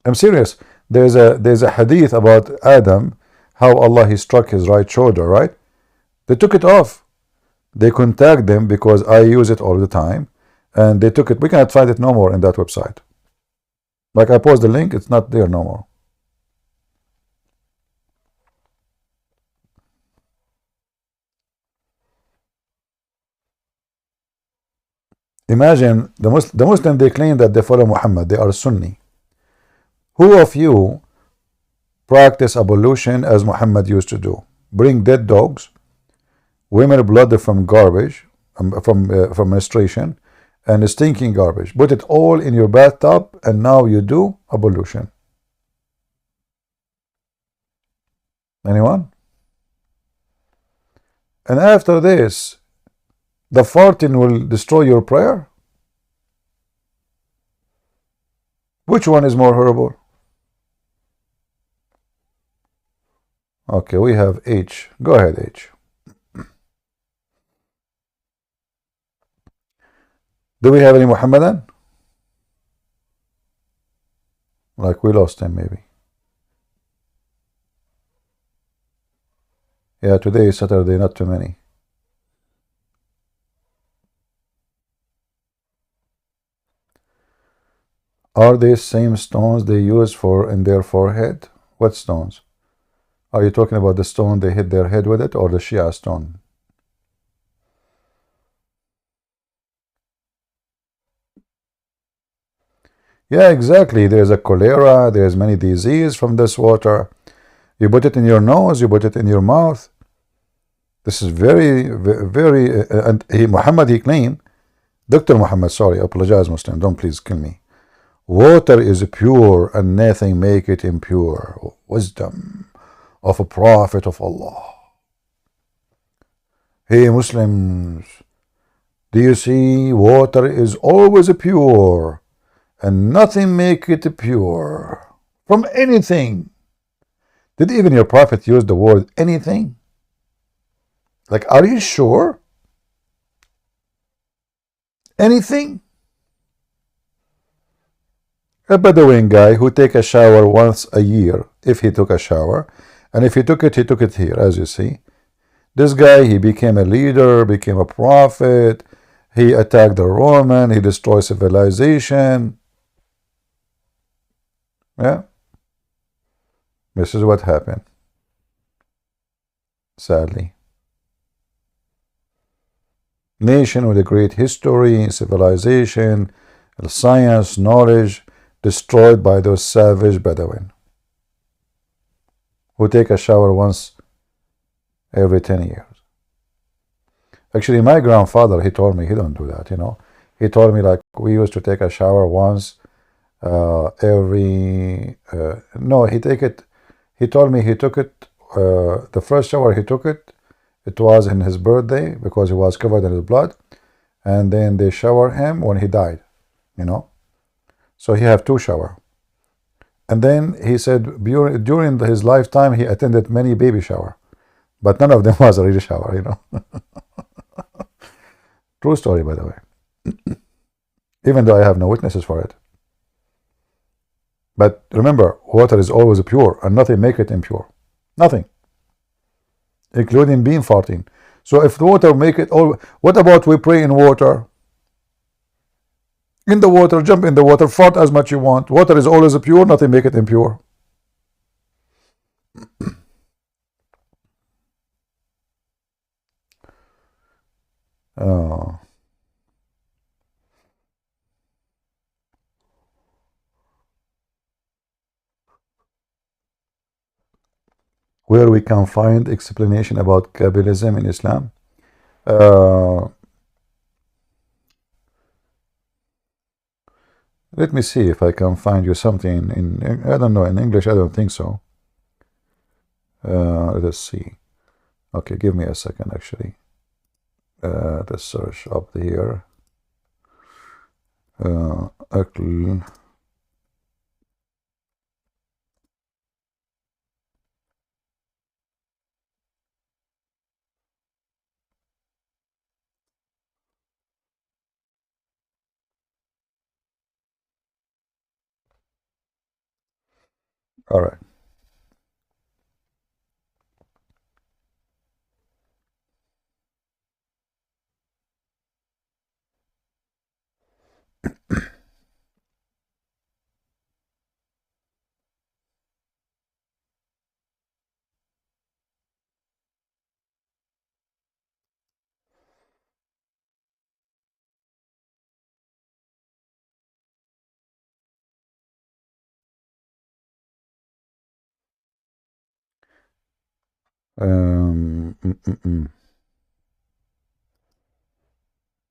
I'm serious. There's a hadith about Adam, how Allah he struck his right shoulder, right? They took it off. They contact them because I use it all the time, and they took it. We cannot find it no more in that website. Like I post the link, it's not there no more. Imagine the Muslim, they claim that they follow Muhammad, they are Sunni. Who of you practice ablution as Muhammad used to do? Bring dead dogs, women blood from garbage, from menstruation, and stinking garbage. Put it all in your bathtub, and now you do ablution. Anyone? And after this, the farting will destroy your prayer? Which one is more horrible? Okay, we have H. Go ahead, H. Do we have any Muhammadan? Like we lost him maybe. Yeah, today is Saturday, not too many. Are these same stones they use in their forehead? What stones? Are you talking about the stone they hit their head with it, or the Shia stone? Yeah, exactly. There's a cholera, there's many diseases from this water. You put it in your nose, you put it in your mouth. This is very, very, and Muhammad, he claimed, Dr. Muhammad, sorry, I apologize, Muslim, don't please kill me. Water is pure and nothing make it impure. Wisdom of a prophet of Allah. Hey Muslims, do you see water is always pure and nothing make it pure from anything? Did even your prophet use the word anything? Like, are you sure? Anything? A Bedouin guy who take a shower once a year, if he took a shower, and if he took it here, as you see. This guy, he became a leader, became a prophet, he attacked the Roman, he destroyed civilization. Yeah. This is what happened, sadly. Nation with a great history, civilization, science, knowledge, destroyed by those savage Bedouin who take a shower once every 10 years. Actually, my grandfather, he told me he don't do that, you know. He told me like we used to take a shower once every no, he told me he took it the first shower he took it was in his birthday because he was covered in his blood, and then they shower him when he died, you know. So he have two shower. And then he said during his lifetime he attended many baby shower, but none of them was a real shower, you know. True story, by the way. Even though I have no witnesses for it. But remember, water is always pure and nothing make it impure. Nothing. Including being farting. So if the water make it all, what about we pray in water? In the water, jump in the water, fart as much you want. Water is always pure, nothing make it impure. Where we can find explanation about Kabbalism in Islam. Let me see if I can find you something in, I don't know, in English, I don't think so. Let's see. Okay, give me a second, actually. Let's search up here. Akl. All right.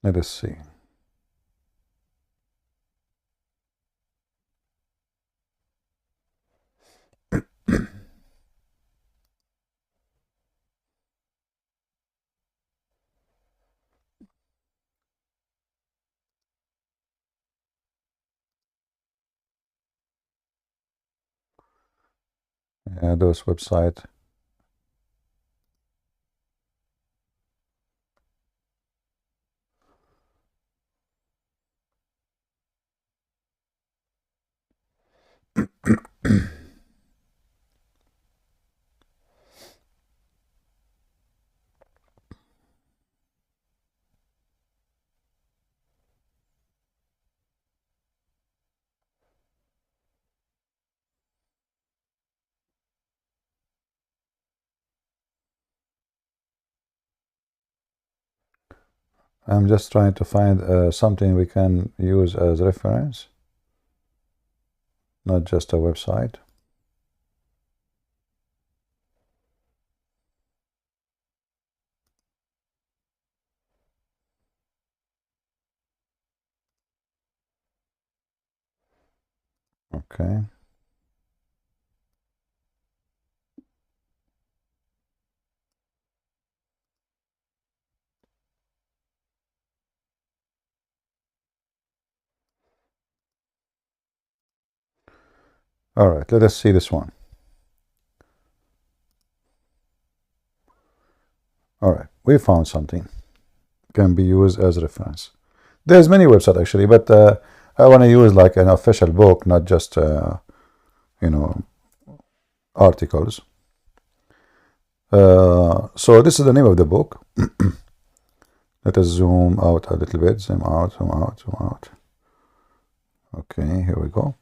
Let us see. Those website. I'm just trying to find something we can use as reference, not just a website. Okay. All right, let us see this one. All right, we found something. Can be used as reference. There's many websites actually, but I want to use like an official book, not just articles. So this is the name of the book. Let us zoom out a little bit. Zoom out, zoom out, zoom out. Okay, here we go.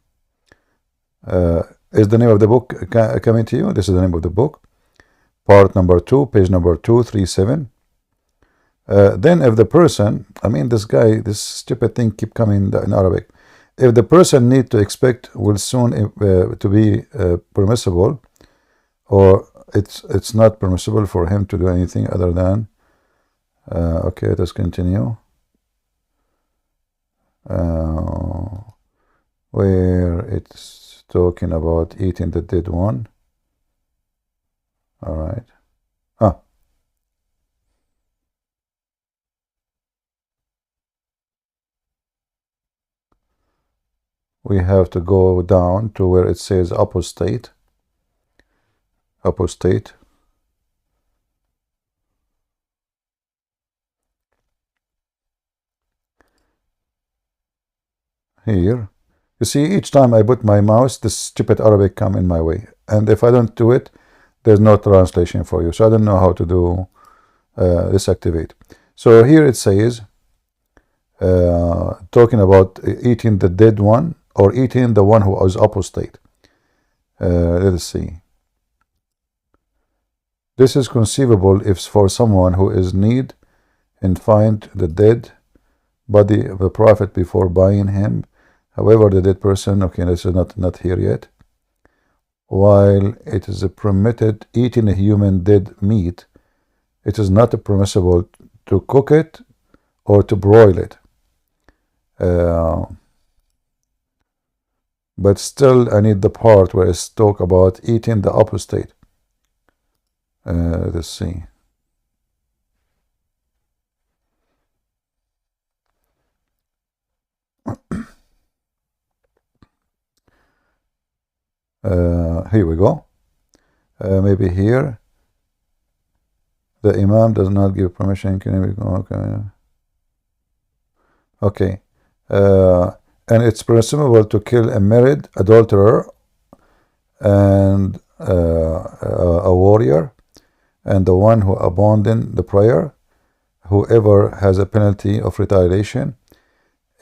Is the name of the book coming to you? This is the name of the book. Part number 2, page number 237. Then if the person, I mean this guy, this stupid thing keep coming in Arabic. If the person need to expect will soon to be permissible, or it's not permissible for him to do anything other than okay, let's continue. Where it's talking about eating the dead one. All right. We have to go down to where it says apostate. Apostate. Here. You see, each time I put my mouse, this stupid Arabic come in my way. And if I don't do it, there's no translation for you. So I don't know how to do this activate. So here it says, talking about eating the dead one, or eating the one who is apostate. Let us see. This is conceivable if for someone who is need and find the dead body of the prophet before buying him. However, the dead person, okay, this is not here yet. While it is permitted eating a human dead meat, it is not permissible to cook it or to broil it. But still, I need the part where it's talk about eating the apostate. Let's see. Here we go. Maybe here. The Imam does not give permission. Can we go? Okay. And it's presumable to kill a married adulterer and a warrior and the one who abandoned the prayer, whoever has a penalty of retaliation,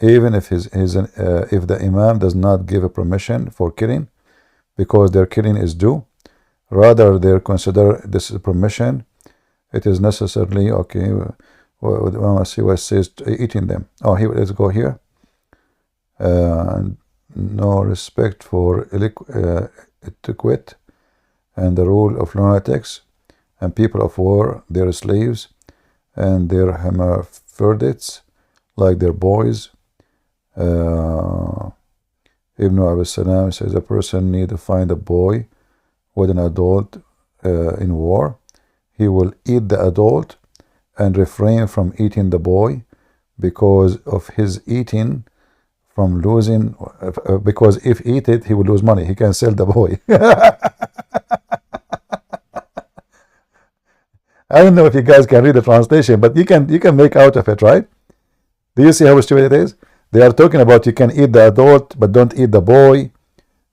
even if if the Imam does not give a permission for killing, because their killing is due. Rather, they consider this permission. It is necessarily okay. Well, let's see what it says. Eating them. Oh, here. Let's go here. No respect for etiquette and the rule of lunatics and people of war, their slaves and their hermaphrodites, like their boys. Ibn Abi Salam says a person need to find a boy with an adult in war. He will eat the adult and refrain from eating the boy because of his eating from losing, because if eat it, he will lose money. He can sell the boy. I don't know if you guys can read the translation, but you can make out of it, right? Do you see how stupid it is? They are talking about you can eat the adult, but don't eat the boy.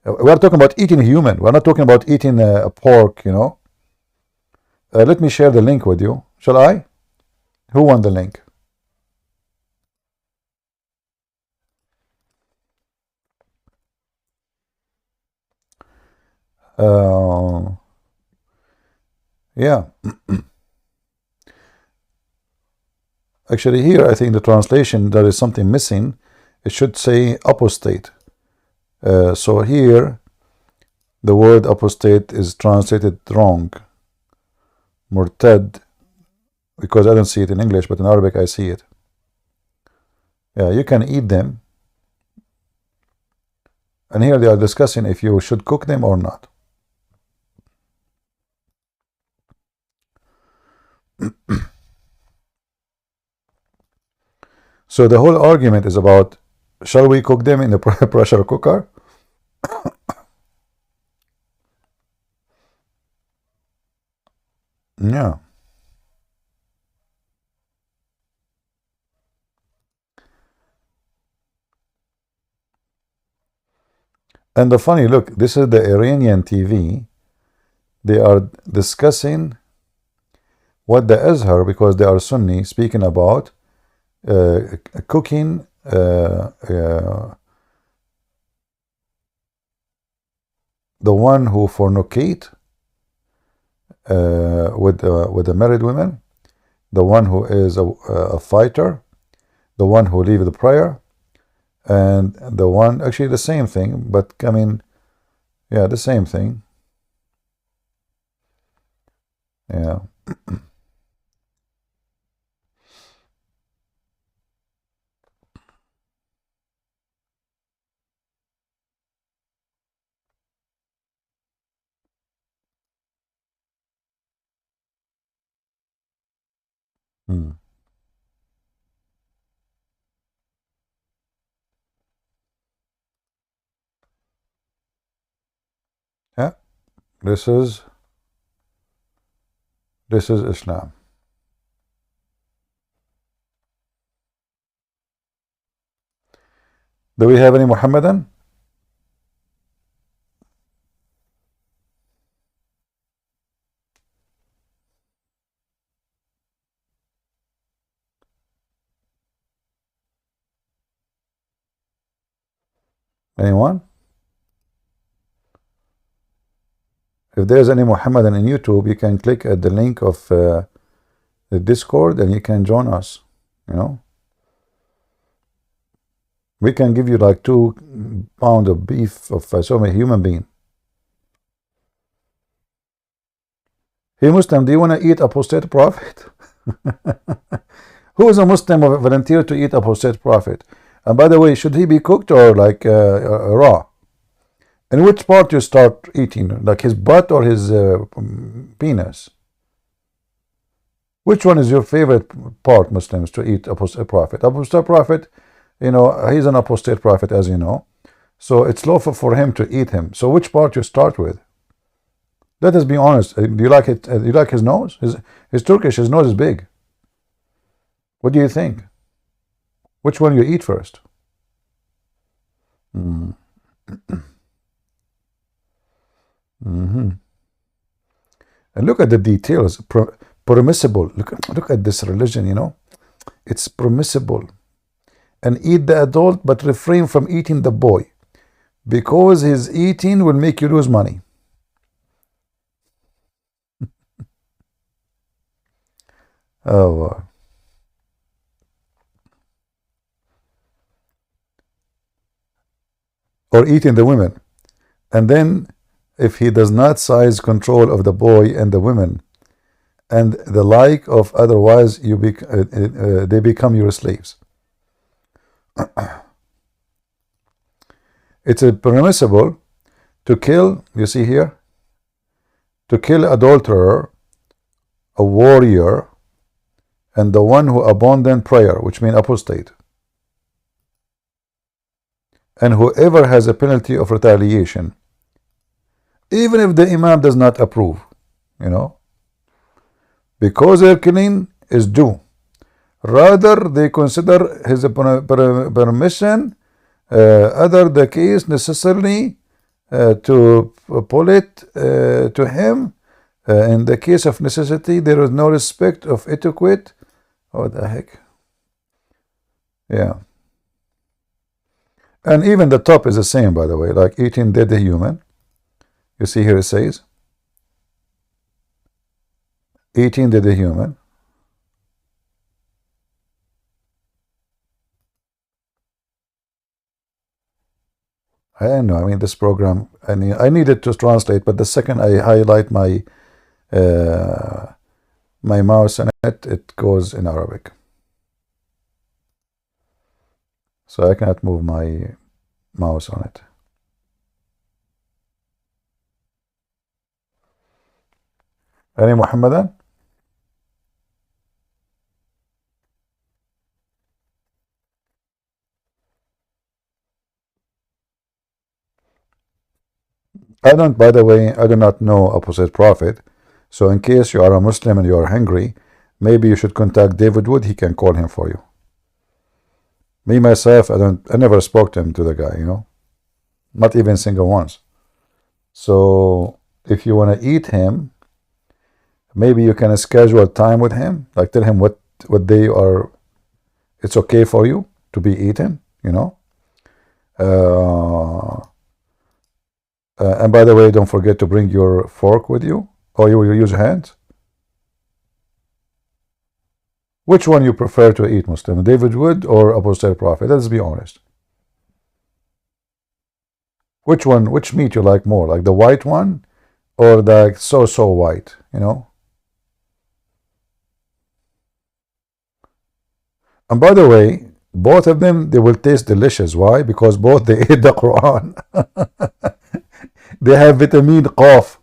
We are talking about eating human. We're not talking about eating a pork, you know. Let me share the link with you. Shall I? Who won the link? Yeah. Actually, here I think the translation, there is something missing. It should say apostate. So here, the word apostate is translated wrong. Murtad, because I don't see it in English, but in Arabic I see it. Yeah, you can eat them. And here they are discussing if you should cook them or not. So the whole argument is about, shall we cook them in the pressure cooker Yeah. And the funny, look, this is the Iranian TV. They are discussing what the Azhar, because they are Sunni, speaking about cooking the one who fornicate with the married women, the one who is a fighter, the one who leave the prayer, and the one, actually the same thing, but I mean, yeah, the same thing. Yeah. Hmm. Yeah. This is Islam. Do we have any Muhammadan? Anyone? If there's any Muhammadan in YouTube, you can click at the link of the Discord and you can join us. You know, we can give you like 2 pounds of beef of so many human being. Hey Muslim, do you want to eat apostate prophet? Who is a Muslim who volunteer to eat apostate prophet? And by the way, should he be cooked or like raw? And which part you start eating, like his butt or his penis? Which one is your favorite part, Muslims, to eat apostate prophet? Apostate prophet, you know, he's an apostate prophet, as you know. So it's lawful for him to eat him. So which part you start with? Let us be honest. Do you like it? You like his nose? His Turkish. His nose is big. What do you think? Which one you eat first? And look at the details. Permissible. Look at this religion. You know, it's permissible. And eat the adult, but refrain from eating the boy, because his eating will make you lose money. Oh. Or eating the women. And then if he does not seize control of the boy and the women and the like of, otherwise they become your slaves. It's permissible to kill, you see here, to kill adulterer, a warrior, and the one who abandoned prayer, which means apostate, and whoever has a penalty of retaliation, even if the imam does not approve, you know, because their killing is due. Rather, they consider his permission other the case necessarily to pull it to him. In the case of necessity, there is no respect of etiquette. What the heck? Yeah. And even the top is the same, by the way, like eating dead human. You see here it says, eating dead human. I don't know. I mean, this program, I needed to translate, but the second I highlight my my mouse on it, it goes in Arabic. So I cannot move my mouse on it. Any Muhammadan? I don't, by the way, I do not know opposite prophet. So in case you are a Muslim and you are hungry, maybe you should contact David Wood. He can call him for you. Me myself, I never spoke to the guy, you know, not even single once. So if you want to eat him, maybe you can schedule time with him, like tell him what day are it's okay for you to be eaten, you know. And by the way, don't forget to bring your fork with you, or you will use hands. Which one you prefer to eat, Muslim? David Wood or Apostle Prophet? Let's be honest. Which one, which meat you like more? Like the white one or the so white, you know? And by the way, both of them, they will taste delicious. Why? Because both they ate the Quran. They have vitamin Qaf.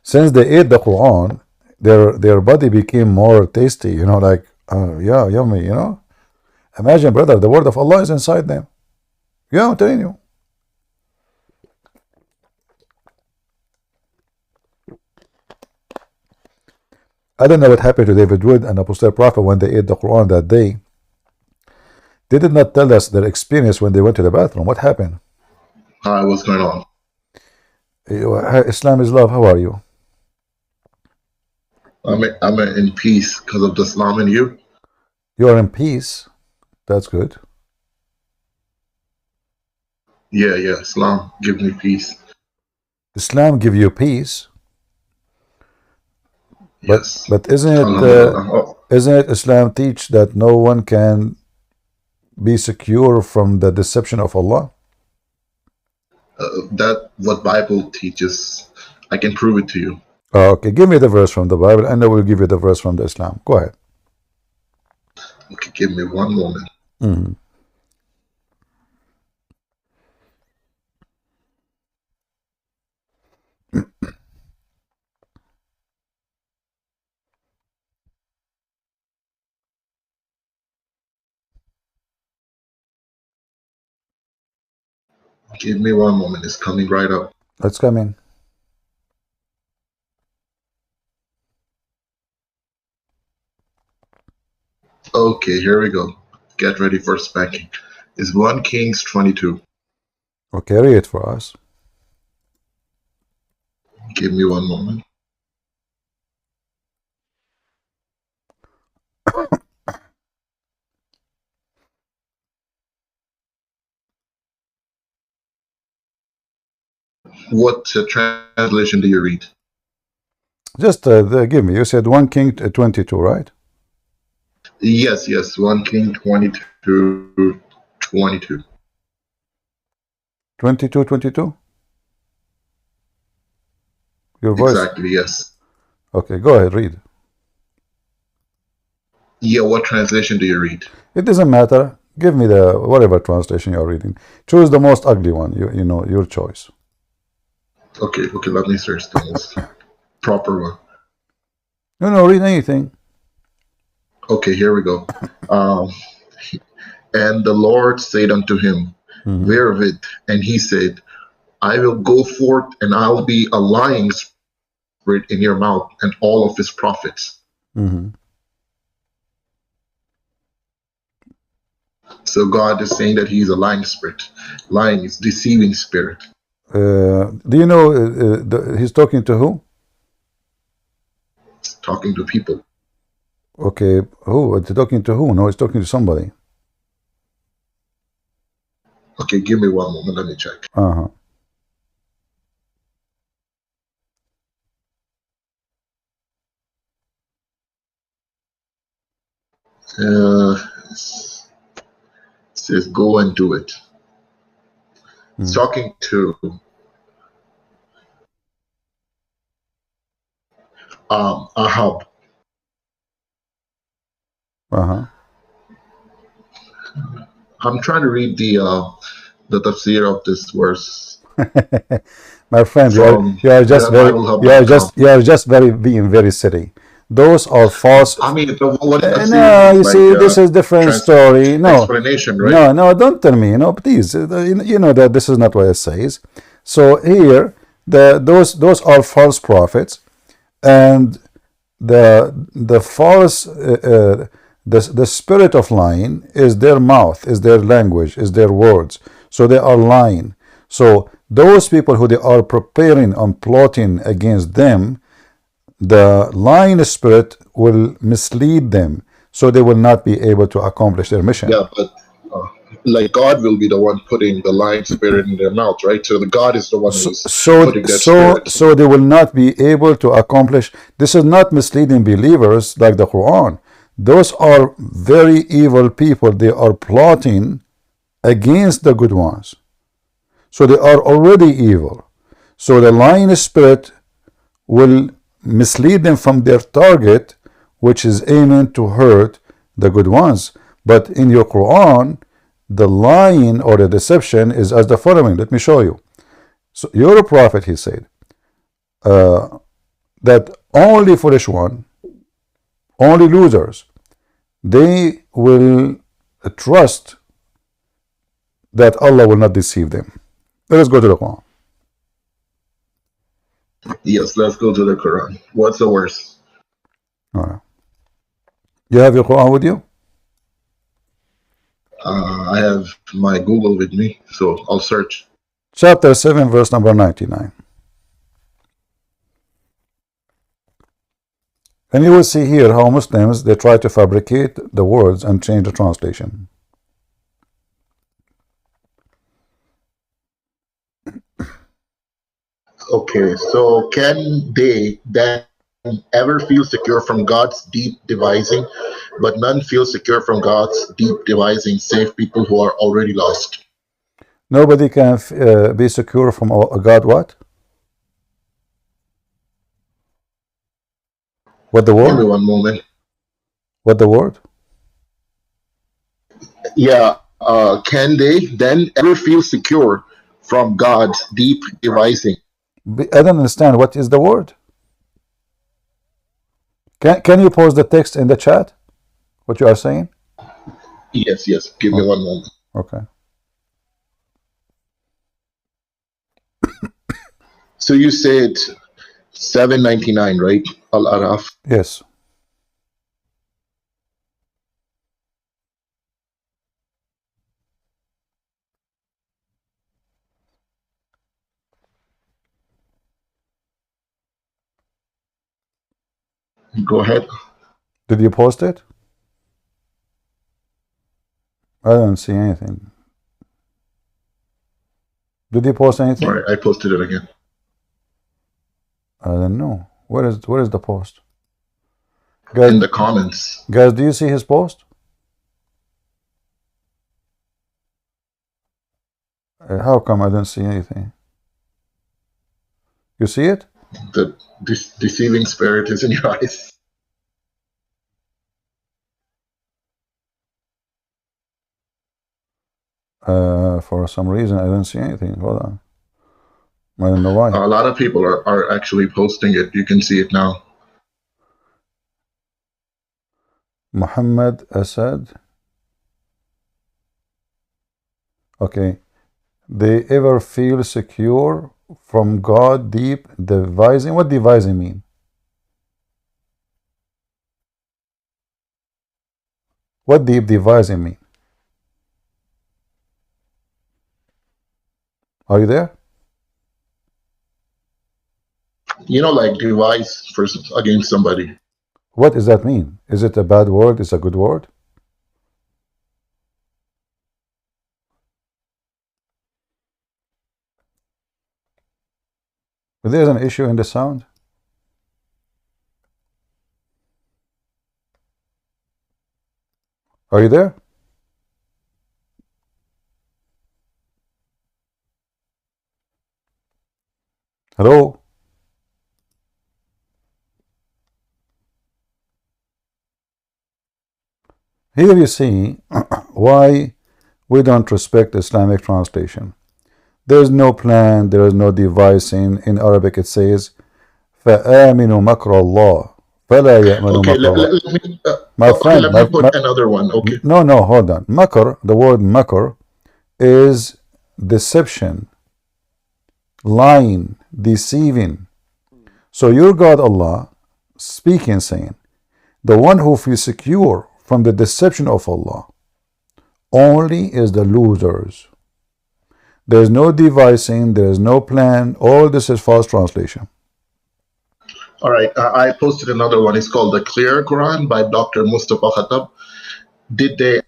Since they ate the Quran, their body became more tasty, you know, like, yeah, yummy, you know. Imagine, brother, the word of Allah is inside them. Yeah, I'm telling you. I don't know what happened to David Wood and Apostle Prophet when they ate the Quran that day. They did not tell us their experience when they went to the bathroom. What happened? Hi, what's going on? Islam is love. How are you? I'm in peace because of the Islam and you. You are in peace. That's good. Yeah, Islam give me peace. Islam give you peace. Yes. But isn't it Islam teach that no one can be secure from the deception of Allah? That what Bible teaches. I can prove it to you. Okay, give me the verse from the Bible, and I will give you the verse from the Islam. Go ahead. Okay, give me one moment. Mm-hmm. Give me one moment. It's coming right up. Let's come in. Okay, here we go. Get ready for spanking. It's 1 Kings 22. Okay, read it for us. Give me one moment. What translation do you read? Just give me. You said 1 King 22, right? Yes. 1 King 22. 22. 22? Your voice? Exactly, yes. Okay, go ahead, read. Yeah, what translation do you read? It doesn't matter. Give me the whatever translation you're reading. Choose the most ugly one. You know, your choice. Okay, let me search the most proper one. No, read anything. Okay, here we go. And the Lord said unto him, Wherewith? And he said, I will go forth, and I will be a lying spirit in your mouth, and all of his prophets. So God is saying that he's a lying spirit. Lying is deceiving spirit. Do you know he's talking to who? He's talking to people. Okay, who? Talking to who? No, he's talking to somebody. Okay, give me one moment. Let me check. It says, go and do it. It's talking to Ahab. I'm trying to read the tafsir of this verse. My friend, you are just being very silly. Those are false. I mean, what no, you see, this is different story. No explanation, right? No, don't tell me. Please. You know that this is not what it says. So here, those are false prophets, and the false the spirit of lying is their mouth, is their language, is their words. So they are lying. So those people who they are preparing and plotting against them, the lying spirit will mislead them, so they will not be able to accomplish their mission. Yeah, but like God will be the one putting the lying spirit in their mouth, right? So the God is the one who's putting that spirit. So they will not be able to accomplish. This is not misleading believers like the Quran. Those are very evil people. They are plotting against the good ones. So they are already evil. So the lying spirit will mislead them from their target, which is aiming to hurt the good ones. But in your Quran, the lying or the deception is as the following. Let me show you. So you're a prophet, he said, that only foolish one, only losers, they will trust that Allah will not deceive them. Let us go to the Quran. Yes, let's go to the Quran. What's the worst? All right. You have your Quran with you? I have my Google with me, so I'll search. Chapter 7, verse number 99. And you will see here how Muslims, they try to fabricate the words and change the translation. Okay, so can they then ever feel secure from God's deep devising, but none feel secure from God's deep devising, save people who are already lost? Nobody can be secure from God what? What the word? Give me one moment. What the word? Yeah, can they then ever feel secure from God's deep devising? I don't understand. What is the word? Can you post the text in the chat? What you are saying? Yes, yes. Give me one moment. Okay. So you said 799, right? Al-Araf. Yes. Go ahead. Did you post it? I don't see anything. Did you post anything? All right, I posted it again. I don't know. Where is the post? Guys, in the comments. Guys, do you see his post? How come I don't see anything? You see it? The deceiving spirit is in your eyes. For some reason, I don't see anything. Hold on. I don't know why. A lot of people are actually posting it. You can see it now. Muhammad Asad. Okay. They ever feel secure from God deep devising? What devising mean? What deep devising mean? Are you there? You know, like devise against somebody. What does that mean? Is it a bad word? Is it a good word? If there's an issue in the sound. Are you there? Hello? Here you see why we don't respect Islamic translation. There is no plan, there is no devising. In Arabic it says, فَآمِنُوا مَكْرَ اللَّهِ فَلَا يَأْمَنُوا Okay, مَكْرَ اللَّهِ. let me, My okay, friend, let me put another one. Okay. No, hold on. Makr, the word makr is deception. lying, deceiving. So your God Allah speaking, saying, the one who feels secure from the deception of Allah only is the losers. There's no devising, there's no plan. All this is false translation. All right, I posted another one. It's called The Clear Quran by Dr. Mustafa Khattab. Did they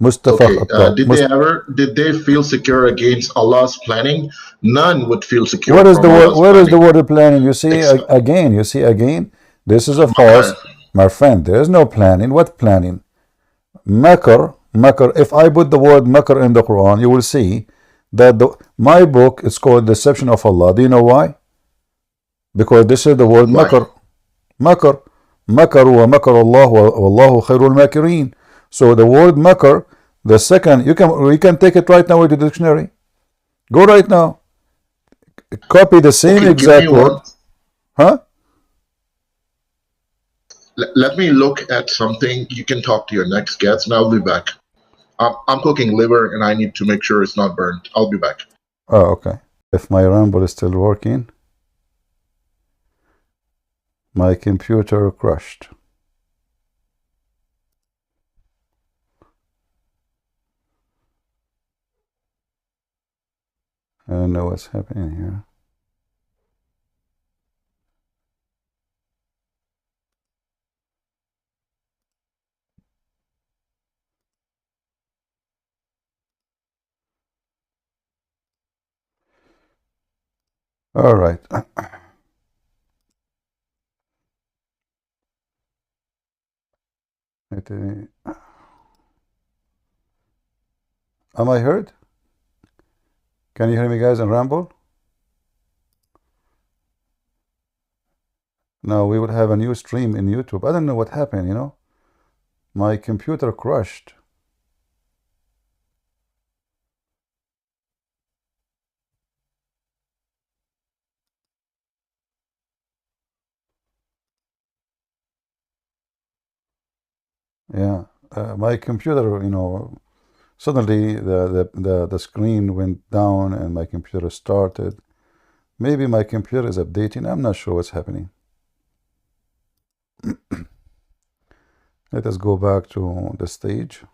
Mustafa Okay. Khattab. Did they feel secure against Allah's planning? None would feel secure What is from the word? Allah's Where is the planning. word planning? You see Except, again. You see again. This is a my false, friend, my friend. There is no planning. What planning? Makr, makr. If I put the word makr in the Quran, you will see that my book is called Deception of Allah. Do you know why? Because this is the word why? makr, makr, makr wa makr Allah wallahu khairul makirin. So the word makr, the second, you can take it right now into the dictionary. Go right now. Copy the same Okay, exact give me word. one. Huh? Let me look at something. You can talk to your next guest, and I'll be back. I'm cooking liver, and I need to make sure it's not burnt. I'll be back. Oh, okay. If my Rumble is still working, my computer crashed. I don't know what's happening here. All right. Am I heard? Can you hear me, guys, in Rumble? No, we will have a new stream in YouTube. I don't know what happened, you know. My computer crashed. Yeah, my computer, you know, suddenly the screen went down and my computer started. Maybe my computer is updating. I'm not sure what's happening. Let us go back to the stage.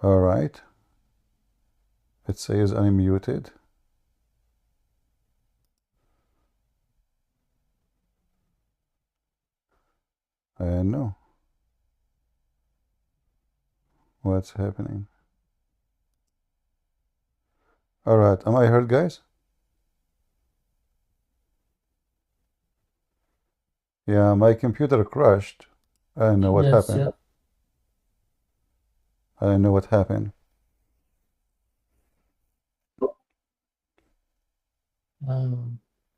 All right. It says unmuted. No. What's happening? All right. Am I heard, guys? Yeah, my computer crashed. I don't know what happened. Yeah. I don't know what happened.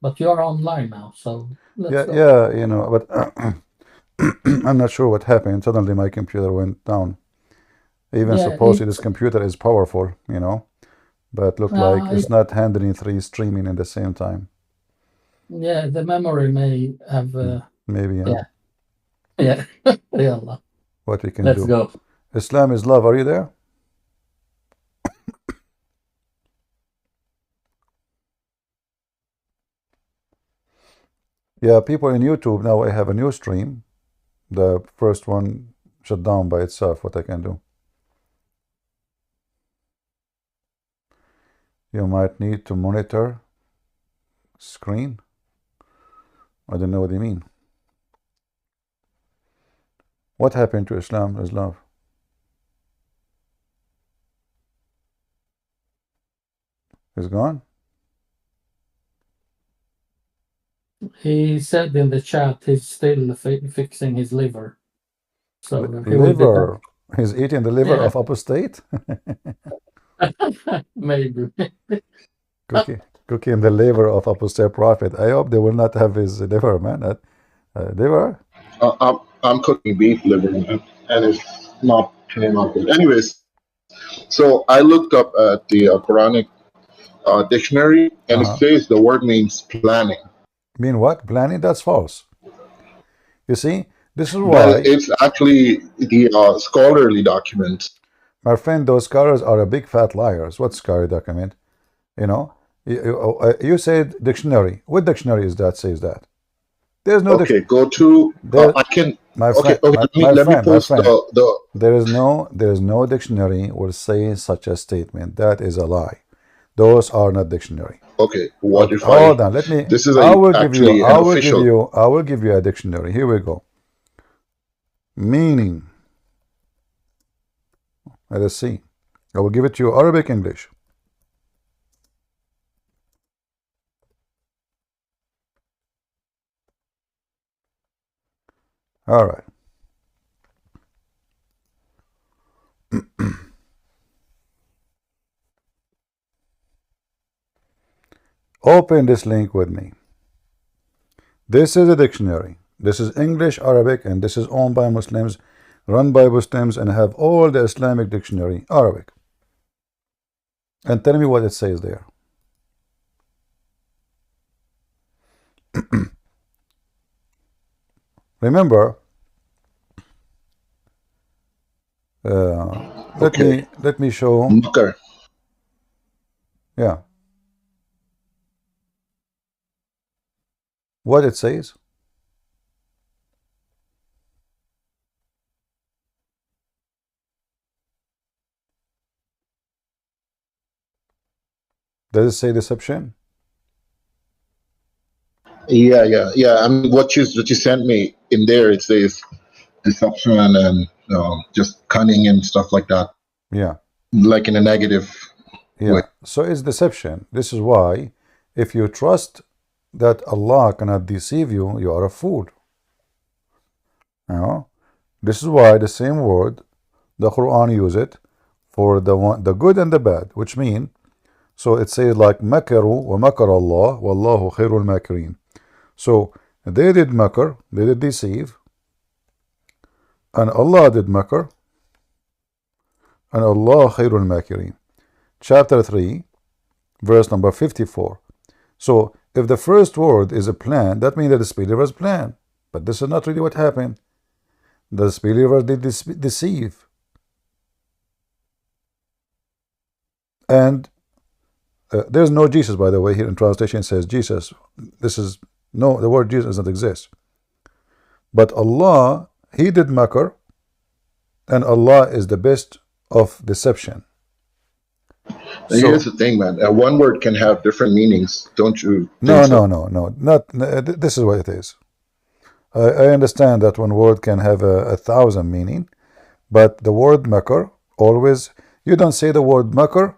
But you're online now, so let's go. Yeah, you know, but I'm not sure what happened. Suddenly my computer went down. Even supposedly this computer is powerful, you know, but look like it's not handling 3 streaming at the same time. Yeah, the memory may have. Maybe, yeah. Yeah. Yeah. What we can Let's do. go. Islam is love. Are you there? Yeah, people in YouTube now. I have a new stream. The first one shut down by itself. What I can do? You might need to monitor screen. I don't know what you mean. What happened to Islam is love? It's gone? He said in the chat he's still fixing his liver. So liver. He's eating the liver of apostate? Maybe. Cooking the liver of apostate prophet. I hope they will not have his liver, man. Liver? I'm cooking beef liver, man, and it's not turning out good. Anyways, so I looked up at the Quranic dictionary, and it says the word means planning. Mean what? Planning? That's false. You see, This is Well, why, it's actually the scholarly document. my friend, those scholars are a big fat liars. What scholarly document? You know, you said dictionary. What dictionary is that says that? There's no Okay, dictionary. go to. There, I can. my Okay, friend, okay. my Let me friend, my post friend. the. There is no dictionary will say such a statement. That is a lie. Those are not dictionary. Okay, what Okay, if hold on. Let me. This is I will give you. actually an official. I will give you a dictionary. Here we go. Meaning. Let us see. I will give it to you Arabic, English. All right. Open this link with me. This is a dictionary. This is English, Arabic, and this is owned by Muslims, run by Muslims, and have all the Islamic dictionary, Arabic. And tell me what it says there. Remember, let me show. Makar. Yeah. What it says. Does it say deception? Yeah. I mean, what you sent me in there, it says deception and just cunning and stuff like that. Yeah. Like in a negative way. So it's deception. This is why, if you trust that Allah cannot deceive you, you are a fool. You know? This is why the same word, the Quran use it for the good and the bad, which mean, so it says like makaru wa makar Allah wallahu khairul makirin. So they did makar, they did deceive, and Allah did makar, and Allah khairul makirin. Chapter 3, verse number 54. So if the first word is a plan, that means that the disbelievers plan. But this is not really what happened. The disbelievers did deceive. And there's no Jesus, by the way. Here in translation it says Jesus. This is no, the word Jesus doesn't exist. But Allah, He did makar, and Allah is the best of deception. And here's the thing, man. One word can have different meanings, don't you? No. Not. This is what it is. I understand that one word can have 1,000 meaning, but the word makar always. You don't say the word makar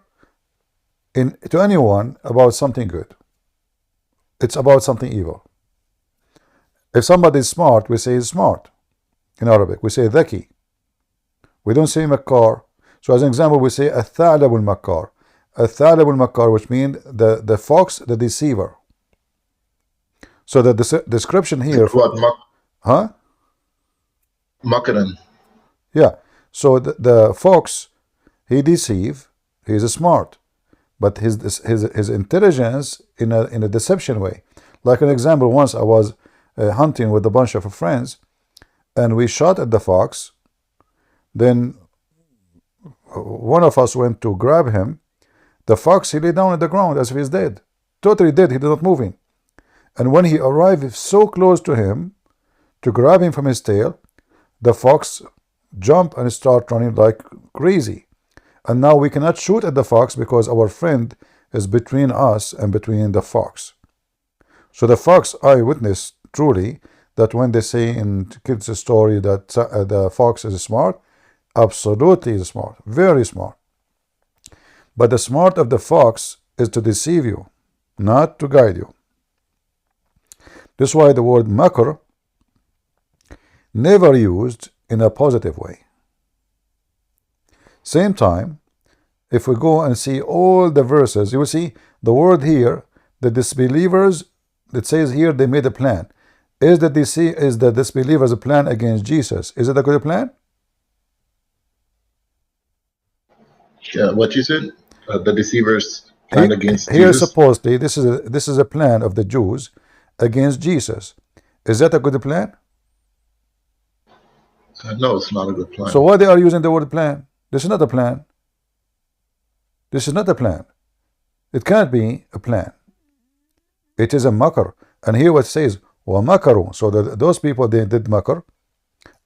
to anyone about something good. It's about something evil. If somebody is smart, we say he's smart. In Arabic, we say dhaki. We don't say makar. So as an example, we say الثعلب المكار. الثعلب المكار, which means the fox, the deceiver. So the description here. What? Makaran. Yeah. So the fox, he deceive. He is smart, but his intelligence in a deception way. Like an example, once I was hunting with a bunch of friends, and we shot at the fox. Then one of us went to grab him. The fox, he lay down on the ground as if he's dead. Totally dead, he did not moving. And when he arrived so close to him, to grab him from his tail, the fox jumped and started running like crazy. And now we cannot shoot at the fox because our friend is between us and between the fox. So the fox, I witnessed truly that when they say in kids' story that the fox is smart, absolutely is smart, very smart. But the smart of the fox is to deceive you, not to guide you. This is why the word makar never used in a positive way. Same time, if we go and see all the verses, you will see the word here, the disbelievers, it says here they made a plan. Is the disbelievers a plan against Jesus? Is it a good plan? Yeah, what you said? The deceivers plan against here Jesus? Supposedly this is a plan of the Jews against Jesus. Is that a good plan? No, it's not a good plan. So why they are using the word plan? This is not a plan. This is not a plan. It can't be a plan. It is a makr. And here what it says, وَمَكَرُوا. So those people, they did makr.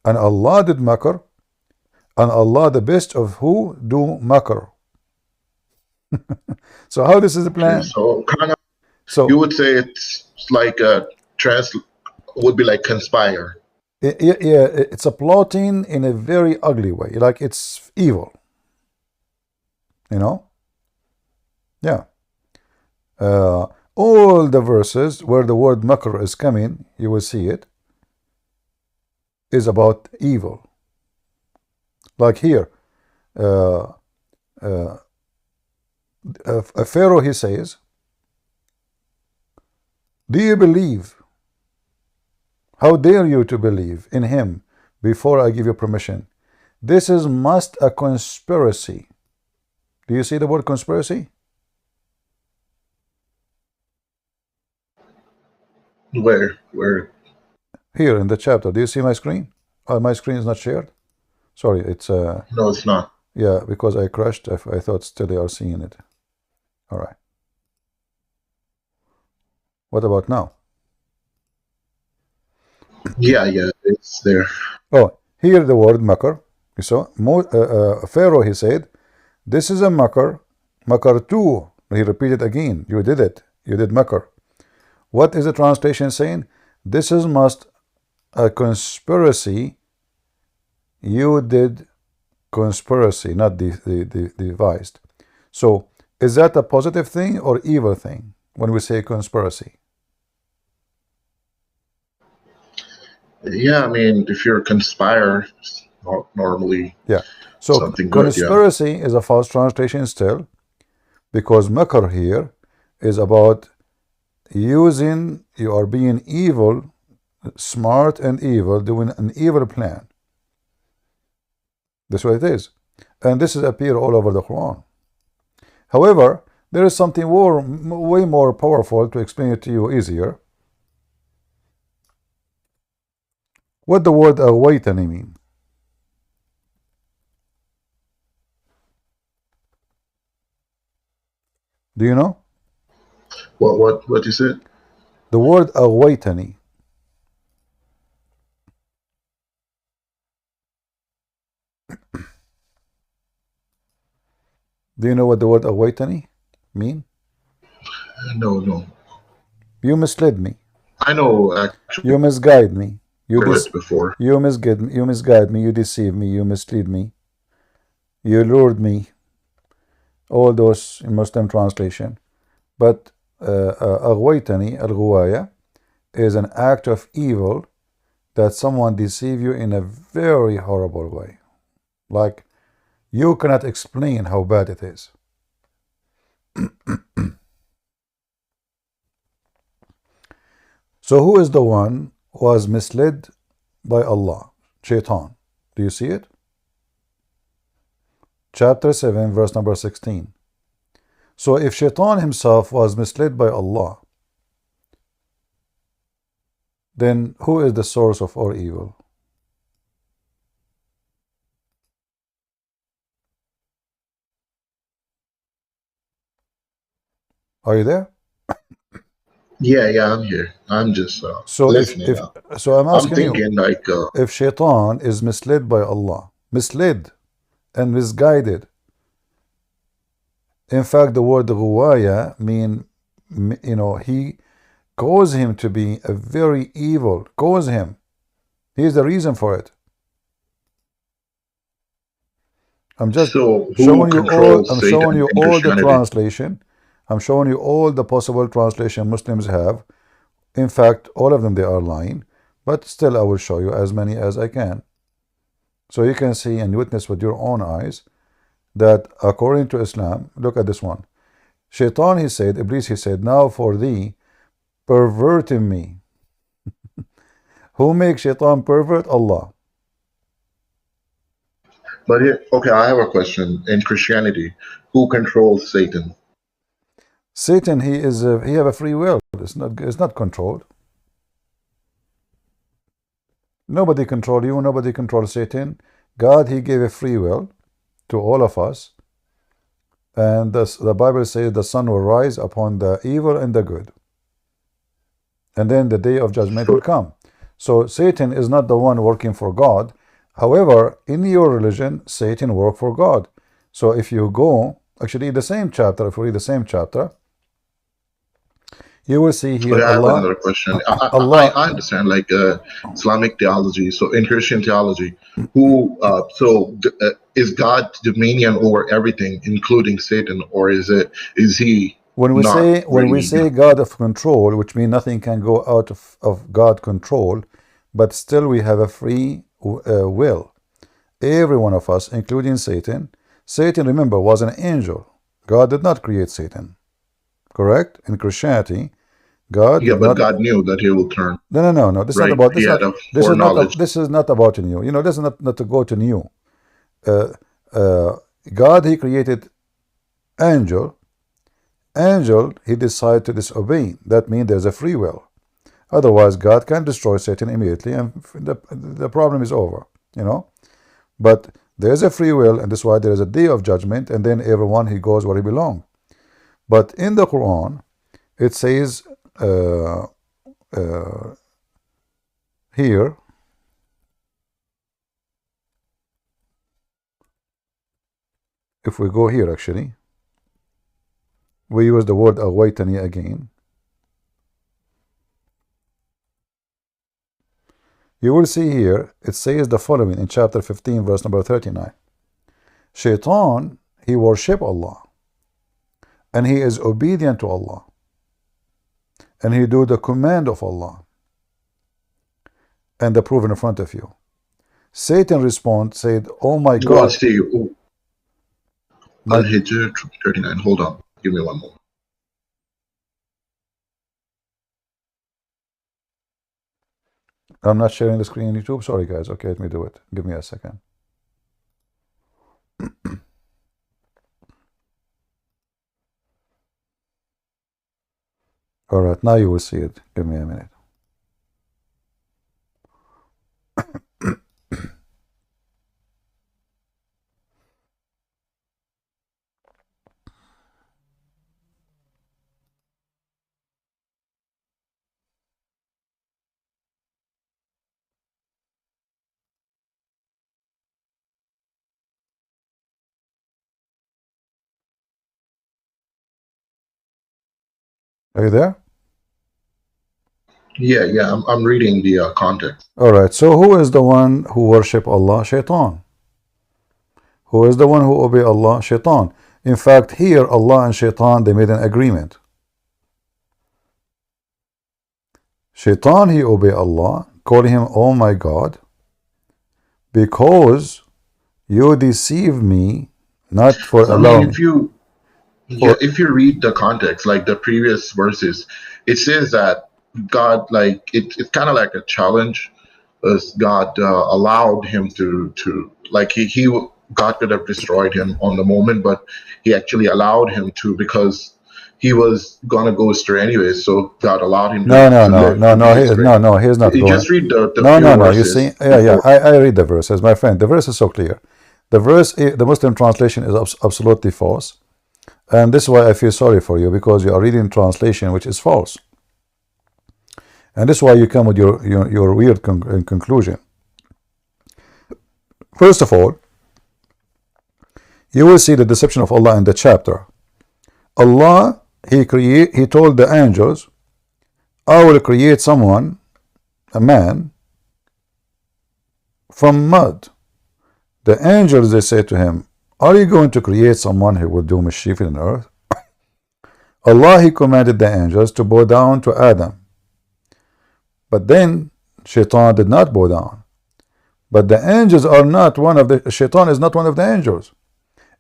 And Allah did makr. And Allah, the best of who do makr. So how this is a plan? So kind of, So you would say it's like a would be like conspire. yeah, it's a plotting in a very ugly way. Like it's evil. You know? Yeah. All the verses where the word makr is coming, you will see it, is about evil. Like here, Pharaoh, he says, do you believe? How dare you to believe in him before I give you permission? This is must a conspiracy. Do you see the word conspiracy? Where? Here in the chapter. Do you see my screen? My screen is not shared. Sorry, it's No, it's not. yeah, because I crashed. I thought still they are seeing it. All right. What about now? Yeah, it's there. Oh, here the word makr. You saw Pharaoh, he said, this is a makr. Makr too. He repeated again. You did it. You did makr. What is the translation saying? This is must a conspiracy. You did conspiracy, not devised. So is that a positive thing or evil thing when we say conspiracy? Yeah, I mean, if you're a conspire, normally yeah. So something good, conspiracy is a false translation still, because makr here is about using, you are being evil, smart and evil, doing an evil plan. That's what it is. And this is appear all over the Quran. However, there is something way more powerful to explain it to you easier. What the word awaitani mean? Do you know? What you said? The word awaitani. Do you know what the word awaitani mean? No. You misled me. I know, actually. You misguide me. Before. You misguide me. You deceive me. You mislead me. You lured me. All those in Muslim translation. But aghwaytani, al-ghuwaya, is an act of evil that someone deceive you in a very horrible way. Like, you cannot explain how bad it is. So who is the one who was misled by Allah? Shaitan. Do you see it? Chapter 7, verse number 16. So if Shaitan himself was misled by Allah, then who is the source of all evil? Are you there? Yeah, I'm here. I'm just so listening. So I'm asking thinking, you, if Shaitan is misled by Allah, misled and misguided. In fact, the word ghuwaya mean, he caused him to be a very evil. Cause him. He is the reason for it. I'm just showing you all. I'm showing you all the translation. I'm showing you all the possible translation Muslims have. In fact, all of them, they are lying. But still, I will show you as many as I can. So you can see and witness with your own eyes that according to Islam, look at this one. Shaitan, he said, Iblis, he said, now for thee, perverting me. Who makes Shaitan pervert? Allah. But okay, I have a question. In Christianity, who controls Satan? Satan, he have a free will. It's not controlled. Nobody controls you, nobody controls Satan. God, he gave a free will to all of us. And the Bible says the sun will rise upon the evil and the good. And then the day of judgment will come. So Satan is not the one working for God. However, in your religion, Satan works for God. So if you go, actually the same chapter, if we read the same chapter, you will see here But I have Allah. another question. Allah. I understand, like Islamic theology. So in Christian theology, is God dominion over everything, including Satan, or is he When we not say God of control, which means nothing can go out of God control, but still we have a free will. Every one of us, including Satan. Satan, remember, was an angel. God did not create Satan. Correct? In Christianity, God God knew that he will turn. No. This is not about this. This is not about new. You know, this is not to go to new. God, he created angel. Angel, he decided to disobey. That means there's a free will. Otherwise, God can destroy Satan immediately, and the problem is over. You know, but there's a free will, and that's why there is a day of judgment, and then everyone he goes where he belongs. But in the Quran, it says here, if we go here, actually, we use the word awaitani again. You will see here, it says the following in chapter 15, verse number 39. Shaitan, he worship Allah, and he is obedient to Allah, and he do the command of Allah, and the proof in front of you. Satan respond, said, oh my God. Al-Hijr 39, hold on, give me one moment. I'm not sharing the screen on YouTube. Sorry, guys. Okay, let me do it. Give me a second. All right, now you will see it. Give me a minute. Are you there? Yeah, I'm reading the context. All right, so who is the one who worship Allah? Shaitan. Who is the one who obey Allah? Shaitan. In fact, here Allah and Shaitan, they made an agreement. Shaitan, he obey Allah, call him, oh my God, because you deceive me, not for allowing. If you read the context, like the previous verses, it says that God, like it's kind of like a challenge. God allowed him to like God could have destroyed him on the moment, but he actually allowed him to, because he was gonna go astray anyway. So God allowed him. No, he's not going. Just read the no. verses. You see, I read the verses, my friend. The verse is so clear. The verse, the Muslim translation is absolutely false, and this is why I feel sorry for you, because you are reading translation which is false, and this is why you come with your weird conclusion. First of all, you will see the deception of Allah in the chapter. Allah, he told the angels, I will create someone, a man, from mud. The angels, they say to him, are you going to create someone who will do mischief in earth? Allah, he commanded the angels to bow down to Adam. But then Shaitan did not bow down. But the angels are not one of the, Shaitan is not one of the angels.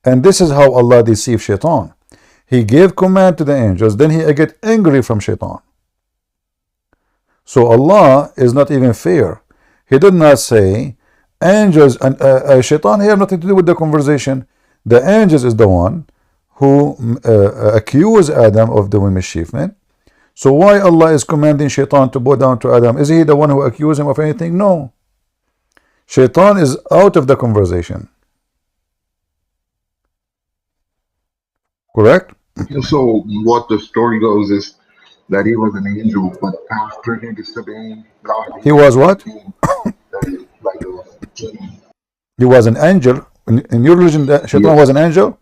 And this is how Allah deceived Shaitan. He gave command to the angels, then he get angry from Shaitan. So Allah is not even fair. He did not say, angels and Shaitan have nothing to do with the conversation. The angels is the one who accused Adam of doing mischievement. So why Allah is commanding Shaitan to bow down to Adam? Is he the one who accused him of anything? No. Shaitan is out of the conversation. Correct? So what the story goes is that he was an angel, but after he disobeyed God, He was what? became like a genie. He was an angel. In your religion, Shaitan was an angel?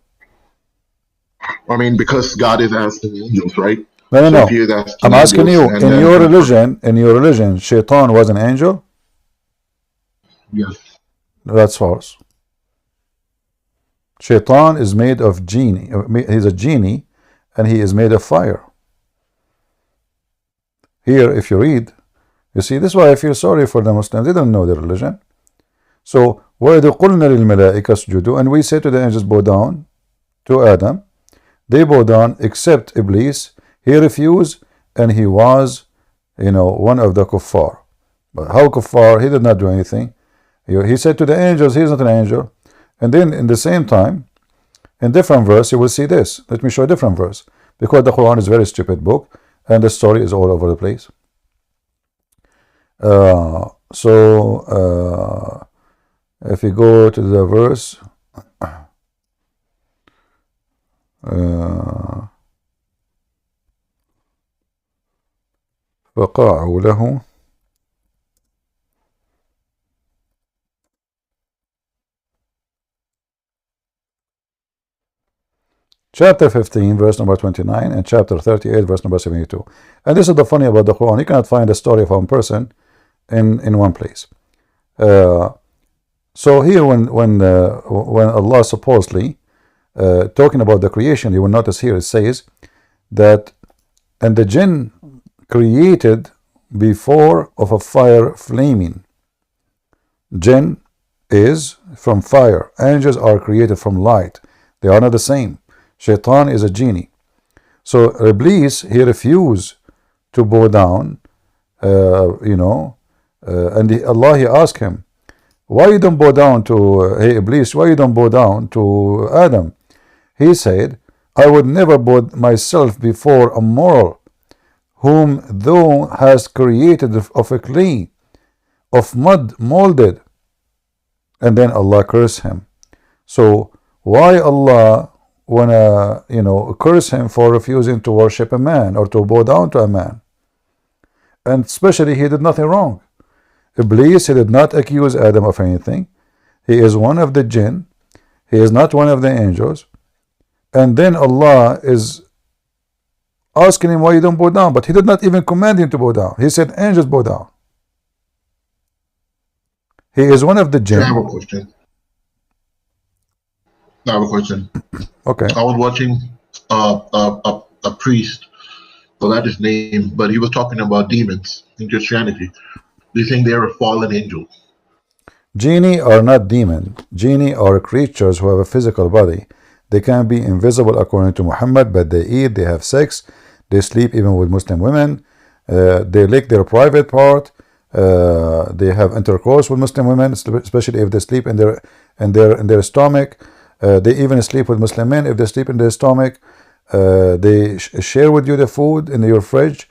I mean, because God is asking angels, right? No, no, So no. if he is asking I'm asking you, angels, and in then your religion, Shaitan was an angel? yes, That's false. Shaitan is made of genie. He's a genie, and he is made of fire. Here, if you read, you see, this is why I feel sorry for the Muslims. They don't know their religion. So, وَإِذْ قُلْنَا لِلْمَلَائِكَةِ اسْجُدُوا, and we say to the angels, bow down to Adam. They bow down except Iblis. He refused, and he was, one of the kuffar. But how kuffar? He did not do anything. He said to the angels, he's not an angel. And then in the same time, in different verse, you will see this. Let me show a different verse. Because the Quran is a very stupid book, and the story is all over the place. If you go to the verse, فقعوا له chapter 15 verse number 29 and chapter 38 verse number 72. And this is the funny about the Quran. You cannot find a story of one person in one place. So here when Allah supposedly talking about the creation, you will notice here it says that, and the jinn created before of a fire flaming. Jinn is from fire. Angels are created from light. They are not the same. Shaitan is a genie. So Iblis, he refused to bow down, and Allah, he asked him, why you don't bow down to, hey Iblis, why you don't bow down to Adam? He said, I would never bow myself before a mortal, whom thou hast created of a clay, of mud molded. And then Allah cursed him. So why Allah wanna, curse him for refusing to worship a man or to bow down to a man? And especially he did nothing wrong. Iblis, he did not accuse Adam of anything. He is one of the jinn. He is not one of the angels. And then Allah is asking him why you don't bow down, but he did not even command him to bow down. He said angels bow down. He is one of the jinn. I have a question. Okay. I was watching a priest, forgot his name, but he was talking about demons in Christianity. They think they are fallen angels. Genie are not demon. Genie are creatures who have a physical body. They can be invisible according to Muhammad, but they eat, they have sex, they sleep even with Muslim women, they lick their private part, they have intercourse with Muslim women, especially if they sleep in their stomach. They even sleep with Muslim men if they sleep in their stomach. They share with you the food in your fridge.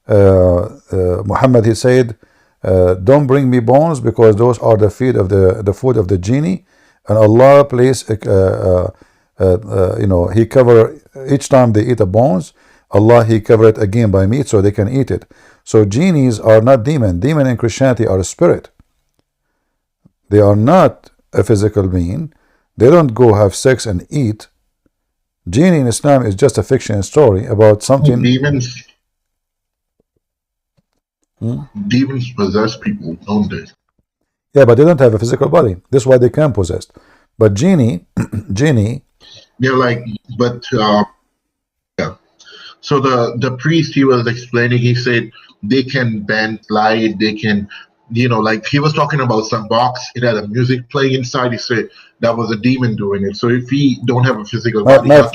Muhammad, he said, don't bring me bones, because those are the food of the genie. And Allah placed, he cover each time they eat the bones. Allah, he cover it again by meat so they can eat it. So genies are not demon. Demon in Christianity are a spirit. They are not a physical being. They don't go have sex and eat. Genie in Islam is just a fiction story about something. Demons possess people, don't they? Yeah, but they don't have a physical body. That's why they can possess. But genie, they're like, yeah. So the priest, he was explaining, he said they can bend light, they can, like he was talking about some box, it had a music playing inside. He said that was a demon doing it. So if he don't have a physical body, my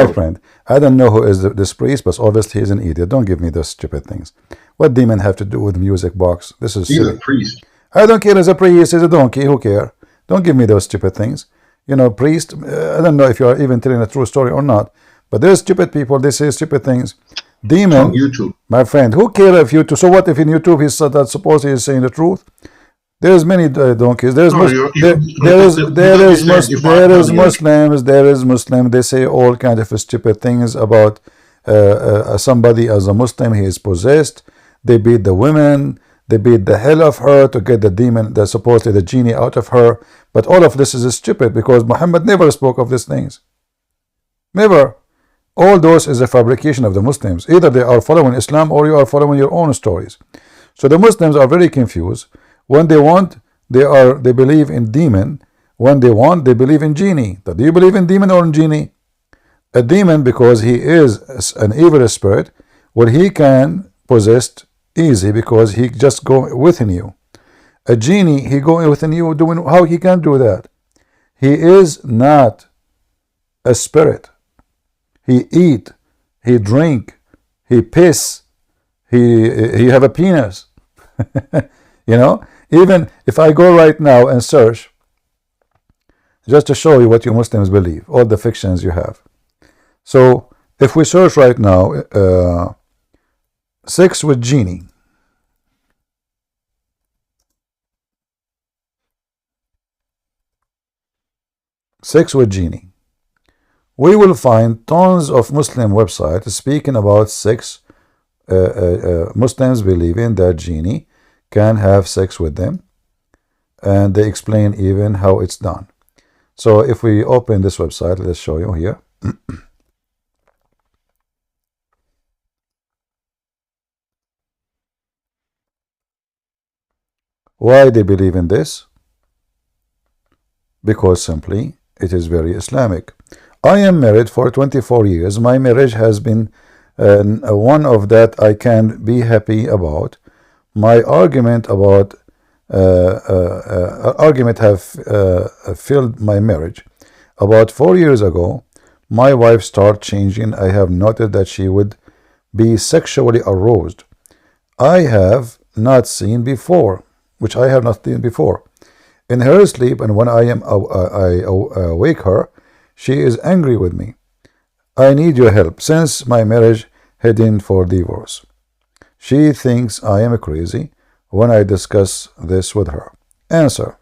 friend, I don't know who is this priest, but obviously he's an idiot. Don't give me those stupid things. What demon have to do with music box? This is silly. He's a priest. I don't care. As a priest, as a donkey, who care? Don't give me those stupid things. Priest, I don't know if you are even telling a true story or not, but there's stupid people, they say stupid things. Demon, on YouTube. My friend, who care if YouTube? So what if in YouTube he's that suppose he is saying the truth? There's many donkeys. There's No, there is Muslim. They say all kinds of stupid things about somebody as a Muslim. He is possessed. They beat the women. They beat the hell of her to get the demon, supposedly the genie, out of her. But all of this is stupid because Muhammad never spoke of these things. Never. All those is a fabrication of the Muslims. Either they are following Islam or you are following your own stories. So the Muslims are very confused. When they want, they believe in demon. When they want, they believe in genie. Do you believe in demon or in genie? A demon, because he is an evil spirit, well, he can possess easy because he just go within you. A genie, he going within you, doing how he can do that? He is not a spirit. He eat, he drink, he piss, he have a penis. You know, even if I go right now and search, just to show you what you Muslims believe, all the fictions you have. So if we search right now, sex with genie. Sex with genie. We will find tons of Muslim websites speaking about sex. Muslims believing that genie can have sex with them, and they explain even how it's done. So if we open this website, let's show you here. Why they believe in this? Because simply it is very Islamic. I am married for 24 years. My marriage has been one of that I can be happy about. My argument about have filled my marriage. About 4 years ago, my wife started changing. I have noted that she would be sexually aroused. I have not seen before, which I have not seen before. In her sleep, and when I awake her, she is angry with me. I need your help since my marriage heading for divorce. She thinks I am crazy when I discuss this with her. Answer.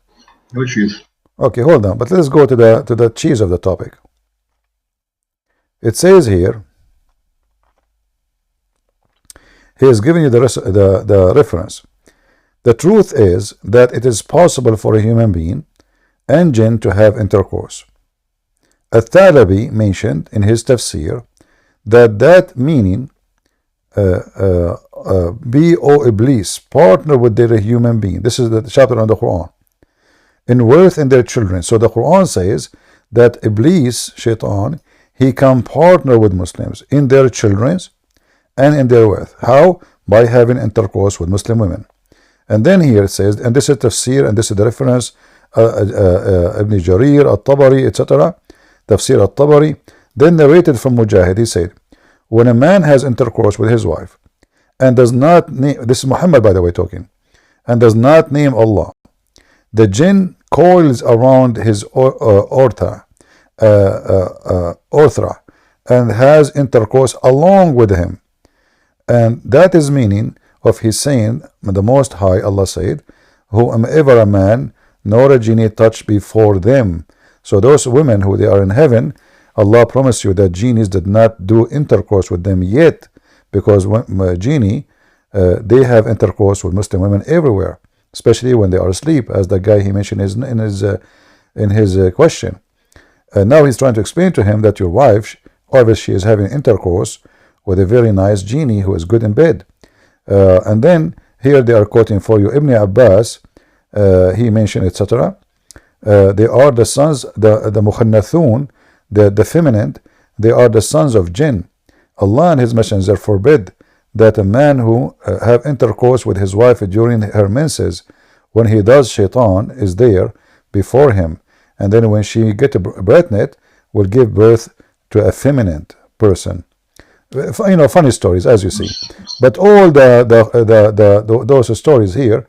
No cheese. Okay, hold on, but let's go to the cheese of the topic. It says here, he is giving you the reference. The truth is that it is possible for a human being and jinn to have intercourse. Al-Thalabi mentioned in his tafsir that meaning be, O Iblis, partner with their human being. This is the chapter on the Quran. In worth in their children. So the Quran says that Iblis, Shaitan, he can partner with Muslims in their children and in their wealth. How? By having intercourse with Muslim women. And then here it says, and this is tafsir, and this is the reference, Ibn Jarir, Al-Tabari, etc. Tafsir Al-Tabari. Then narrated from Mujahid, he said, when a man has intercourse with his wife and does not name, this is Muhammad by the way talking, and does not name Allah, the jinn coils around his orthra and has intercourse along with him. And that is meaning of his saying, the Most High, Allah said, whomever a man nor a genie touched before them. So those women who they are in heaven, Allah promised you that genies did not do intercourse with them yet, because when genie, they have intercourse with Muslim women everywhere, especially when they are asleep, as the guy he mentioned in his question. Now he's trying to explain to him that your wife, obviously she is having intercourse with a very nice genie who is good in bed. And then here they are quoting for you Ibn Abbas, he mentioned, etc. They are the sons, the mukhannathun, the feminine, they are the sons of jinn. Allah and his messenger forbid that a man who have intercourse with his wife during her menses, when he does, Shaitan is there before him, and then when she get pregnant, will give birth to a feminine person. You know, funny stories, as you see. But all those stories here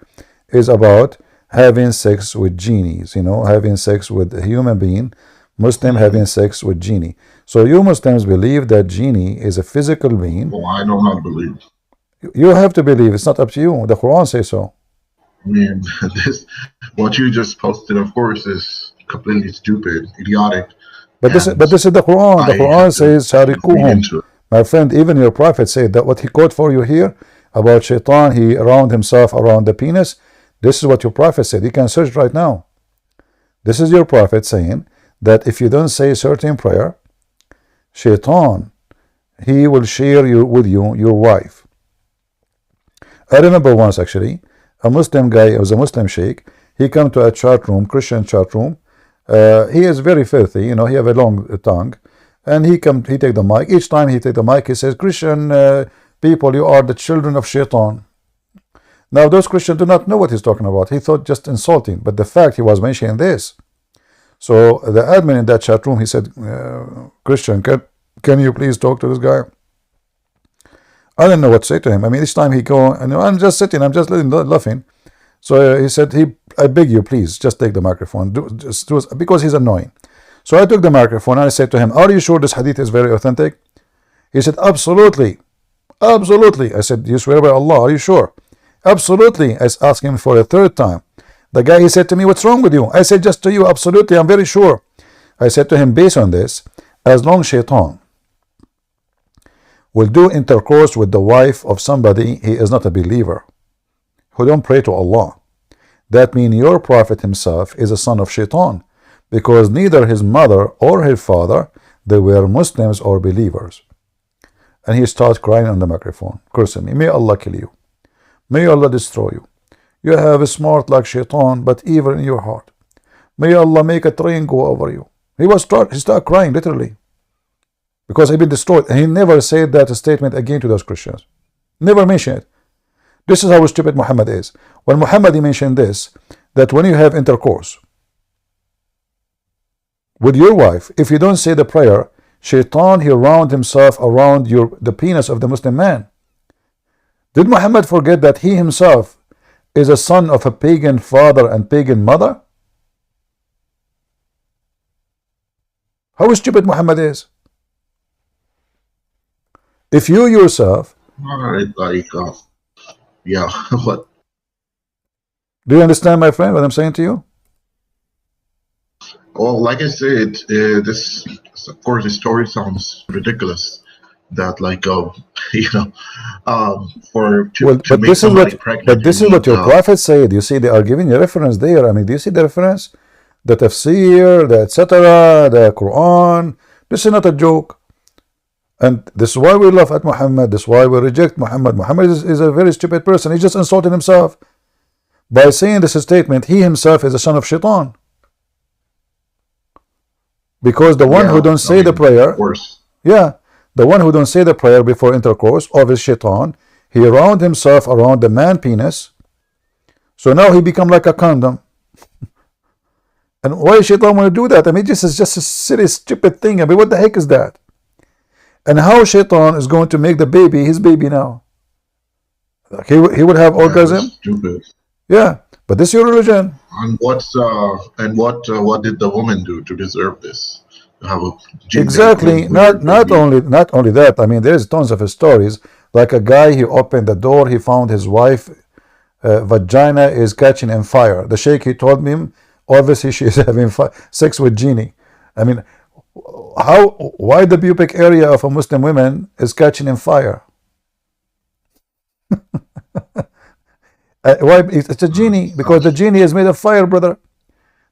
is about having sex with genies, you know, having sex with a human being, Muslim having sex with genie. So you Muslims believe that genie is a physical being. Oh, I do not believe. You have to believe. It's not up to you. The Quran says so. I mean, this what you just posted, of course, is completely stupid, idiotic. But this is the Quran. The Quran says, "Sharikuhum." My friend, even your prophet said that what he quote for you here about shaitan, he around himself around the penis. This is what your prophet said. You can search right now. This is your prophet saying that if you don't say certain prayer, shaitan, he will share with you your wife. I remember once actually, a Muslim guy, it was a Muslim sheikh, he come to a chat room, Christian chat room. He is very filthy, you know, he have a long tongue, and he take the mic. Each time he take the mic, he says, Christian people, you are the children of shaitan. Now those Christians do not know what he's talking about. He thought just insulting, but the fact he was mentioning this. So the admin in that chat room, he said, Christian, can you please talk to this guy? I didn't know what to say to him. I mean, each time he go, and I'm just sitting, I'm just laughing. So he said, I beg you, please, just take the microphone, because he's annoying. So I took the microphone and I said to him, are you sure this hadith is very authentic? He said, absolutely, absolutely. I said, you swear by Allah, are you sure? Absolutely. I asked him for a third time. The guy, he said to me, what's wrong with you? I said, just to you, absolutely, I'm very sure. I said to him, based on this, as long as shaitan will do intercourse with the wife of somebody, he is not a believer, who don't pray to Allah. That means your prophet himself is a son of shaitan, because neither his mother or his father, they were Muslims or believers. And he starts crying on the microphone, cursing me, may Allah kill you, may Allah destroy you. You have a smart like shaitan, but evil in your heart. May Allah make a train go over you. He started crying literally, because he'd been destroyed. And he never said that statement again to those Christians. Never mentioned it. This is how stupid Muhammad is. When Muhammad mentioned this, that when you have intercourse with your wife, if you don't say the prayer, shaitan, he wound himself around the penis of the Muslim man. Did Muhammad forget that he himself is a son of a pagan father and pagan mother? How stupid Muhammad is. If you yourself, yeah, what? Do you understand, my friend, what I'm saying to you? Well, like I said, this, of course, the story sounds ridiculous. That, like, you know, but this is what your prophet said. You see, they are giving you reference there. I mean, do you see the reference? The tafsir, the etc., the Quran. This is not a joke. And this is why we laugh at Muhammad. This is why we reject Muhammad. Muhammad is a very stupid person. He's just insulting himself by saying this statement. He himself is a son of shaitan, because the one who don't say the prayer, the one who don't say the prayer before intercourse of his shaitan, he round himself around the man penis. So now he become like a condom. And why shaitan want to do that? I mean, this is just a silly, stupid thing. I mean, what the heck is that? And how shaitan is going to make the baby his baby now? Like he would have orgasm. Stupid. Yeah, but this is your religion. And what did the woman do to deserve this? To have a exactly. Not only that. I mean, there's tons of stories. Like a guy, he opened the door, he found his wife vagina is catching in fire. The sheikh, he told me, obviously she is having sex with genie. I mean, why the pubic area of a Muslim woman is catching in fire? Why? It's a genie, because the genie is made of fire, brother.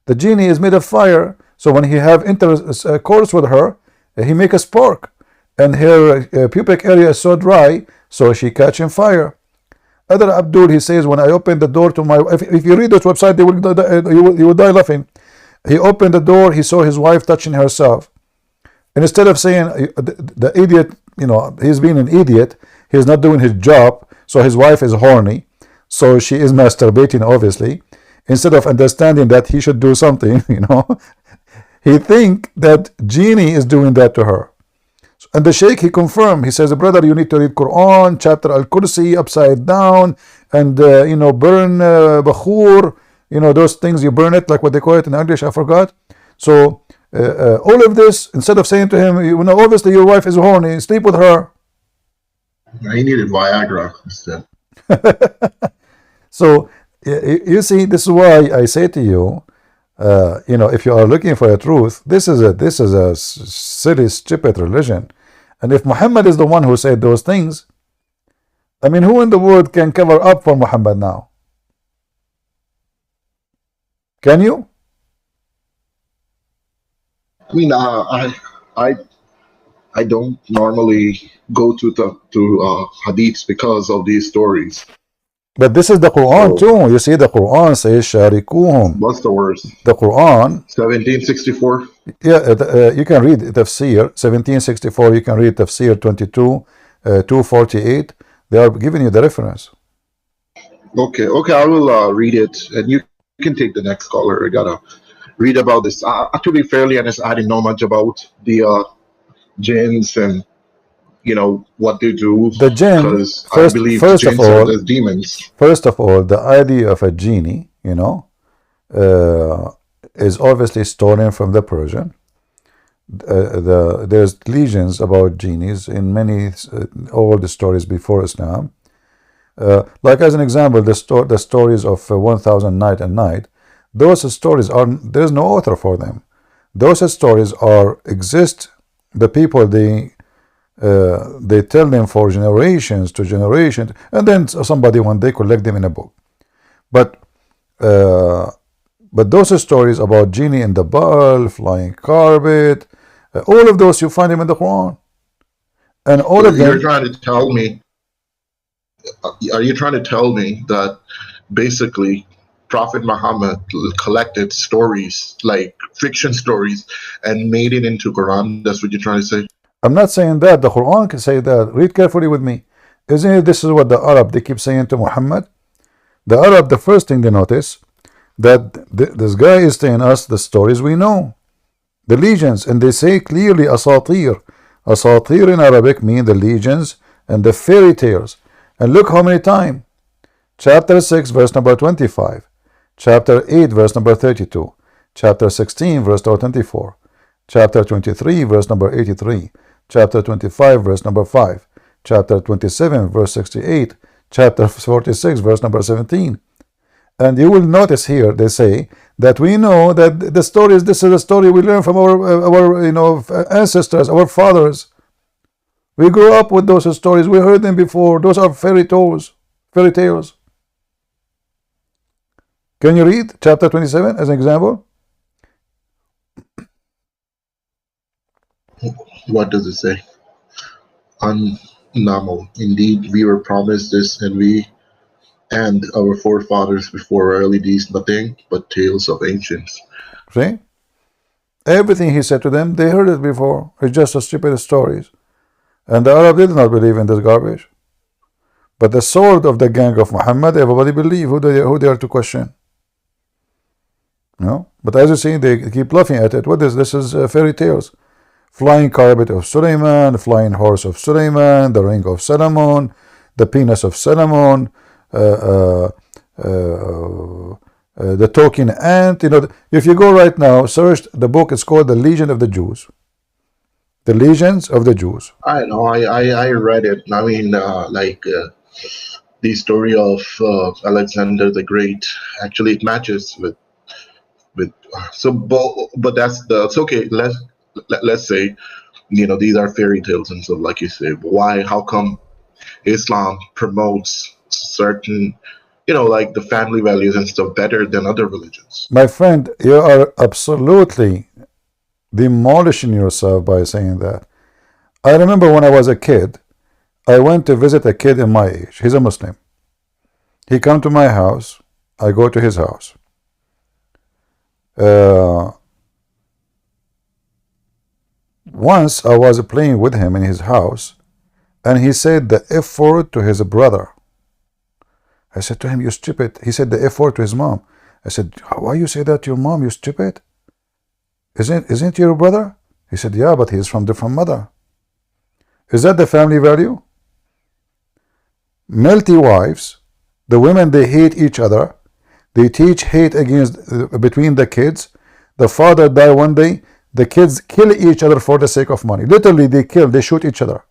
The genie is made of fire. So when he have intercourse with her, he make a spark, and her pubic area is so dry, so she catching fire. Other Abdul, he says, when I opened the door to my, if you read this website, you will die laughing. He opened the door, he saw his wife touching herself. And instead of saying, the idiot, you know, he's being an idiot, he's not doing his job, so his wife is horny, so she is masturbating, obviously. Instead of understanding that he should do something, you know, he think that genie is doing that to her. And the sheikh, he confirmed, he says, brother, you need to read Quran, chapter Al-Kursi, upside down, and, you know, burn bakhur, you know, those things, you burn it, like what they call it in English, I forgot. So, all of this, instead of saying to him, you know, obviously your wife is horny, sleep with her. He needed Viagra instead. So, You see, this is why I say to you, you know, if you are looking for a truth, this is a silly, stupid religion. And if Muhammad is the one who said those things, I mean, who in the world can cover up for Muhammad now? Can you? I mean, I don't normally go to hadiths because of these stories. But this is the Quran too. You see, the Quran says "Sharikuhum." What's the worst? The Quran. 1764. Yeah, you can read Tafsir 1764. You can read Tafsir 22, 248. They are giving you the reference. Okay, I will read it, and you can take the next caller. I gotta read about this. To be fairly honest, I didn't know much about the jinns and what they do. The jinn, because I believe first jinns of all, are as demons. First of all, the idea of a genie, you know, is obviously stolen from the Persian. There's legends about genies in many old stories before Islam. Like as an example, the stories of 1000 Night and Night. Those stories there's no author for them. Those stories exist. The people they tell them for generations to generations, and then somebody one day collect them in a book. But those stories about genie in the ball, flying carpet, all of those you find them in the Quran, and all of them. You're trying to tell me? Are you trying to tell me that basically Prophet Muhammad collected stories, like fiction stories, and made it into Quran? That's what you're trying to say? I'm not saying that. The Quran can say that. Read carefully with me. Isn't it? This is what the Arab, they keep saying to Muhammad. The Arab, the first thing they notice, that this guy is telling us the stories we know, the legends, and they say clearly asatir. Asatir in Arabic mean the legends and the fairy tales. And look how many times. Chapter 6, verse number 25. Chapter 8, verse number 32. Chapter 16, verse number 24. Chapter 23, verse number 83. Chapter 25, verse number 5. Chapter 27, verse 68. Chapter 46, verse number 17. And you will notice here they say that we know that the stories, this is a story we learn from our ancestors, our fathers. We grew up with those stories. We heard them before. Those are fairy tales. Can you read chapter 27 as an example? What does it say? Unnamo. Indeed, we were promised this, and we and our forefathers before early these nothing but tales of ancients. See? Everything he said to them, they heard it before. It's just a stupid stories. And the Arab did not believe in this garbage. But the sword of the gang of Muhammad, everybody believe who they are to question. No? But as you see, they keep laughing at it. What is this? This is fairy tales. Flying carpet of Suleiman, flying horse of Suleiman, the ring of Solomon, the penis of Solomon, the talking ant. If you go right now, search the book. It's called The Legion of the Jews. The Legions of the Jews. I know. I read it. I mean, the story of Alexander the Great. Actually, it matches with. But it's okay. Let's say, these are fairy tales and stuff, like you say. But why? How come Islam promotes certain, like the family values and stuff better than other religions? My friend, you are absolutely demolishing yourself by saying that. I remember when I was a kid, I went to visit a kid in my age. He's a Muslim. He come to my house. I go to his house. Once I was playing with him in his house, and he said the F word to his brother. I said to him, "You stupid." He said the F word to his mom. I said, "Why you say that to your mom, you stupid? Isn't your brother?" He said, "Yeah, but he's from different mother." Is that the family value? Multi wives, the women, they hate each other. They teach hate between the kids. The father die one day. The kids kill each other for the sake of money. Literally, they shoot each other.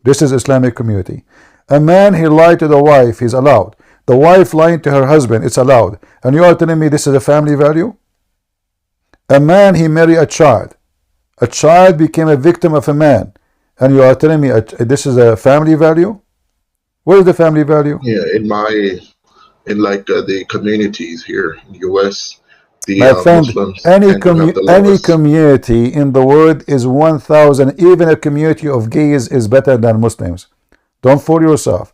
This is Islamic community. A man, he lied to the wife, he's allowed. The wife lying to her husband, it's allowed. And you are telling me this is a family value? A man, he married a child. A child became a victim of a man. And you are telling me this is a family value? Where is the family value? Yeah, in like the communities here in the US, the My friend, Muslims any tend to have the lowest. community in the world is 1,000. Even a community of gays is better than Muslims. Don't fool yourself.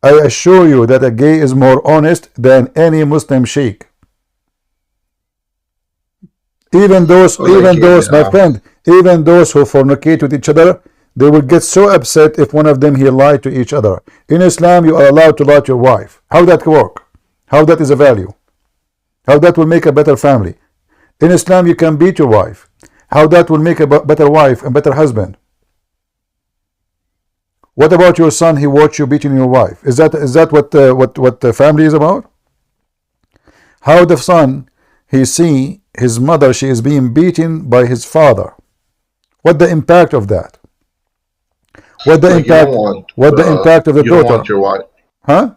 I assure you that a gay is more honest than any Muslim sheikh. Even those, my friend, even those who fornicate with each other, they will get so upset if one of them he lied to each other. In Islam, you are allowed to lie to your wife. How that work? How that is a value? How that will make a better family? In Islam, you can beat your wife. How that will make a better wife and better husband? What about your son? He watched you beating your wife. Is that what the family is about? How the son he see his mother, she is being beaten by his father. What the impact of that? What the Like impact? What the impact of the you don't daughter? want your wife. Huh?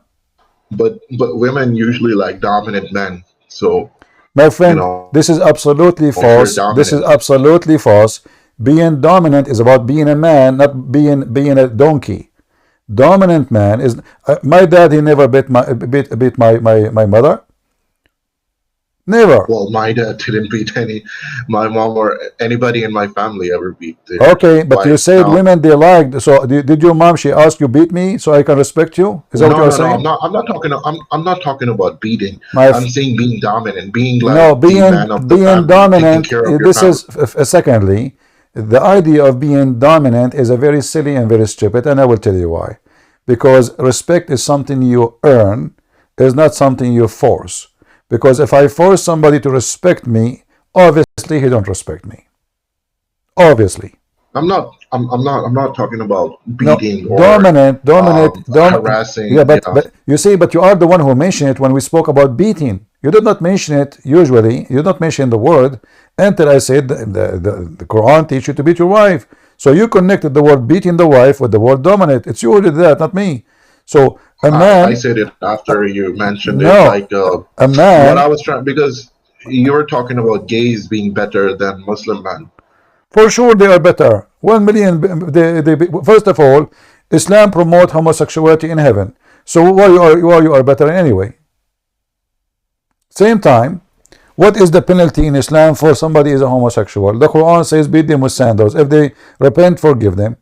But women usually like dominant men. So My friend, know, this is absolutely if you're false. This is dominant, absolutely false. Being dominant is about being a man, not being a donkey. Dominant man is my dad. He never beat my mother. Never. well, my dad didn't beat my mom or anybody in my family ever beat their Okay, but you wife. said Now, women they liked. So did your mom? She asked you beat me so I can respect you? Is that what you are saying? I'm not talking about beating. My I'm saying being dominant, being like no, the man of the being family, taking dominant. care of your This family. is secondly, the idea of being dominant is a very silly and very stupid, and I will tell you why. Because respect is something you earn, is not something you force. Because if I force somebody to respect me, obviously he don't respect me. Obviously. I'm not talking about No, beating or dominant, harassing. yeah, but you see, but you are the one who mentioned it when we spoke about beating. You did not mention it usually. You did not mention the word until I said the Quran teaches you to beat your wife. So you connected the word beating the wife with the word dominant. It's you who did that, not me. So a man. I said it after you mentioned it. No, Like a man. what I was trying, because you were talking about gays being better than Muslim men. For sure they are better. 1 million. First of all, Islam promote homosexuality in heaven. So why you are better anyway? Same time, what is the penalty in Islam for somebody is a homosexual? The Quran says beat them with sandals. If they repent, forgive them.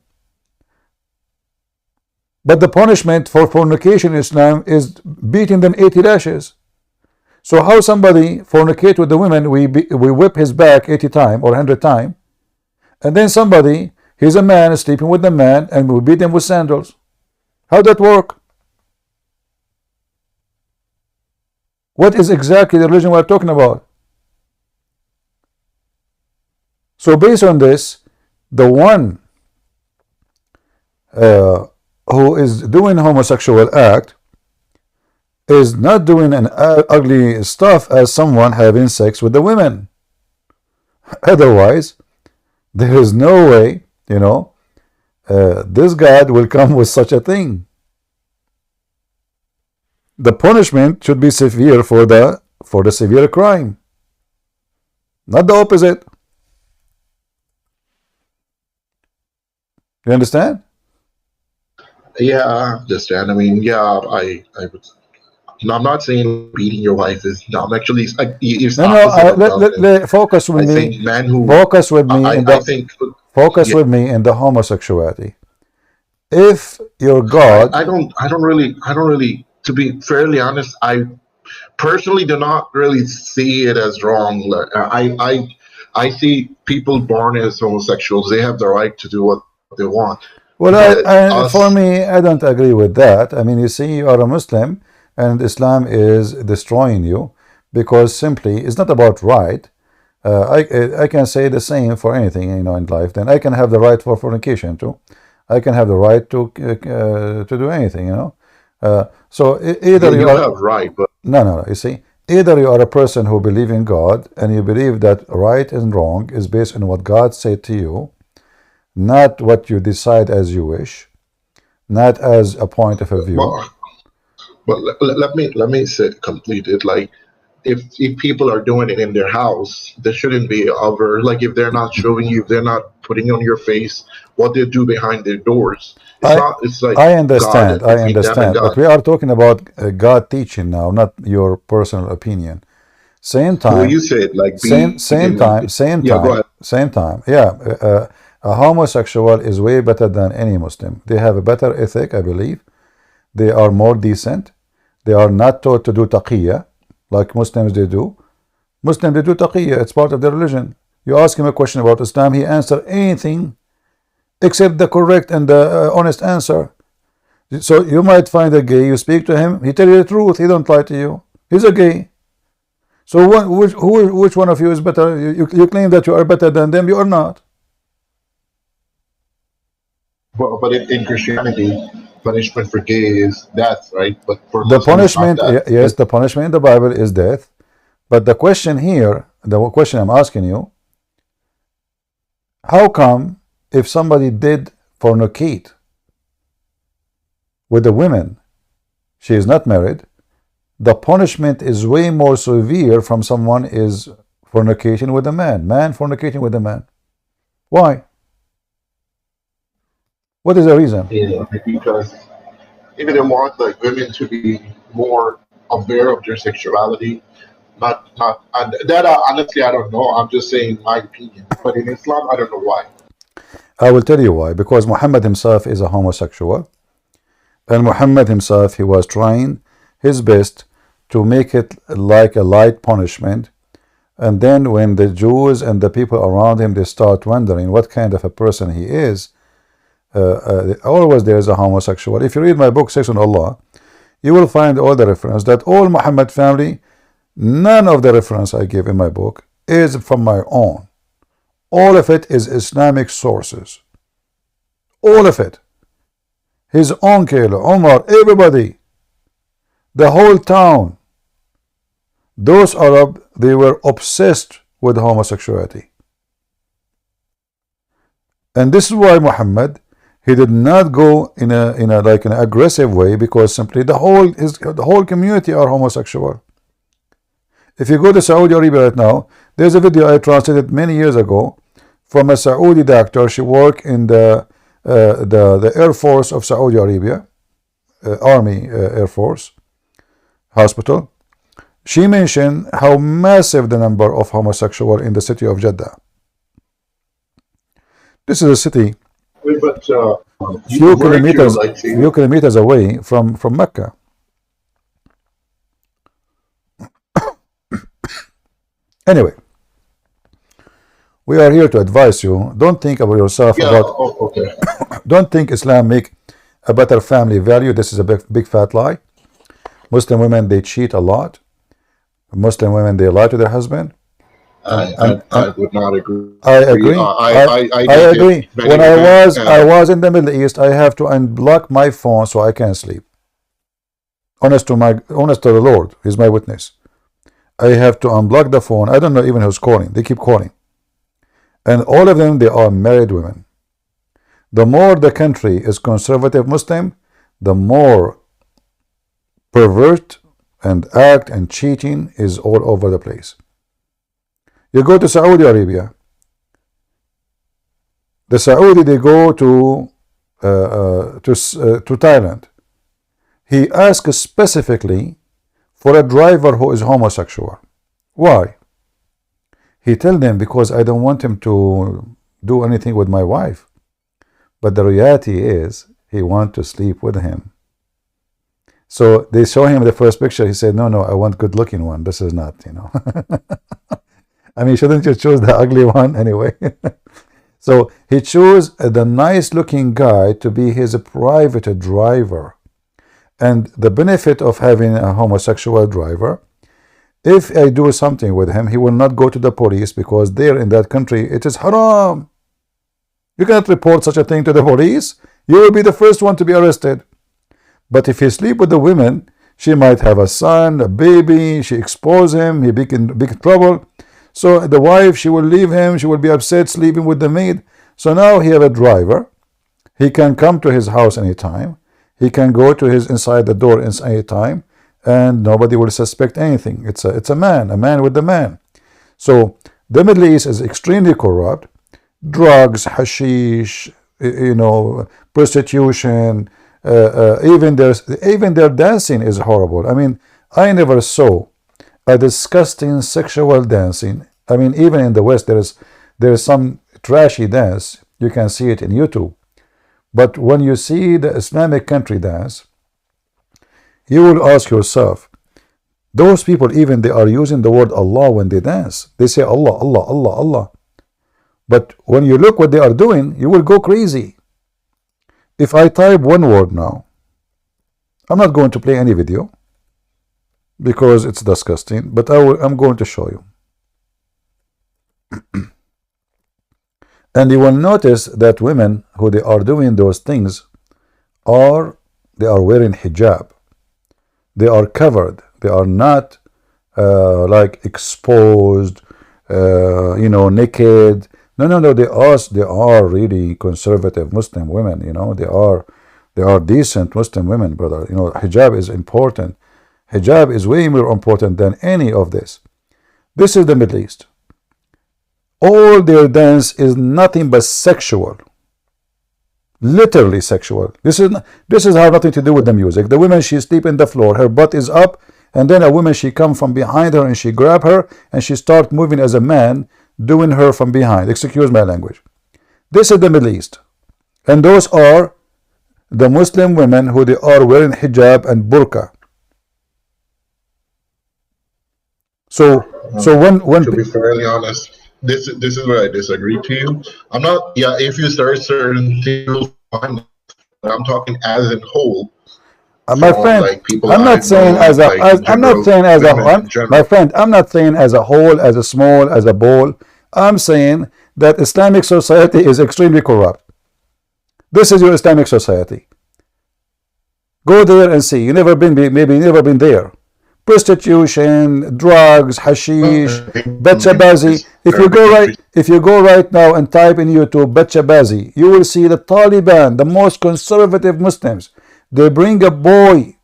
But the punishment for fornication in Islam is beating them 80 lashes. So how somebody fornicate with the women, we whip his back 80 times or 100 times, and then somebody, he's a man sleeping with a man, and we beat him with sandals. How that work? What is exactly the religion we're talking about? So based on this, the one who is doing homosexual act is not doing an ugly stuff as someone having sex with the women. Otherwise, there is no way, this God will come with such a thing. The punishment should be severe for the severe crime, not the opposite. You understand? Yeah, I understand. I mean, yeah, I would. No, I'm not saying beating your wife is dumb. Actually, it's No. Focus with me. Think men who focus with me I, in I the think focus yeah, with me in the homosexuality. If your God, I don't really. To be fairly honest, I personally do not really see it as wrong. Like, I see people born as homosexuals. They have the right to do what they want. well, But for us, me, I don't agree with that. I mean, you see, you are a Muslim, and Islam is destroying you because simply it's not about right. I can say the same for anything in life. Then I can have the right for fornication too. I can have the right to do anything. So either you you are have right, but no. You see, either you are a person who believes in God and you believe that right and wrong is based on what God said to you, not what you decide as you wish, not as a point of a view. well, But let me say, complete it. Like, if people are doing it in their house, there shouldn't be over. Like, if they're not showing you, if they're not putting on your face what they do behind their doors. It's not. It's like I God understand, I between them and understand, but God. we are talking about God teaching now, not your personal opinion. Same Well, time, you said like same be same in. time, same Yeah, go time, ahead. same time. Yeah, a homosexual is way better than any Muslim. They have a better ethic, I believe. They are more decent. They are not taught to do taqiyya like Muslims they do. Muslims they do taqiyya. It's part of their religion. You ask him a question about Islam, he answer anything except the correct and the honest answer. So you might find a gay, you speak to him, he tell you the truth, he don't lie to you. He's a gay. So which one of you is better? You claim that you are better than them, you are not. Well, but in Christianity, punishment for gay is death, right? But for The Muslim, it's not punishment, death. yes, the punishment in the Bible is death. But the question here, the question I'm asking you, how come if somebody did fornicate with a woman, she is not married, the punishment is way more severe from someone is fornicating with a man fornicating with a man? Why? What is the reason? Yeah, because even they want like women to be more aware of their sexuality. Not, and that honestly, I don't know. I'm just saying my opinion. But in Islam, I don't know why. I will tell you why. Because Muhammad himself is a homosexual, and Muhammad himself, he was trying his best to make it like a light punishment. And then when the Jews and the people around him, they start wondering what kind of a person he is, always there is a homosexual. If you read my book, Sex on Allah, you will find all the reference that all Muhammad family, none of the reference I give in my book is from my own. All of it is Islamic sources. All of it. His uncle, Omar, everybody, the whole town, those Arab, they were obsessed with homosexuality. And this is why Muhammad, he did not go in a like an aggressive way, because simply the whole community are homosexual. If you go to Saudi Arabia right now, there's a video I translated many years ago from a Saudi doctor. She worked in the Air Force of Saudi Arabia, Army Air Force hospital. She mentioned how massive the number of homosexuals in the city of Jeddah. This is a city But few kilometers away from Mecca. Anyway, we are here to advise you. Don't think about yourself okay. Don't think Islam make a better family value. This is a big fat lie. Muslim women, they cheat a lot. Muslim women, they lie to their husband. I would not agree. I agree. I agree. When I was in the Middle East, I have to unblock my phone so I can sleep. Honest to the Lord, He's my witness. I have to unblock the phone. I don't know even who's calling. They keep calling. And all of them, they are married women. The more the country is conservative Muslim, the more pervert and act and cheating is all over the place. You go to Saudi Arabia. The Saudi, they go to Thailand. He asks specifically for a driver who is homosexual. Why? He tell them, because I don't want him to do anything with my wife. But the reality is, he want to sleep with him. So they show him the first picture. He said, no, I want good looking one. This is not, I mean, shouldn't you choose the ugly one anyway? So he chose the nice looking guy to be his private driver. And the benefit of having a homosexual driver, if I do something with him, he will not go to the police, because there in that country, it is haram. You cannot report such a thing to the police. You will be the first one to be arrested. But if he sleep with the women, she might have a son, a baby, she expose him, he be in big trouble. So the wife, she will leave him, she will be upset sleeping with the maid. So now he have a driver. He can come to his house anytime. He can go to his inside the door in any time, and nobody will suspect anything. It's a man with the man. So the Middle East is extremely corrupt. Drugs, hashish, prostitution, even their dancing is horrible. I mean, I never saw a disgusting sexual dancing. I mean, even in the West, there is some trashy dance. You can see it in YouTube. But when you see the Islamic country dance, you will ask yourself, those people, even they are using the word Allah when they dance. They say Allah, Allah, Allah, Allah. But when you look what they are doing, you will go crazy. If I type one word now, I'm not going to play any video because it's disgusting, but I'm going to show you. And you will notice that women who they are doing those things they are wearing hijab. They are covered. They are not like exposed, naked. No. They are really conservative Muslim women. They are decent Muslim women, brother. Hijab is important. Hijab is way more important than any of this. This is the Middle East. All their dance is nothing but sexual. Literally sexual. This is have nothing to do with the music. The woman, she sleep in the floor, her butt is up, and then a woman, she come from behind her and she grab her and she start moving as a man, doing her from behind. Excuse my language. This is the Middle East. And those are the Muslim women who they are wearing hijab and burqa. So when to be fairly honest, this is where I disagree to you. I'm not, if you start certain things, fine. I'm talking as in whole. My friend, I'm not saying as a whole, as a small, as a ball. I'm saying that Islamic society is extremely corrupt. This is your Islamic society. Go there and see. You never been, maybe never been there. Prostitution, drugs, hashish, bachabazi. If you go right now and type in YouTube bachabazi, you will see the Taliban, the most conservative Muslims. They bring a boy,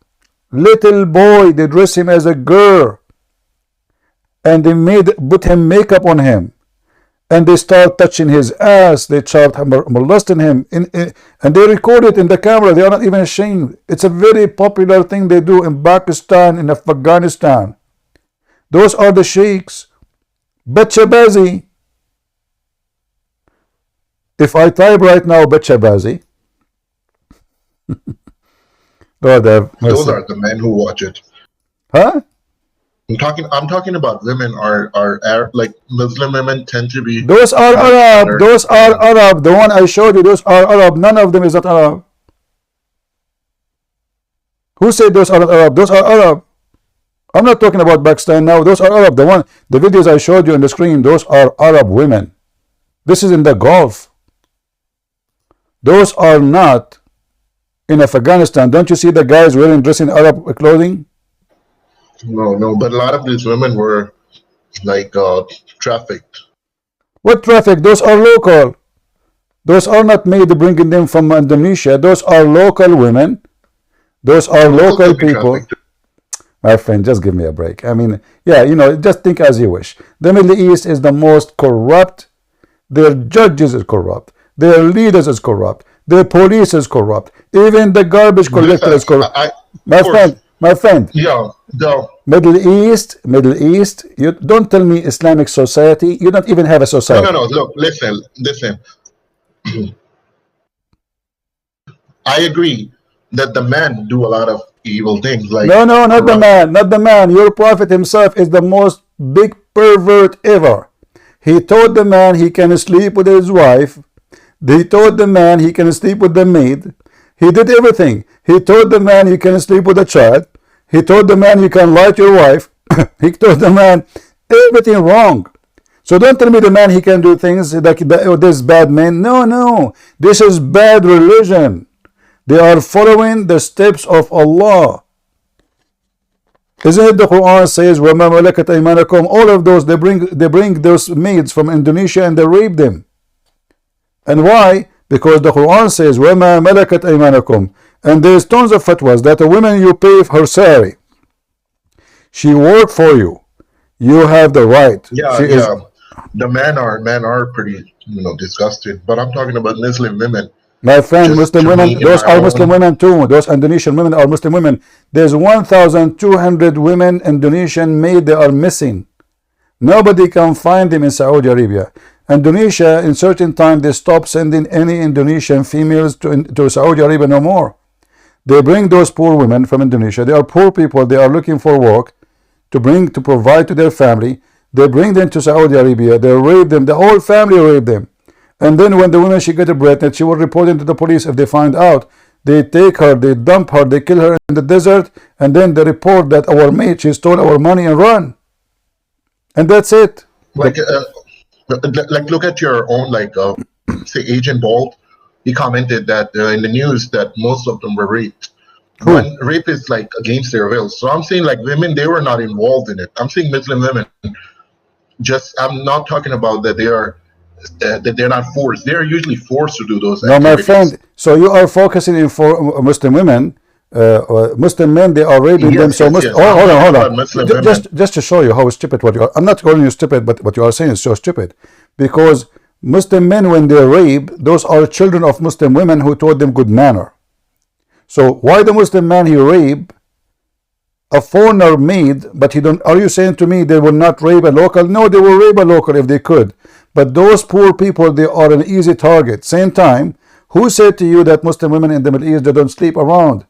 little boy, they dress him as a girl, and they put him makeup on him, and they start touching his ass. They start molesting him, and they record it in the camera. They are not even ashamed. It's a very popular thing they do in Pakistan, in Afghanistan. Those are the sheikhs. Bachabazi. If I type right now Bachabazi, God have mercy. Those are the men who watch it. Huh? I'm talking about women are like Muslim women tend to be. Those are Arab. Those are Arab. The one I showed you, those are Arab. None of them is not Arab. Who said those are not Arab? Those are Arab. I'm not talking about Pakistan now. Those are Arab. The videos I showed you on the screen, those are Arab women. This is in the Gulf. Those are not in Afghanistan. Don't you see the guys dressing Arab clothing? No, but a lot of these women were like trafficked. What traffic? Those are local. Those are not made bringing them from Indonesia. Those are local women. Those are local people. My friend, just give me a break. I mean, just think as you wish. The Middle East is the most corrupt. Their judges is corrupt. Their leaders is corrupt. Their police is corrupt. Even the garbage collector is corrupt. My friend. Yeah, no. Middle East. You don't tell me Islamic society. You don't even have a society. No. Look, listen. I agree that the men do a lot of evil things. Like no, not the man. Your prophet himself is the most big pervert ever. He told the man he can sleep with his wife. He told the man he can sleep with the maid. He did everything. He told the man you can sleep with a child. He told the man you can lie to your wife. He told the man everything wrong. So don't tell me the man he can do things like this bad man. No. This is bad religion. They are following the steps of Allah. Isn't it the Quran says, وَمَا مَلَكَتْ أَيْمَانَكُمْ? All of those, they bring those maids from Indonesia and they rape them. And why? Because the Quran says, وَمَا مَلَكَتْ أَيْمَانَكُمْ. And there's tons of fatwas that a woman, you pay her salary, she worked for you, you have the right. Yeah, yeah. The men are pretty, disgusted. But I'm talking about Muslim women. My friend, Just Muslim to women, me, in those my are own- Muslim women too. Those Indonesian women are Muslim women. There's 1,200 women Indonesian made, they are missing. Nobody can find them in Saudi Arabia. Indonesia, in certain time, they stop sending any Indonesian females to Saudi Arabia no more. They bring those poor women from Indonesia. They are poor people. They are looking for work to provide to their family. They bring them to Saudi Arabia. They rape them. The whole family rape them. And then when the woman, she get pregnant, she will report it to the police. If they find out, they take her, they dump her, they kill her in the desert, and then they report that our mate, she stole our money and run. And that's it. Like look at your own, say, Agent Bolt. He commented that in the news that most of them were raped. Who? When rape is against their will. So I'm saying women, they were not involved in it. I'm saying Muslim women. I'm not talking about that they are that they're not forced. They're usually forced to do those No, activities. my friend. So you are focusing in for Muslim women. Muslim men, they are raping them. So yes. hold on. Muslim Just to show you how stupid what you are. I'm not calling you stupid, but what you are saying is so stupid. Because Muslim men, when they rape, those are children of Muslim women who taught them good manner. So why the Muslim man he rape a foreigner maid, but he don't? Are you saying to me they will not rape a local? No, they will rape a local if they could. But those poor people, they are an easy target. Same time, who said to you that Muslim women in the Middle East, they don't sleep around?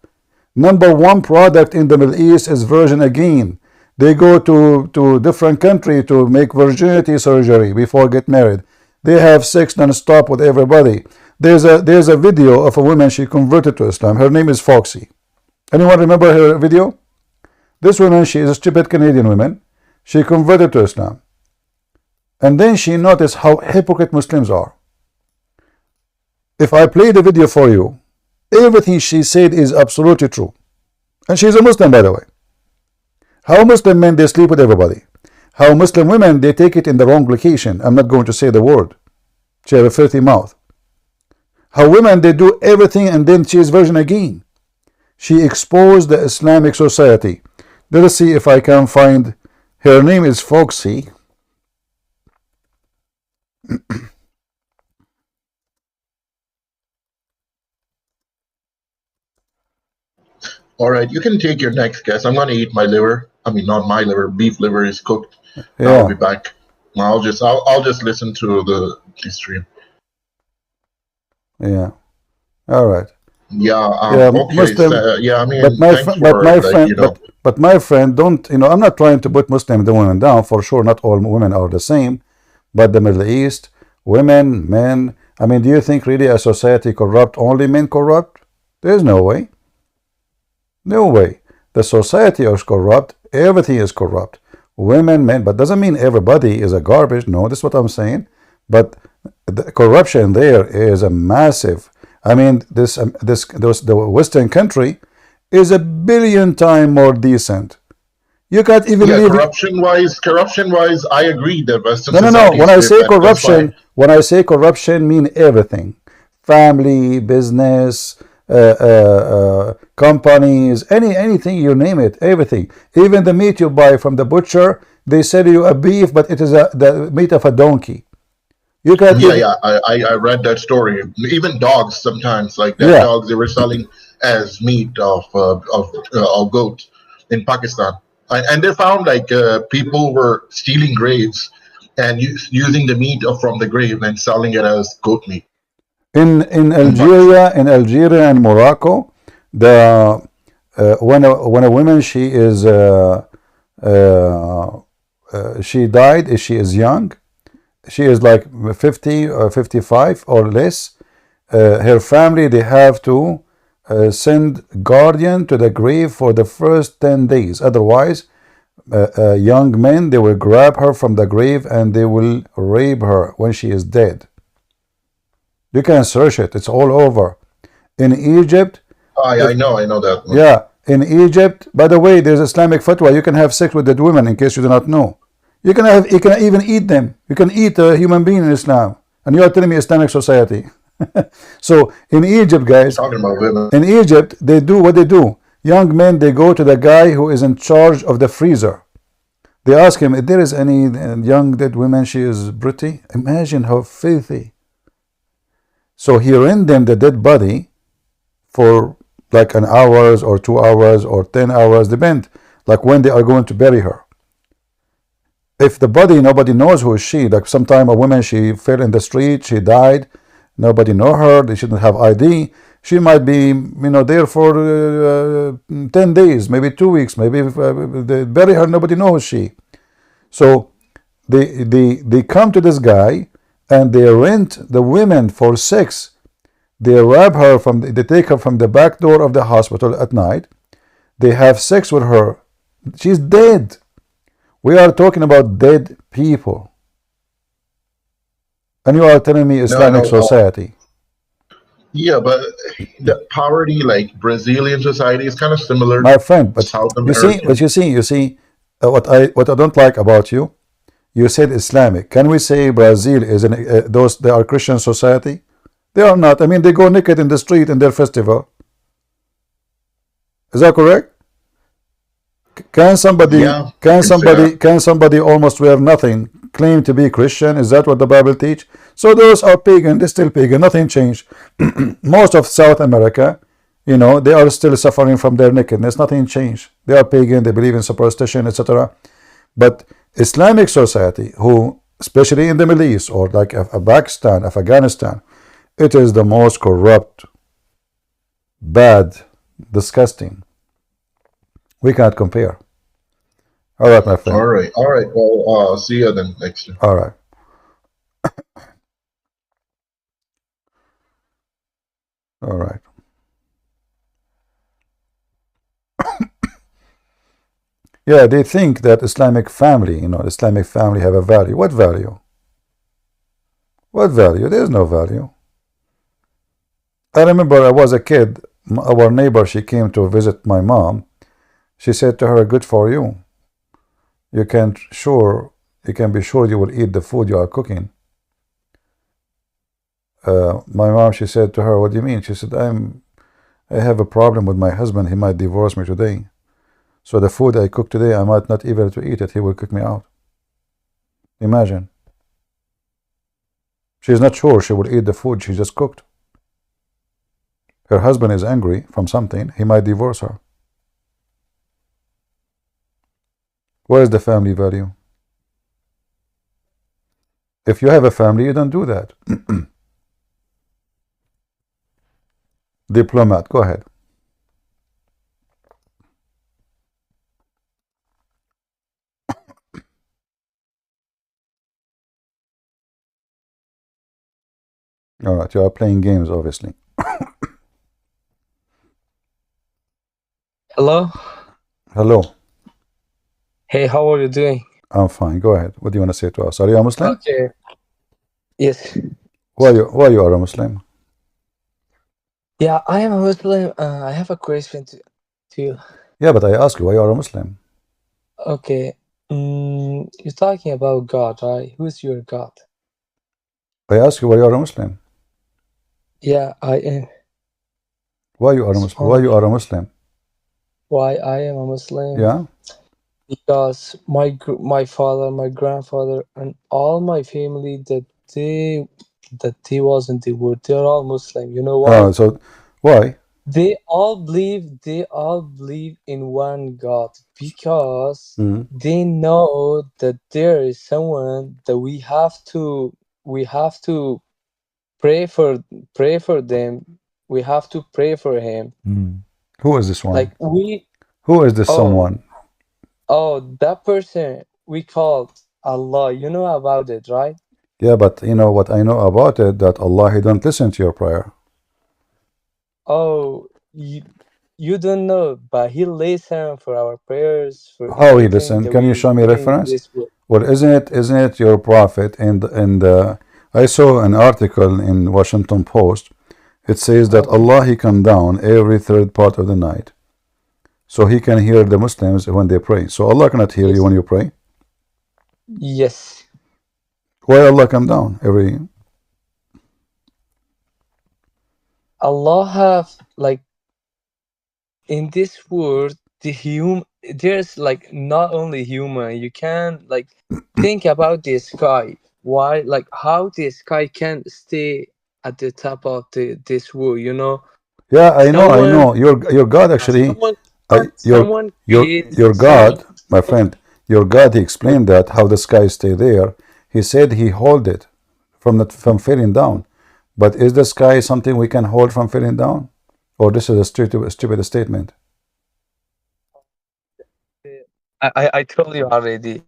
Number one product in the Middle East is virgin again. They go to different country to make virginity surgery before get married. They have sex non-stop with everybody. There's a video of a woman, she converted to Islam. Her name is Foxy. Anyone remember her video? This woman, she is a stupid Canadian woman. She converted to Islam. And then she noticed how hypocrite Muslims are. If I play the video for you, everything she said is absolutely true. And she's a Muslim, by the way. How Muslim men, they sleep with everybody. How Muslim women, they take it in the wrong location. I'm not going to say the word. She has a filthy mouth. How women, they do everything and then she is virgin again. She exposed the Islamic society. Let us see if I can find. Her name is Foxy. All right, you can take your next guess. I'm gonna eat my liver. I mean, not my liver. Beef liver is cooked. Yeah. I'll be back. I'll just listen to the stream. Yeah. All right. Yeah. Okay. Muslim, I mean, but my thanks but for, my like, friend, but my friend, don't, I'm not trying to put Muslim the women down. For sure, not all women are the same. But the Middle East, women, men. I mean, do you think really a society corrupt only men corrupt? There's no way. No way. The society is corrupt. Everything is corrupt. Women, men, but doesn't mean everybody is a garbage. No, that's what I'm saying. But the corruption there is a massive. I mean, the Western country is 1 billion times more decent. You can't even live. Corruption wise, I agree that Western No. society When I is say different. That's corruption, mean everything: family, business, companies, anything you name it, everything. Even the meat you buy from the butcher, they sell you a beef, but it is the meat of a donkey. You can I read that story. Even dogs sometimes, dogs they were selling as meat of goat in Pakistan, and they found people were stealing graves and using the meat from the grave and selling it as goat meat. In Algeria and Morocco, when a woman she died, if she is young, she is like 50 or 55 or less, her family, they have to send guardian to the grave for the first 10 days. Otherwise, young men, they will grab her from the grave and they will rape her when she is dead. You can search it. It's all over. In Egypt. I know that one. Yeah. In Egypt, by the way, there's Islamic fatwa. You can have sex with dead women, in case you do not know. You can even eat them. You can eat a human being in Islam. And you are telling me Islamic society. So in Egypt, guys, Talking about women. in Egypt, they do what they do. Young men, they go to the guy who is in charge of the freezer. They ask him if there is any young dead woman, she is pretty. Imagine how filthy. So he rent them the dead body for like an hours or 2 hours or 10 hours, depend, like when they are going to bury her. If the body, nobody knows who is she, like sometime a woman, she fell in the street, she died, nobody know her, they shouldn't have ID, she might be, there for 10 days, maybe 2 weeks, maybe they bury her, nobody knows she. So they come to this guy and they rent the women for sex. They rob her they take her from the back door of the hospital at night. They have sex with her. She's dead. We are talking about dead people. And you are telling me Islamic society. Yeah, but the poverty, like Brazilian society, is kind of similar. My friend, but South you see, what I don't like about you, you said Islamic. Can we say Brazil is they are Christian society? They are not. I mean, they go naked in the street in their festival. Is that correct? Can somebody almost wear nothing claim to be Christian? Is that what the Bible teach? So those are pagan. They're still pagan. Nothing changed. Most of South America, they are still suffering from their nakedness. Nothing changed. They are pagan. They believe in superstition, etc. But Islamic society, who especially in the Middle East or like Pakistan, Afghanistan, it is the most corrupt, bad, disgusting. We can't compare. All right, my friend. All right. Well, see you then next year. All right. All right. Yeah, they think that Islamic family, Islamic family have a value. What value? What value? There's no value. I remember I was a kid. Our neighbor, she came to visit my mom. She said to her, good for you. You can be sure you will eat the food you are cooking. My mom, she said to her, what do you mean? She said, I have a problem with my husband. He might divorce me today. So the food I cook today, I might not even to eat it. He will kick me out. Imagine. She's not sure she will eat the food she just cooked. Her husband is angry from something. He might divorce her. Where is the family value? If you have a family, you don't do that. Diplomat, go ahead. All right, you are playing games, obviously. Hello? Hello. Hey, how are you doing? I'm fine. Go ahead. What do you want to say to us? Are you a Muslim? Okay. Yes. Why you are a Muslim? Yeah, I am a Muslim. I have a question to you. Yeah, but I ask you why you are a Muslim. Okay. You're talking about God, right? Who's your God? I ask you why you are a Muslim. Yeah, I am. Why you are a Muslim? Why you are a Muslim? Why I am a Muslim? Yeah. Because my father, my grandfather, and all my family that they was in the world, they're all Muslim. You know why? So why? They all believe in one God because they know that there is someone that we have to pray for them. We have to pray for him. Who is this one? Like Who is this someone? Oh, that person we called Allah. You know about it, right? Yeah, but you know what I know about it, that Allah, He don't listen to your prayer. Oh, you don't know, but He listens for our prayers. For How He listen? Can you show me reference? Well, isn't it your prophet? And I saw an article in Washington Post. It says that Allah, He come down every third part of the night, so He can hear the Muslims when they pray. So Allah cannot hear you when you pray. Yes. Why Allah come down every? Allah have like in this world there's like not only human. You can like think about the sky. Why like how the sky can stay at the top of this world, you know? Yeah, I know, I Someone know. Your God actually, someone your someone create your someone God, my friend, your God. He explained that how the sky stay there. He said he hold it from falling down. But is the sky something we can hold from falling down, or this is a stupid statement? I told you already.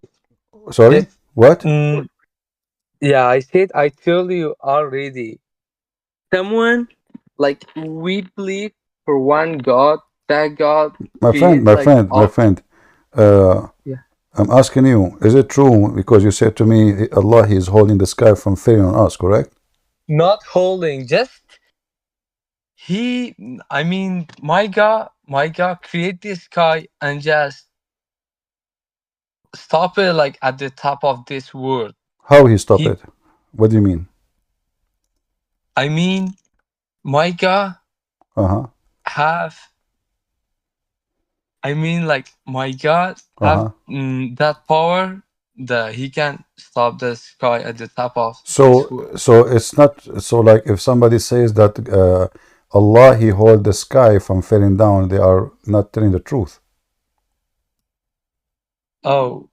Sorry, Just what? yeah, I said I told you already. Someone like we believe for one God, that God My friend, create my like friend, my all. friend. Yeah. I'm asking you, is it true? Because you said to me, Allah, He is holding the sky from falling on us, correct? Not holding, just I mean my God create this sky and just stop it like at the top of this world. How He stop He it? What do you mean? I mean my God Uh-huh. have I mean like my God have Uh-huh. that power that he can stop the sky at the top of this So, world. so it's not so like if somebody says that Allah He hold the sky from falling down, they are not telling the truth. Oh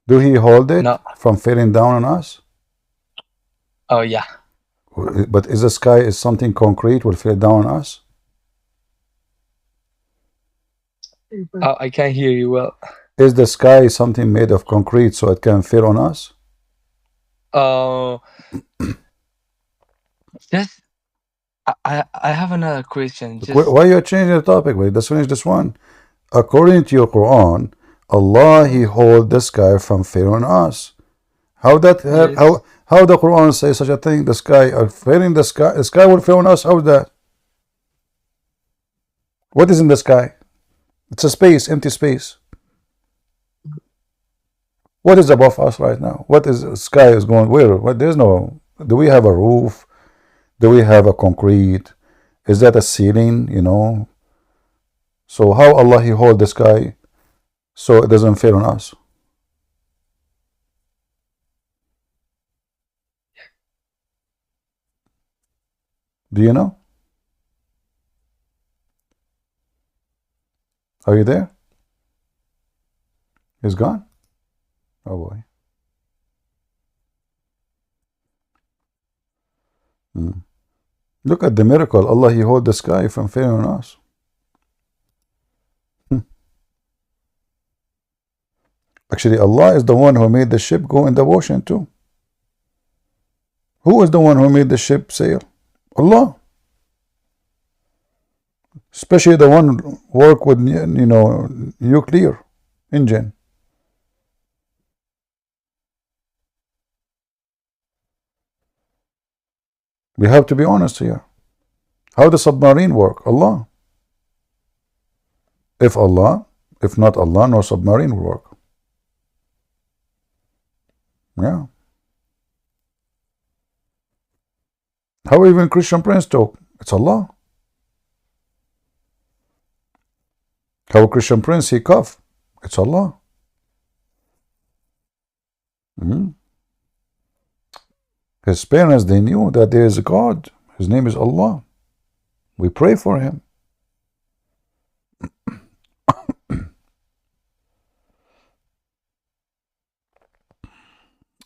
Do He hold it no. from falling down on us? Oh yeah. But is the sky is something concrete will fall down on us? Oh, I can't hear you well. Is the sky something made of concrete so it can fall on us? Just I have another question. Why you're changing the topic? Wait, let's finish this one. According to your Quran, Allah He hold the sky from falling on us. How that Yes. how the Quran says such a thing? The sky failing the sky will fall on us. How is that? What is in the sky? It's a space, empty space. What is above us right now? What is the sky is going where? What there's no. Do we have a roof? Do we have a concrete? Is that a ceiling? You know. So how Allah He hold the sky so it doesn't fail on us? Do you know? Are you there? He's gone? Oh boy. Look at the miracle. Allah He hold the sky from falling on us. Actually, Allah is the one who made the ship go in the ocean too. Who is the one who made the ship sail? Allah. Especially the one work with nuclear engine. We have to be honest here. How the submarine work? Allah. If not Allah, no submarine will work. Yeah. How even Christian Prince talk? It's Allah. How Christian Prince he cough? It's Allah. His parents, they knew that there is a God. His name is Allah. We pray for him.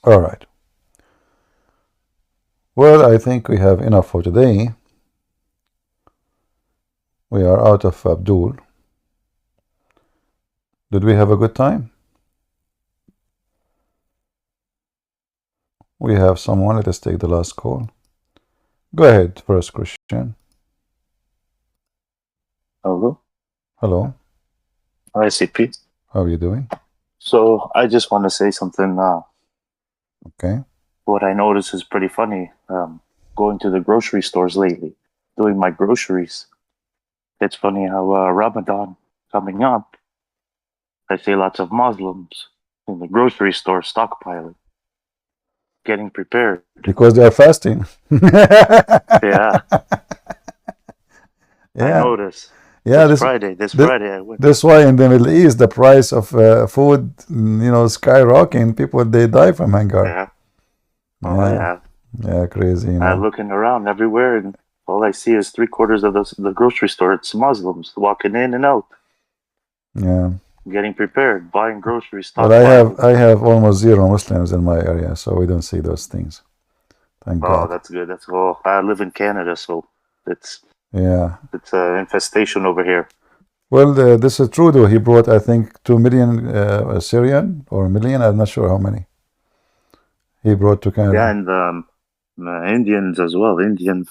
All right. Well, I think we have enough for today. We are out of Abdul. Did we have a good time? We have someone. Let us take the last call. Go ahead, first Christian. Hello. Hello. Hi, CP. How are you doing? So I just want to say something. Okay. What I notice is pretty funny. Going to the grocery stores lately, doing my groceries. It's funny how Ramadan coming up, I see lots of Muslims in the grocery store stockpiling, getting prepared. Because they are fasting. Yeah. I Yeah, noticed. yeah. This Friday I went. That's why in the Middle East the price of food, skyrocketing. People they die from hunger. Yeah. Oh Yeah, yeah. yeah, crazy. I'm looking around everywhere, and all I see is 3/4 of the grocery store. It's Muslims walking in and out, Yeah. getting prepared, buying groceries, But stockpiling. I have almost zero Muslims in my area, so we don't see those things. Thank Oh, God. that's good. That's well. I live in Canada, so it's Yeah. an infestation over here. Well, this is true though. He brought, I think, 2 million Syrian or million. I'm not sure how many. He brought to Canada. Yeah, and Indians as well. Indians.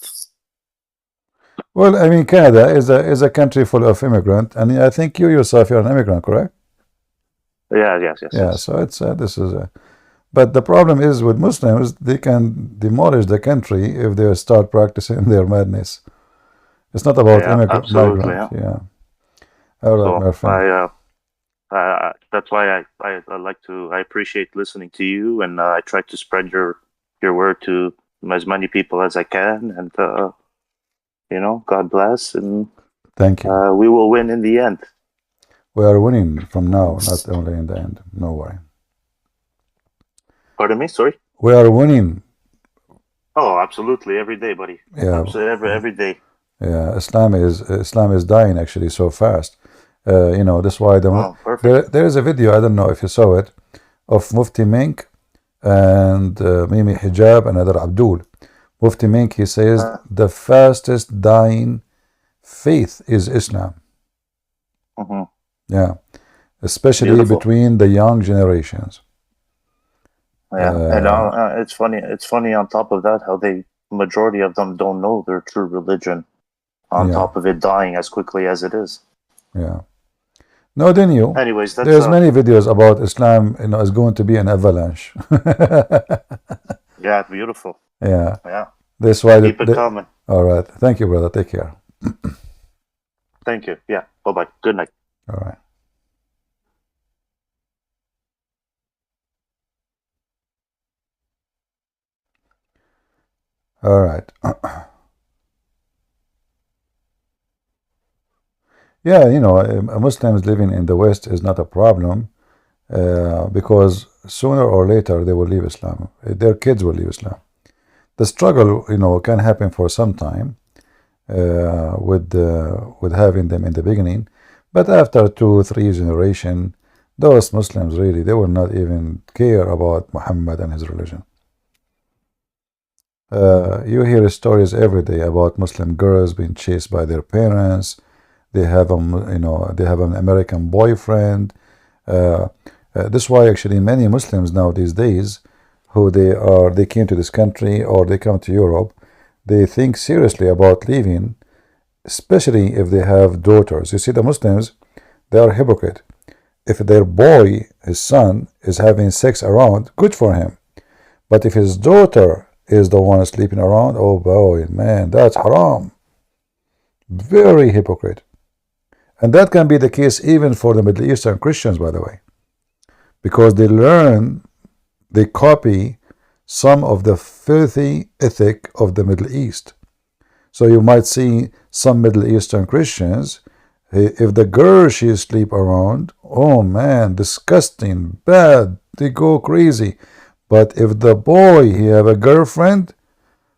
Well, I mean, Canada is a country full of immigrants, and I think you yourself you're an immigrant, correct? Yeah. Yes. Yeah. So it's this is a. But the problem is with Muslims, they can demolish the country if they start practicing their madness. It's not about Absolutely. migrant. Yeah. All right, my friend. That's why I appreciate listening to you, and I try to spread your word to as many people as I can, and God bless, and thank you. We will win in the end. We are winning from now, not only in the end. No worry. Pardon me, sorry. We are winning. Oh, absolutely, every day, buddy. Yeah, every day. Yeah, Islam is dying actually so fast. That's why there is a video, I don't know if you saw it, of Mufti Mink and Mimi Hijab and Adar Abdul. Mufti Mink, he says the fastest dying faith is Islam. Yeah, especially between the young generations. Yeah, and it's funny. It's funny on top of that how majority of them don't know their true religion. On top of it dying as quickly as it is. Yeah. No, then you. Anyways, there's many videos about Islam. Is going to be an avalanche. Yeah, beautiful. Yeah. Yeah. That's why. Keep it coming. All right. Thank you, brother. Take care. Thank you. Yeah. Bye-bye. Good night. All right. All right. Yeah, Muslims living in the West is not a problem because sooner or later they will leave Islam. Their kids will leave Islam. The struggle, can happen for some time with having them in the beginning, but after 2-3 generations, those Muslims really they will not even care about Muhammad and his religion. You hear stories every day about Muslim girls being chased by their parents. They have they have an American boyfriend. That's why actually many Muslims now these days, who they came to this country or they come to Europe, they think seriously about leaving, especially if they have daughters. You see, the Muslims, they are hypocrite. If their boy, his son, is having sex around, good for him. But if his daughter is the one sleeping around, oh boy, man, that's haram. Very hypocrite. And that can be the case even for the Middle Eastern Christians, by the way, because they copy some of the filthy ethic of the Middle East. So you might see some Middle Eastern Christians, if the girl she sleep around, oh man, disgusting, bad, they go crazy. But if the boy, he have a girlfriend,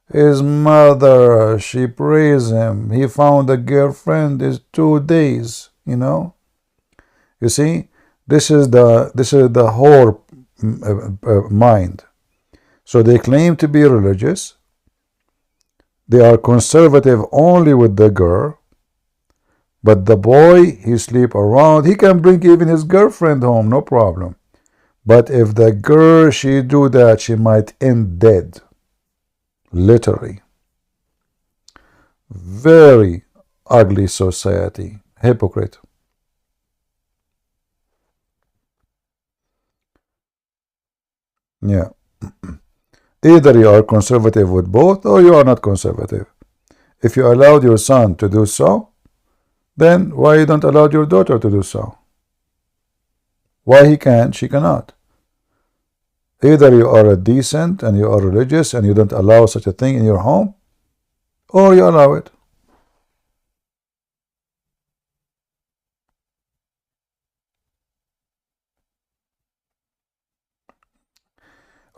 his mother, she praise him. He found a girlfriend is 2 days, You see, this is the whole mind. So they claim to be religious. They are conservative only with the girl. But the boy, he sleep around. He can bring even his girlfriend home, no problem. But if the girl, she do that, she might end dead. Literally. Very ugly society. Hypocrite. Yeah. Either you are conservative with both or you are not conservative. If you allowed your son to do so, then why you don't allow your daughter to do so? Why he can, she cannot? Either you are a decent and you are religious and you don't allow such a thing in your home, or you allow it.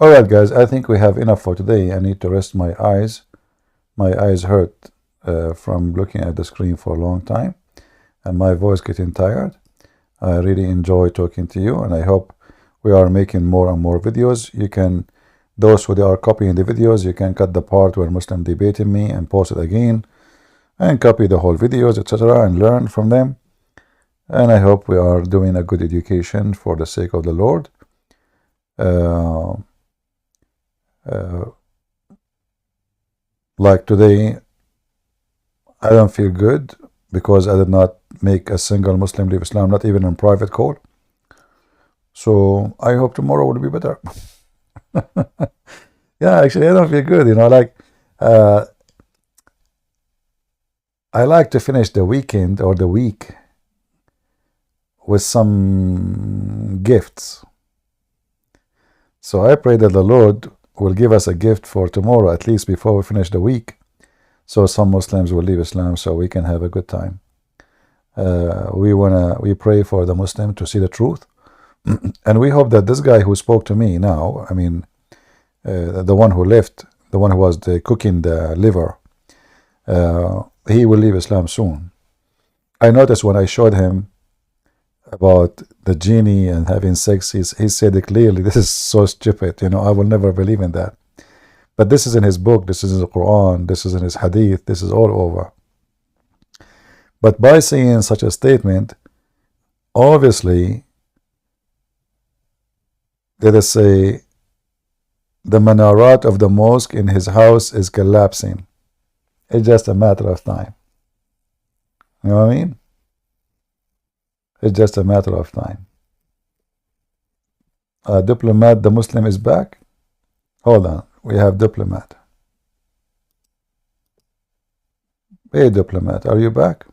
All right, guys, I think we have enough for today. I need to rest my eyes. My eyes hurt from looking at the screen for a long time, and my voice getting tired. I really enjoy talking to you, and I hope we are making more and more videos. You can, those who are copying the videos, you can cut the part where Muslim debating me and post it again, and copy the whole videos, etc., and learn from them. And I hope we are doing a good education for the sake of the Lord. Like today, I don't feel good because I did not make a single Muslim leave Islam, not even in private call. So I hope tomorrow will be better. Yeah, actually, I don't feel good. You know, like I like to finish the weekend or the week with some gifts. So I pray that the Lord will give us a gift for tomorrow, at least before we finish the week. So some Muslims will leave Islam so we can have a good time. We pray for the Muslim to see the truth. And we hope that this guy who spoke to me now, I mean, the one who left, the one who was cooking the liver, he will leave Islam soon. I noticed when I showed him about the genie and having sex, he said it clearly, this is so stupid, you know, I will never believe in that. But this is in his book, this is in the Quran, this is in his hadith, this is all over. But by saying such a statement, obviously, let us say, the minarat of the mosque in his house is collapsing. It's just a matter of time. You know what I mean? It's just a matter of time. Diplomat, the Muslim is back. Hold on, we have Diplomat. Hey, Diplomat, are you back?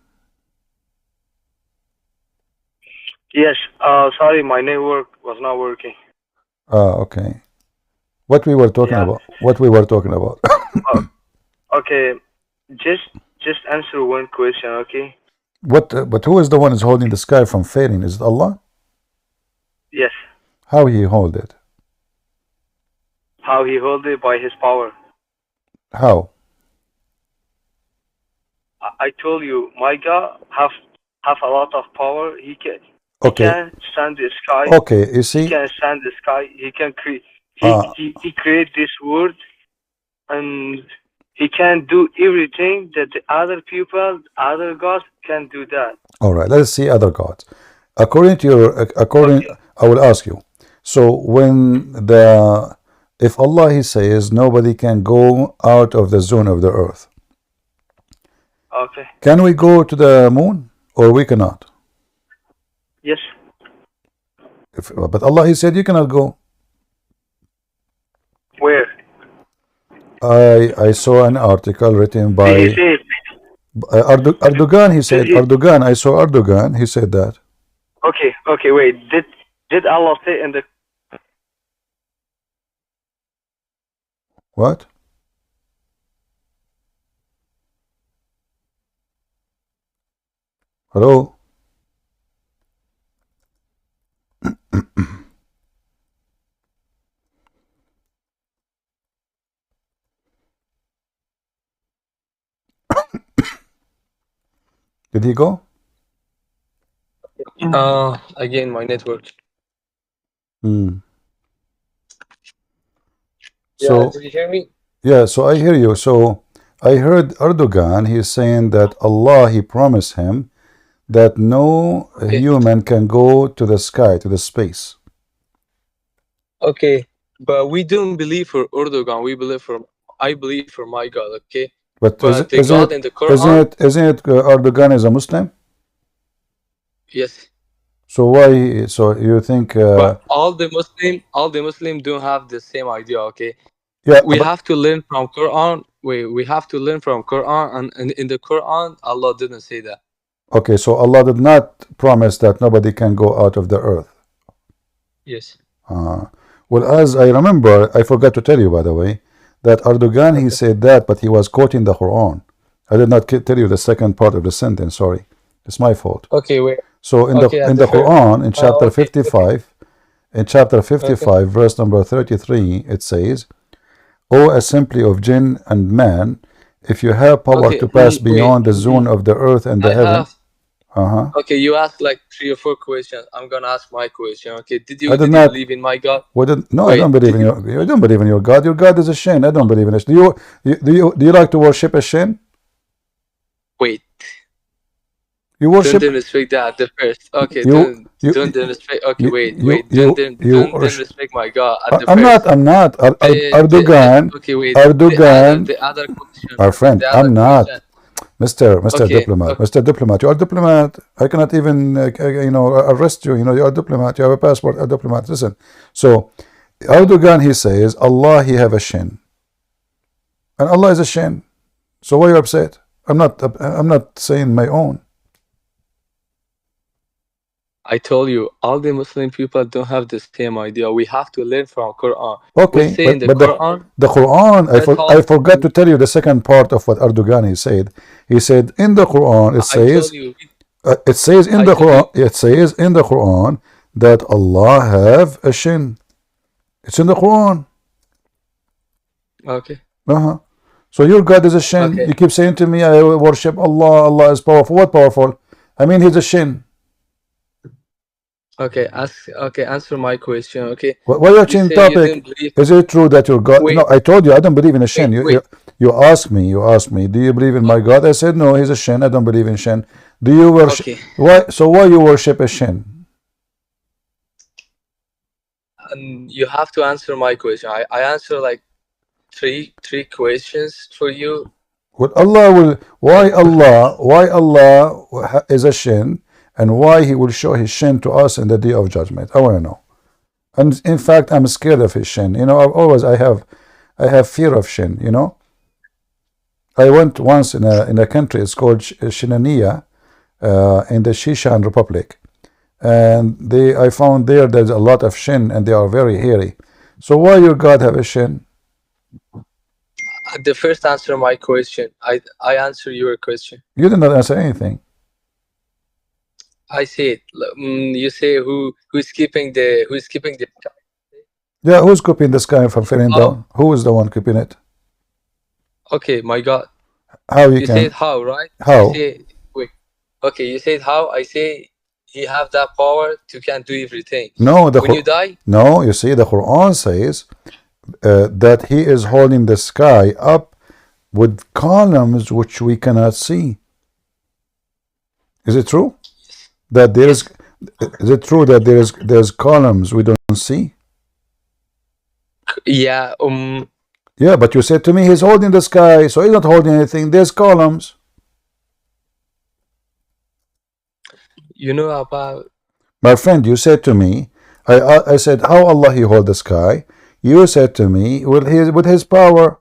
Yes. Sorry, my network was not working. Okay. What we were talking about? What we were talking about? Okay, just answer one question, okay? What? But who is the one who's holding the sky from fading? Is it Allah? Yes. How he hold it? How he hold it? By his power. How? I told you, my God have a lot of power. He can. Okay. He can stand the sky. Okay, you see. He can stand the sky. He can create. He create this world, and he can do everything that the other people, other gods can do that. All right. Let's see other gods. According to your, I will ask you. So when if Allah he says nobody can go out of the zone of the earth. Okay. Can we go to the moon or we cannot? Yes. But Allah he said you cannot go. Where? I saw an article written by Erdogan. He said Erdogan. I saw Erdogan. He said that. Okay. Wait. Did Allah say in the? What? Hello? Did he go? Again, my network. So, did you hear me? Yeah, so I hear you. So I heard Erdogan, he's saying that Allah, he promised him that no human can go to the sky, to the space. Okay, but we don't believe for Erdogan. I believe for my God. Okay, but the God in the Quran. Isn't it Erdogan is a Muslim? Yes. So why? So you think? But all the Muslim don't have the same idea. Okay. Yeah. We have to learn from Quran. We have to learn from Quran, and in the Quran, Allah didn't say that. Okay, so Allah did not promise that nobody can go out of the earth. Yes. Well, as I remember, I forgot to tell you, by the way, that Erdogan, he said that, but he was quoting the Quran. I did not tell you the second part of the sentence, sorry. It's my fault. Okay, wait. So in the Quran, in chapter 55, In chapter 55, verse number 33, it says, O assembly of jinn and man, if you have power Okay, to pass wait. beyond the zone of the earth and the I heaven. have. Okay, you asked like 3 or 4 questions. I'm gonna ask my question. Okay, did I you did not. believe in my God? No, I Wait, don't believe in your. I don't believe in your God. Your God is a shin. I don't believe in it. Do you like to worship a shin? Wait. You worship. Don't disrespect that the first. Okay, You don't disrespect. Okay, wait. you Don't worship. disrespect my God at the I'm first. not. I'm not. Erdogan. Okay, wait. Erdogan. The other question. Our friend. The other I'm not. question. Mr. Okay, Diplomat. Mr. Diplomat. You are a diplomat. I cannot even arrest you. You are a diplomat. You have a passport. A diplomat. Listen. So Erdogan, he says Allah, he have a shin, and Allah is a shin. So why are you upset? I'm not saying my own. I told you, all the Muslim people don't have the same idea. We have to learn from Quran. Okay, We say in the but Quran, the Quran, I forgot to tell you the second part of what Erdogan he said. He said in the Quran it says in the Quran that Allah have a shin. It's in the Quran. Okay. So your God is a shin. Okay. You keep saying to me, I worship Allah. Allah is powerful. What powerful? I mean, he's a shin. Okay, answer my question. Okay. Why are you changing topic? Is it true that your God? No, I told you I don't believe in a shin. You asked me. Do you believe in my God? I said no. He's a shin. I don't believe in shin. Do you worship? Okay. Why you worship a shin? You have to answer my question. I answer like three questions for you. What Allah will? Why Allah is a shin? And why he will show his shin to us in the day of judgment? I want to know. And in fact, I'm scared of his shin. I have fear of shin. I went once in a country. It's called Shinaniya, in the Shishan Republic, and I found there's a lot of shin, and they are very hairy. So why your God have a shin? The first answer my question. I answer your question. You did not answer anything. I say it. You say who's keeping the sky? Yeah, who's keeping the sky from falling down? Who is the one keeping it? Okay, my God. How you can? Said how, right? How? Wait. Okay, you said how. I say he have that power to can do everything. No, when you die. No, you see, the Quran says that he is holding the sky up with columns which we cannot see. Is it true? That is it true that there's columns we don't see? Yeah. Yeah, but you said to me he's holding the sky, so he's not holding anything. There's columns. You know about. My friend, you said to me, I said, how Allah he hold the sky? You said to me, with his power.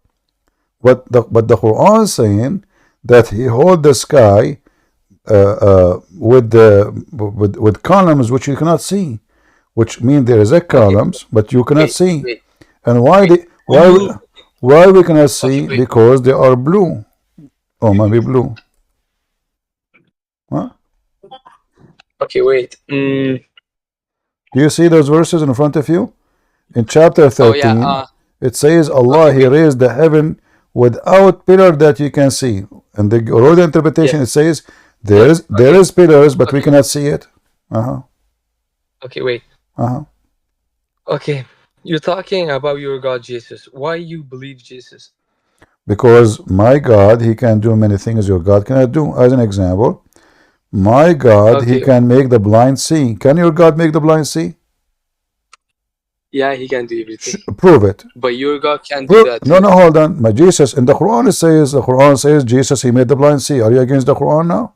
But the Quran is saying that he hold the sky with columns which you cannot see, which mean there is a columns but you cannot see. And why we cannot see? Because they are blue. Oh, maybe blue. Huh? Okay, wait. Do you see those verses in front of you? In chapter 13, it says Allah he raised the heaven without pillar that you can see. And the road interpretation it says there is pillars, but we cannot see it. Okay, wait. Okay, you're talking about your God Jesus. Why you believe Jesus? Because my God, he can do many things your God cannot do. As an example, my God, he can make the blind see. Can your God make the blind see? Yeah, he can do everything. Prove it. But your God can do that. No, hold on. My Jesus, in the Quran it says Jesus, he made the blind see. Are you against the Quran now?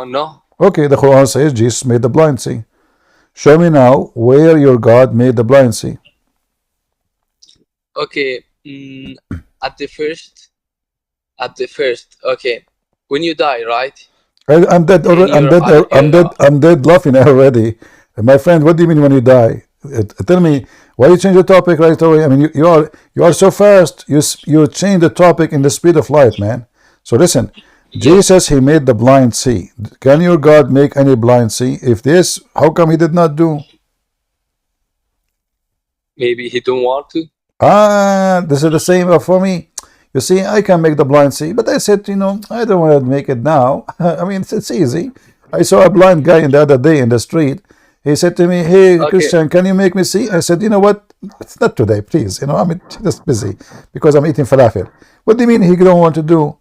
No. Okay, the Quran says Jesus made the blind see. Show me now where your God made the blind see. Okay, at the first. Okay, when you die, right? I'm dead already. I'm dead laughing already. My friend, what do you mean when you die? Tell me, why you change the topic right away? I mean, you are so fast. You change the topic in the speed of light, man. So listen, Jesus, he made the blind see. Can your God make any blind see? If this, how come he did not do? Maybe he don't want to. This is the same for me. You see, I can make the blind see, but I said, you know, I don't want to make it now. I mean, it's easy. I saw a blind guy the other day in the street. He said to me, hey, Okay. Christian, can you make me see? I said, you know what? It's not today, please. You know, I'm just busy because I'm eating falafel. What do you mean he don't want to do?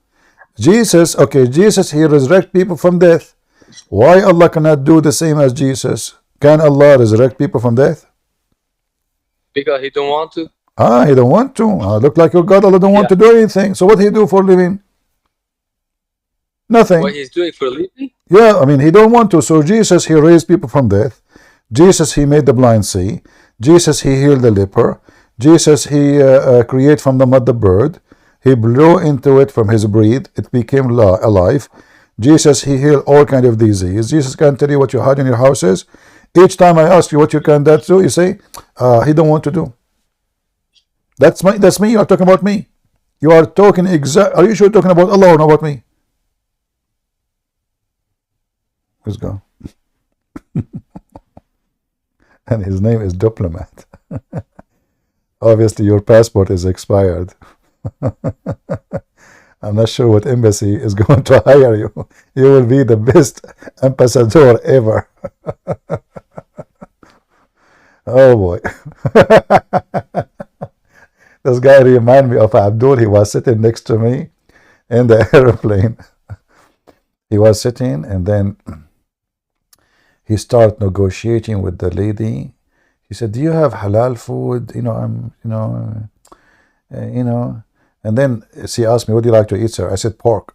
Jesus, okay, Jesus, he resurrect people from death. Why Allah cannot do the same as Jesus? Can Allah resurrect people from death? Because he don't want to. He don't want to. Look like your God, Allah don't want Yeah. to do anything. So what he do for a living? Nothing. What he's doing for a living? Yeah, I mean, he don't want to. So Jesus, he raised people from death. Jesus, he made the blind see. Jesus, he healed the leper. Jesus, he created from the mud the bird. He blew into it from his breath. It became alive. Jesus, he healed all kind of disease. Jesus can tell you what you had in your houses. Each time I ask you what you can do, you say, he don't want to do. That's me. You are talking about me. You are talking Are you sure you're talking about Allah or not about me? Let's go. And his name is Diplomat. Obviously, your passport is expired. I'm not sure what embassy is going to hire you. You will be the best ambassador ever. Oh boy. This guy reminded me of Abdul. He was sitting next to me in the airplane. He was sitting, and then he started negotiating with the lady. He said, "Do you have halal food? And then she asked me, "What do you like to eat, sir?" I said, "Pork."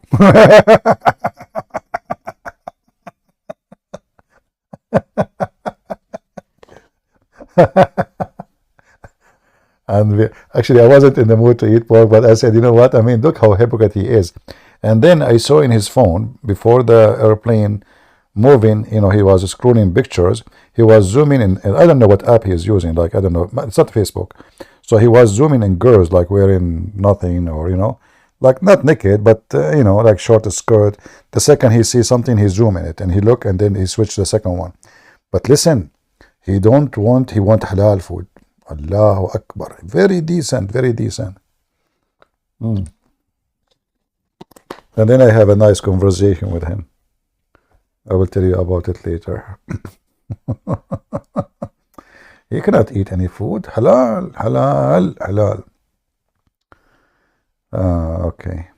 And actually, I wasn't in the mood to eat pork, but I said, you know what? I mean, look how hypocrite he is. And then I saw in his phone, before the airplane moving, he was scrolling pictures. He was zooming in, and I don't know what app he is using. Like, I don't know. It's not Facebook. So he was zooming in girls, like wearing nothing, or, like not naked, but, like short skirt. The second he sees something, he zoom in it, and he look, and then he switch to the second one. But listen, he want halal food. Allahu Akbar. Very decent, very decent. And then I have a nice conversation with him. I will tell you about it later. He cannot eat any food. Halal, halal, halal. Okay.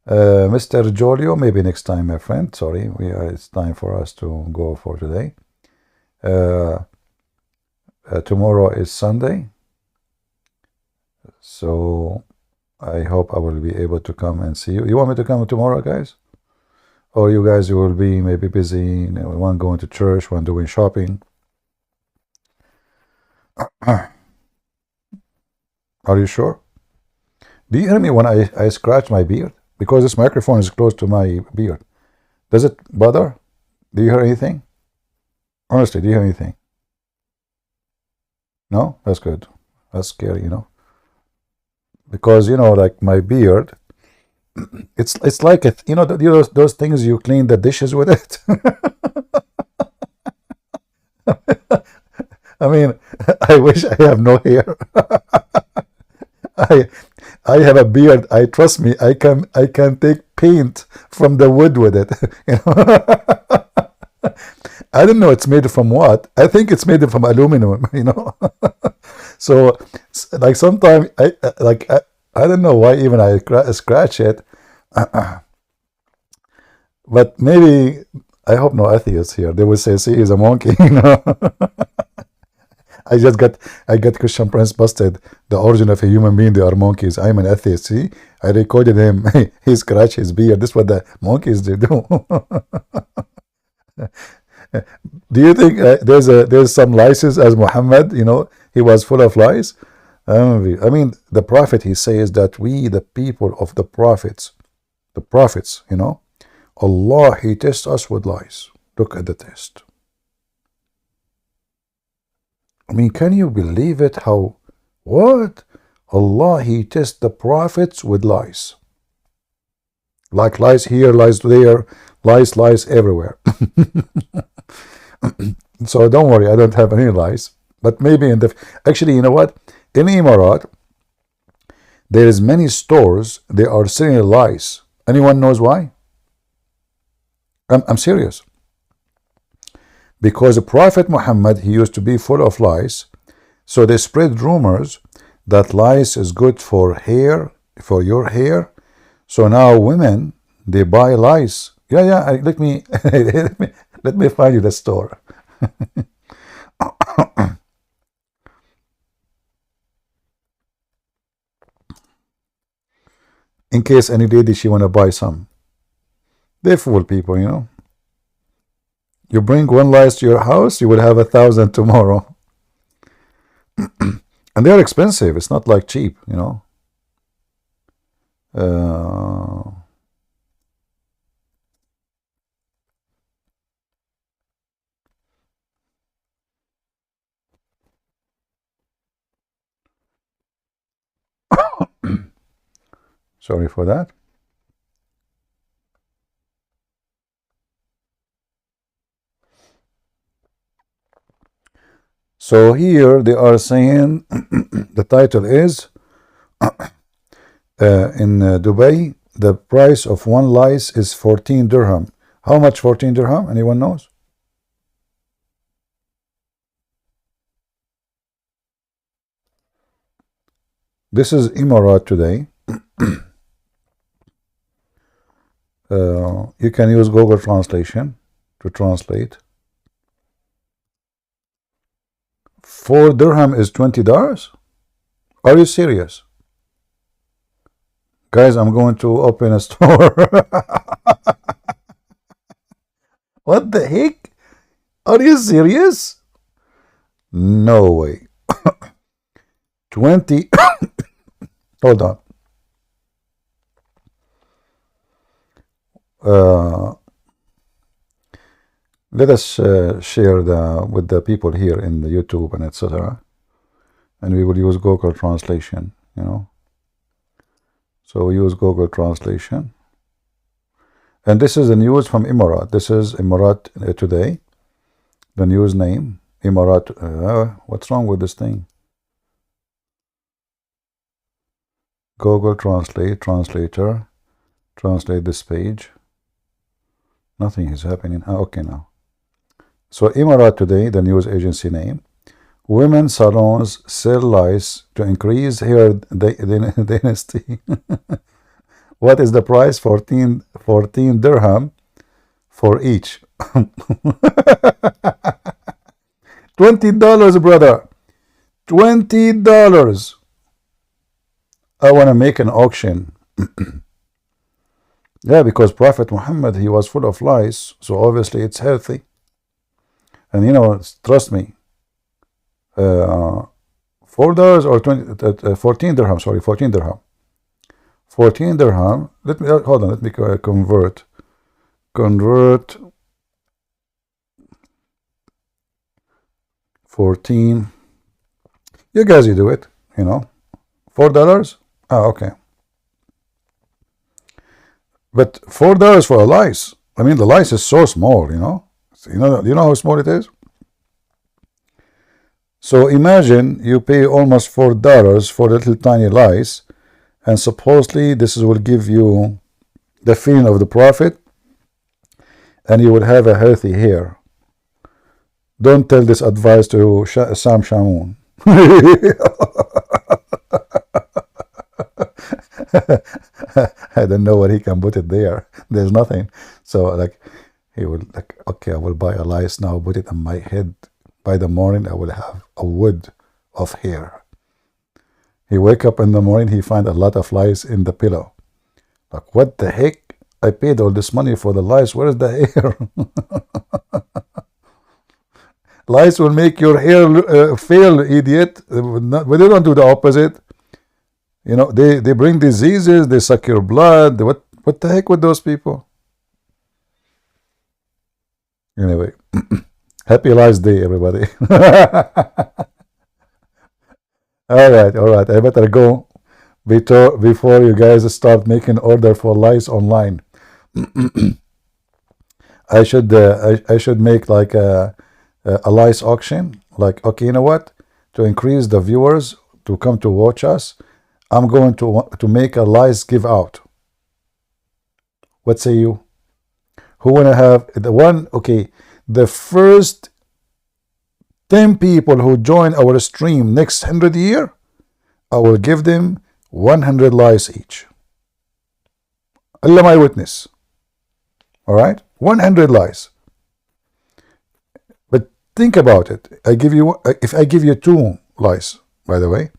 Mr. Jolio, maybe next time, my friend. Sorry, it's time for us to go for today. Tomorrow is Sunday, so I hope I will be able to come and see you. You want me to come tomorrow, guys? Or you guys will be maybe busy, one going to church, one doing shopping. Are you sure? Do you hear me when I scratch my beard? Because this microphone is close to my beard. Does it bother? Do you hear anything? Honestly, do you hear anything? No? That's good. That's scary, Because, like my beard, it's like it, those things you clean the dishes with it. I mean, I wish I have no hair. I have a beard. Trust me, I can take paint from the wood with it. I don't know it's made from what. I think it's made from aluminum, So, like sometimes I don't know why even I scratch it. But maybe I hope no atheists here. They will say, "See, he's a monkey." I got Christian Prince busted. The origin of a human being, they are monkeys. I'm an atheist. See, I recorded him. He scratched his beard. This is what the monkeys do. Do you think there's some lies as Muhammad? He was full of lies. I mean, the prophet, he says that we, the people of the prophets, Allah, he tests us with lies. Look at the test. I mean, can you believe it? What? Allah, he tests the prophets with lies. Like lies here, lies there, lies everywhere. So don't worry, I don't have any lies. But maybe in the actually, you know what? In Emirat, there is many stores. They are selling lice. Anyone knows why? I'm serious. Because the Prophet Muhammad, he used to be full of lice, so they spread rumors that lice is good for hair, for your hair. So now women, they buy lice. Yeah. Let me let me find you the store. In case any lady she wanna buy some. They fool people, you know. You bring one lice to your house, you will have 1,000 tomorrow. And they are expensive. It's not like cheap, you know. Sorry for that. So here they are saying the title is in Dubai, the price of one lice is 14 dirham. How much 14 dirham? Anyone knows? This is Emirat today. You can use Google Translation to translate. 4 dirham is $20? Are you serious? Guys, I'm going to open a store. What the heck? Are you serious? No way. 20. Hold on. Let us share with the people here in the YouTube and etc. And we will use Google Translation, you know. So we use Google Translation. And this is the news from Emirat. This is Emirat today. The news name, Emirat. What's wrong with this thing? Google Translate, translator, translate this page. Nothing is happening. Okay, now. So Emirat today, the news agency name. Women salons sell lice to increase hair dynasty. What is the price? 14 dirham for each. $20, brother. $20. I want to make an auction. Yeah, because Prophet Muhammad, he was full of lice, so obviously it's healthy. And you know, trust me, $4 or 14 dirham, sorry, 14 dirham. 14 dirham. Let me hold on, let me convert 14. You guys, you do it, you know. $4? Oh, okay. But $4 for a lice. I mean, the lice is so small, you know. You know how small it is? So imagine you pay almost $4 for a little tiny lice, and supposedly this will give you the feeling of the Prophet, and you will have a healthy hair. Don't tell this advice to Sam Shamoun. I don't know what he can put it there. There's nothing. So like he would like, okay, I will buy a lice now, put it on my head. By the morning I will have a wood of hair. He wake up in the morning, he find a lot of lice in the pillow. Like, what the heck? I paid all this money for the lice. Where is the hair? Lice will make your hair fail, idiot. But they don't do the opposite. You know, they bring diseases, they suck your blood. What the heck with those people? Anyway, happy lice day, everybody. All right. I better go before you guys start making order for lice online. I should make like a lice auction. Like, okay, you know what? To increase the viewers to come to watch us, I'm going to make a lies give out. What say you? Who wanna have the one? Okay, the first 10 people who join our stream next 100 year, I will give them 100 lies each. Allah my witness. All right, 100 lies. But think about it. If I give you 2 lies, by the way,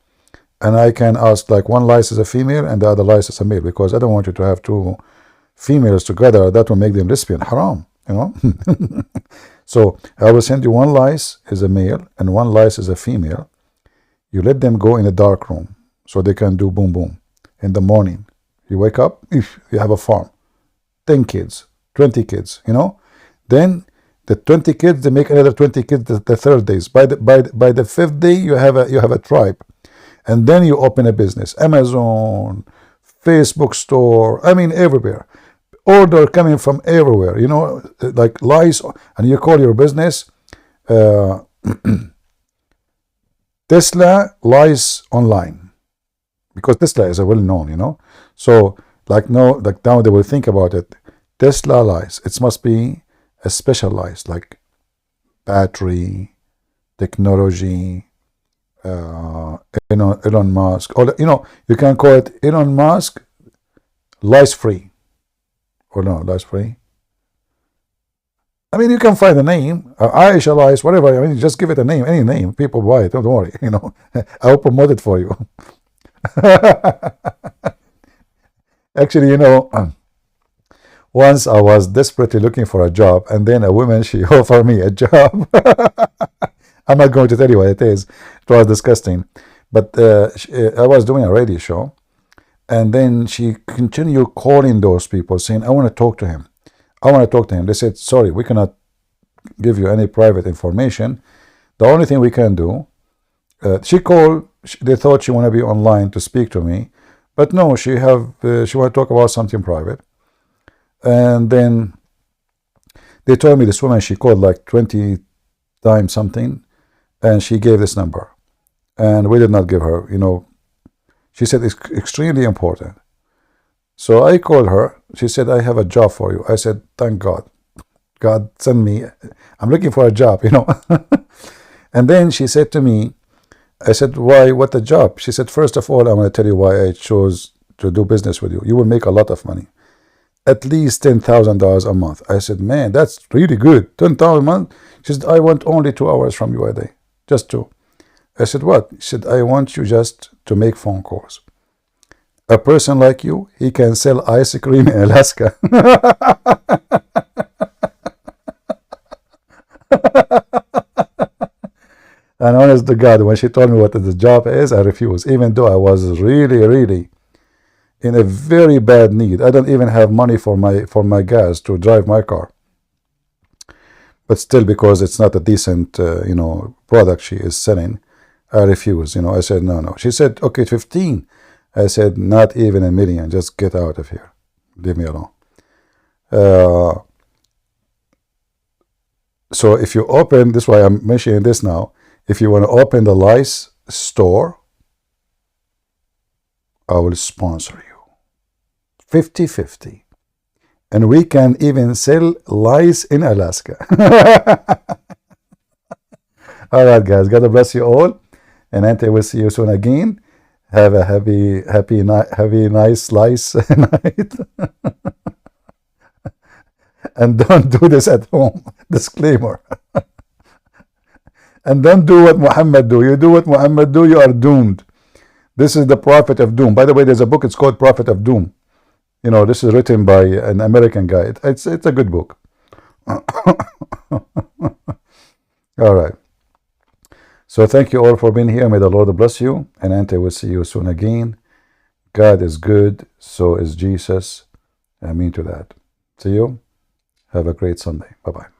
and I can ask like one lice is a female and the other lice is a male, because I don't want you to have 2 females together. That will make them lesbian. Haram, you know. So I will send you 1 lice is a male and 1 lice is a female. You let them go in a dark room so they can do boom boom. In the morning, you wake up, if you have a farm, 10 kids, 20 kids, you know. Then the 20 kids, they make another 20 kids the third days. By the 5th day, you have a tribe. And then you open a business. Amazon, Facebook store, I mean everywhere. Order coming from everywhere, you know, like lies, and you call your business Tesla lies online, because Tesla is a well known, you know. So like now they will think about it. Tesla lies. It must be a special lies, like battery, technology, Elon Musk, or you know, you can call it Elon Musk lies free. Or no, lies free. I mean, you can find a name, Aisha lies, whatever. I mean, just give it a name, any name. People buy it. Don't worry. You know, I will promote it for you. Actually, you know, once I was desperately looking for a job, and then a woman, she offered me a job. I'm not going to tell you what it is. It was disgusting. But I was doing a radio show. And then she continued calling those people saying, I want to talk to him. I want to talk to him. They said, sorry, we cannot give you any private information. The only thing we can do, she called, they thought she want to be online to speak to me. But no, she want to talk about something private. And then they told me this woman, she called like 20 times something. And she gave this number. And we did not give her, you know. She said it's extremely important. So I called her. She said, I have a job for you. I said, thank God. God send me. I'm looking for a job, you know. And then she said to me, I said, why, what a job? She said, first of all, I'm going to tell you why I chose to do business with you. You will make a lot of money. At least $10,000 a month. I said, man, that's really good. $10,000 a month? She said, I want only 2 hours from you a day. Just 2. I said, what? She said, I want you just to make phone calls. A person like you, he can sell ice cream in Alaska. And honest to God, when she told me what the job is, I refused, even though I was really in a very bad need. I don't even have money for my gas to drive my car. But still, because it's not a decent you know, product she is selling, I refused, you know. I said, no. She said, okay, 15. I said, not even $1 million. Just get out of here. Leave me alone. So if you open, this is why I'm mentioning this now. If you want to open the lice store, I will sponsor you. 50-50. And we can even sell lice in Alaska. All right, guys. God bless you all. And Ante will see you soon again. Have a happy nice nice night. And don't do this at home. Disclaimer. And don't do what Muhammad do. You do what Muhammad do, you are doomed. This is the prophet of doom. By the way, there's a book, it's called Prophet of Doom. You know, this is written by an American guy. It's a good book. All right. So thank you all for being here. May the Lord bless you. And Ante will see you soon again. God is good. So is Jesus. Amen to that. See you. Have a great Sunday. Bye-bye.